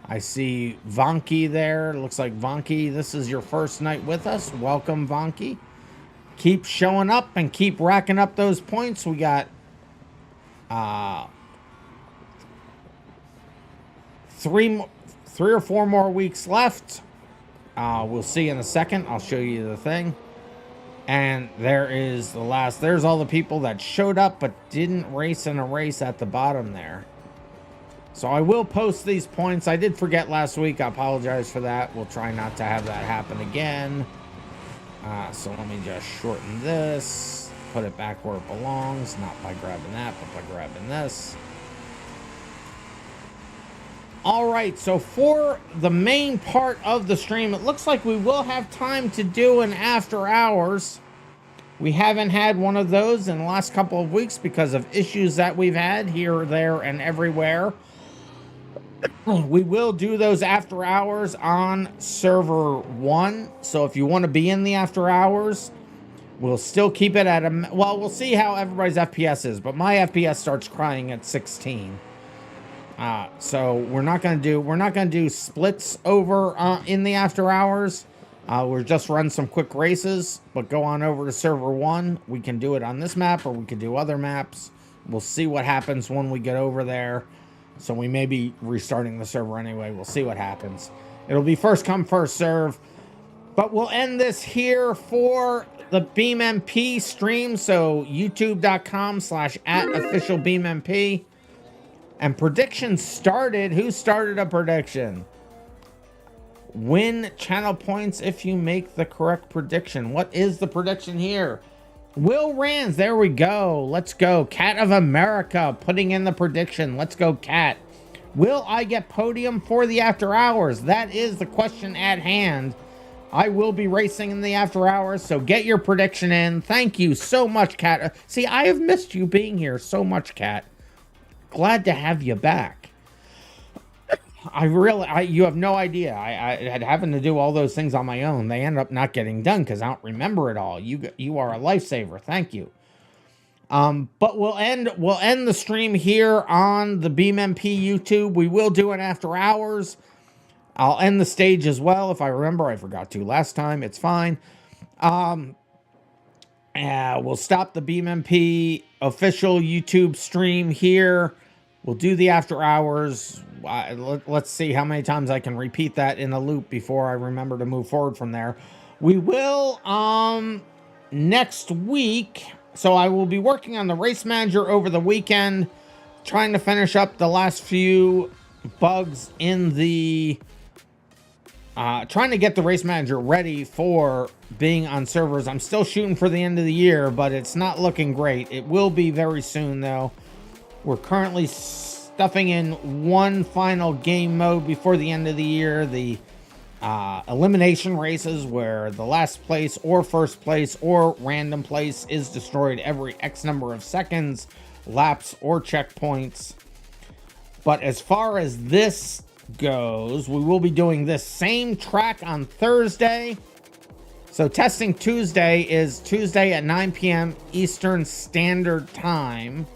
I see Vonky there. Looks like Vonky, this is your first night with us. Welcome, Vonky. Keep showing up and keep racking up those points. We got three or four more weeks left. We'll see in a second. I'll show you the thing. And there is the last. There's all the people that showed up but didn't race in a race at the bottom there. So I will post these points. I did forget last week. I apologize for that. We'll try not to have that happen again. So let me just shorten this. Put it back where it belongs. Not by grabbing that, but by grabbing this. All right, so for the main part of the stream, it looks like we will have time to do an after hours. We haven't had one of those in the last couple of weeks because of issues that we've had here, there, and everywhere. We will do those after hours on server 1. So if you want to be in the after hours, We'll still keep it at a, well, we'll see how everybody's FPS is, but my FPS starts crying at 16. So we're not gonna do splits over in the after hours. We'll just run some quick races, but go on over to server 1. We can do it on this map, or we could do other maps. We'll see what happens when we get over there. So we may be restarting the server anyway. We'll see what happens. It'll be first come, first serve. But we'll end this here for the BeamMP stream. So youtube.com/@officialBeamMP. And predictions started. Who started a prediction? Win channel points if you make the correct prediction. What is the prediction here? Will Rands, there we go. Let's go. Cat of America putting in the prediction. Let's go, Cat. Will I get podium for the after hours? That is the question at hand. I will be racing in the after hours, so get your prediction in. Thank you so much, Cat. See, I have missed you being here so much, Cat. Glad to have you back. You have no idea. I had having to do all those things on my own. They end up not getting done because I don't remember it all. You are a lifesaver. Thank you. But we'll end the stream here on the BeamMP YouTube. We will do an after hours. I'll end the stage as well if I remember. I forgot to last time. It's fine. We'll stop the BeamMP official YouTube stream here. We'll do the after hours. Let's see how many times I can repeat that in a loop before I remember to move forward from there. We will next week. So I will be working on the race manager over the weekend, trying to finish up the last few bugs in the trying to get the race manager ready for being on servers. I'm still shooting for the end of the year, but it's not looking great. It will be very soon, though. We're currently stuffing in one final game mode before the end of the year. The elimination races, where the last place or first place or random place is destroyed every X number of seconds, laps, or checkpoints. But as far as this goes, we will be doing this same track on Thursday. So testing Tuesday is Tuesday at 9 p.m. Eastern Standard Time.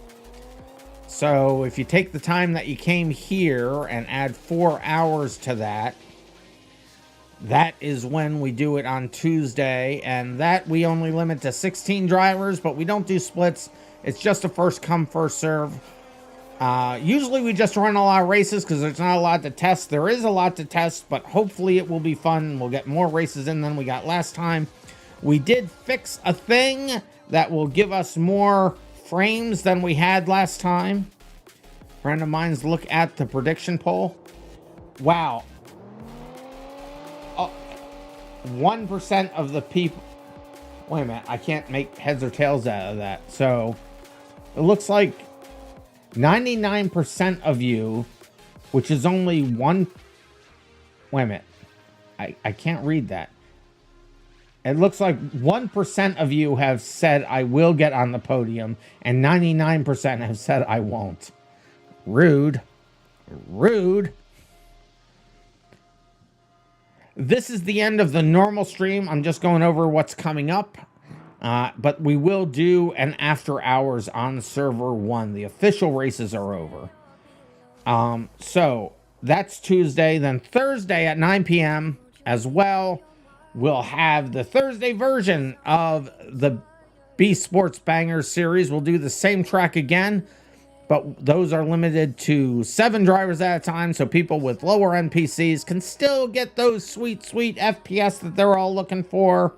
So if you take the time that you came here and add 4 hours to that, that is when we do it on Tuesday. And that we only limit to 16 drivers, but we don't do splits. It's just a first come, first serve. Usually we just run a lot of races because there's not a lot to test. There is a lot to test, but hopefully it will be fun. We'll get more races in than we got last time. We did fix a thing that will give us more frames than we had last time. RandomMinds, look at the prediction poll. Wow. 1% of the people... Wait a minute. I can't make heads or tails out of that. So it looks like 99% of you, which is only one... Wait a minute. I can't read that. It looks like 1% of you have said I will get on the podium, and 99% have said I won't. Rude. Rude. This is the end of the normal stream. I'm just going over what's coming up. But we will do an after hours on server 1. The official races are over. So that's Tuesday. Then Thursday at 9 p.m. as well, we'll have the Thursday version of the BeSports Bangers series. We'll do the same track again, but those are limited to 7 drivers at a time, so people with lower NPCs can still get those sweet, sweet FPS that they're all looking for.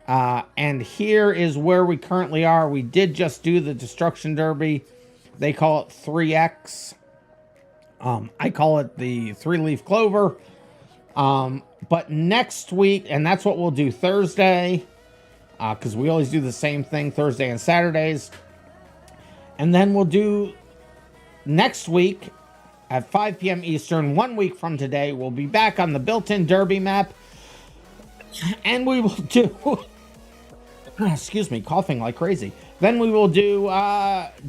And here is where we currently are. We did just do the Destruction Derby. They call it 3X. I call it the 3-leaf clover. But next week, and that's what we'll do Thursday, because we always do the same thing Thursday and Saturdays. And then we'll do next week at 5 p.m. Eastern, 1 week from today, we'll be back on the built-in Derby map. And we will do excuse me, coughing like crazy. Then we will do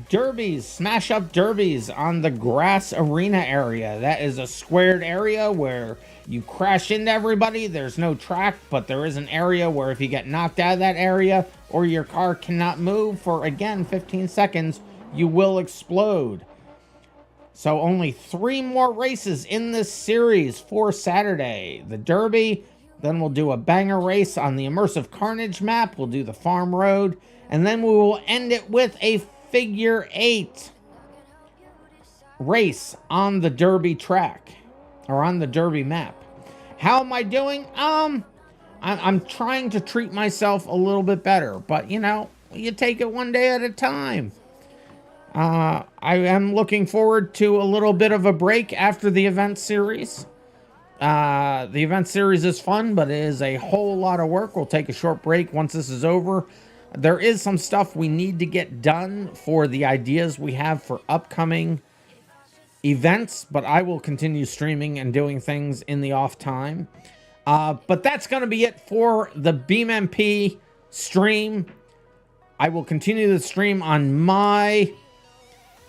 derbies, smash up derbies on the grass arena area. That is a squared area where you crash into everybody. There's no track, but there is an area where if you get knocked out of that area or your car cannot move for, again, 15 seconds, you will explode. So only 3 more races in this series for Saturday. The Derby, then we'll do a banger race on the Immersive Carnage map. We'll do the Farm Road, and then we will end it with a figure 8 race on the Derby track, or on the Derby map. How am I doing? I'm trying to treat myself a little bit better, but you know, you take it one day at a time. I am looking forward to a little bit of a break after the event series. The event series is fun, but it is a whole lot of work. We'll take a short break once this is over. There is some stuff we need to get done for the ideas we have for upcoming events, but I will continue streaming and doing things in the off time. But that's going to be it for the BeamMP stream. I will continue the stream on my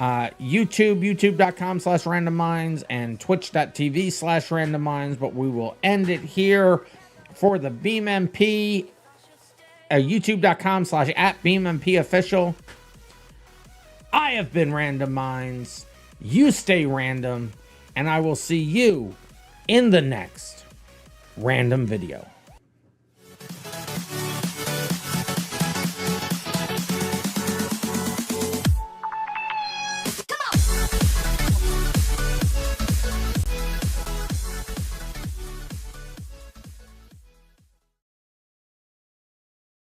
YouTube, youtube.com/randomminds, and twitch.tv/randomminds, but we will end it here for the BeamMP, youtube.com/@BeamMPofficial. I have been Random Minds. You stay random, and I will see you in the next random video.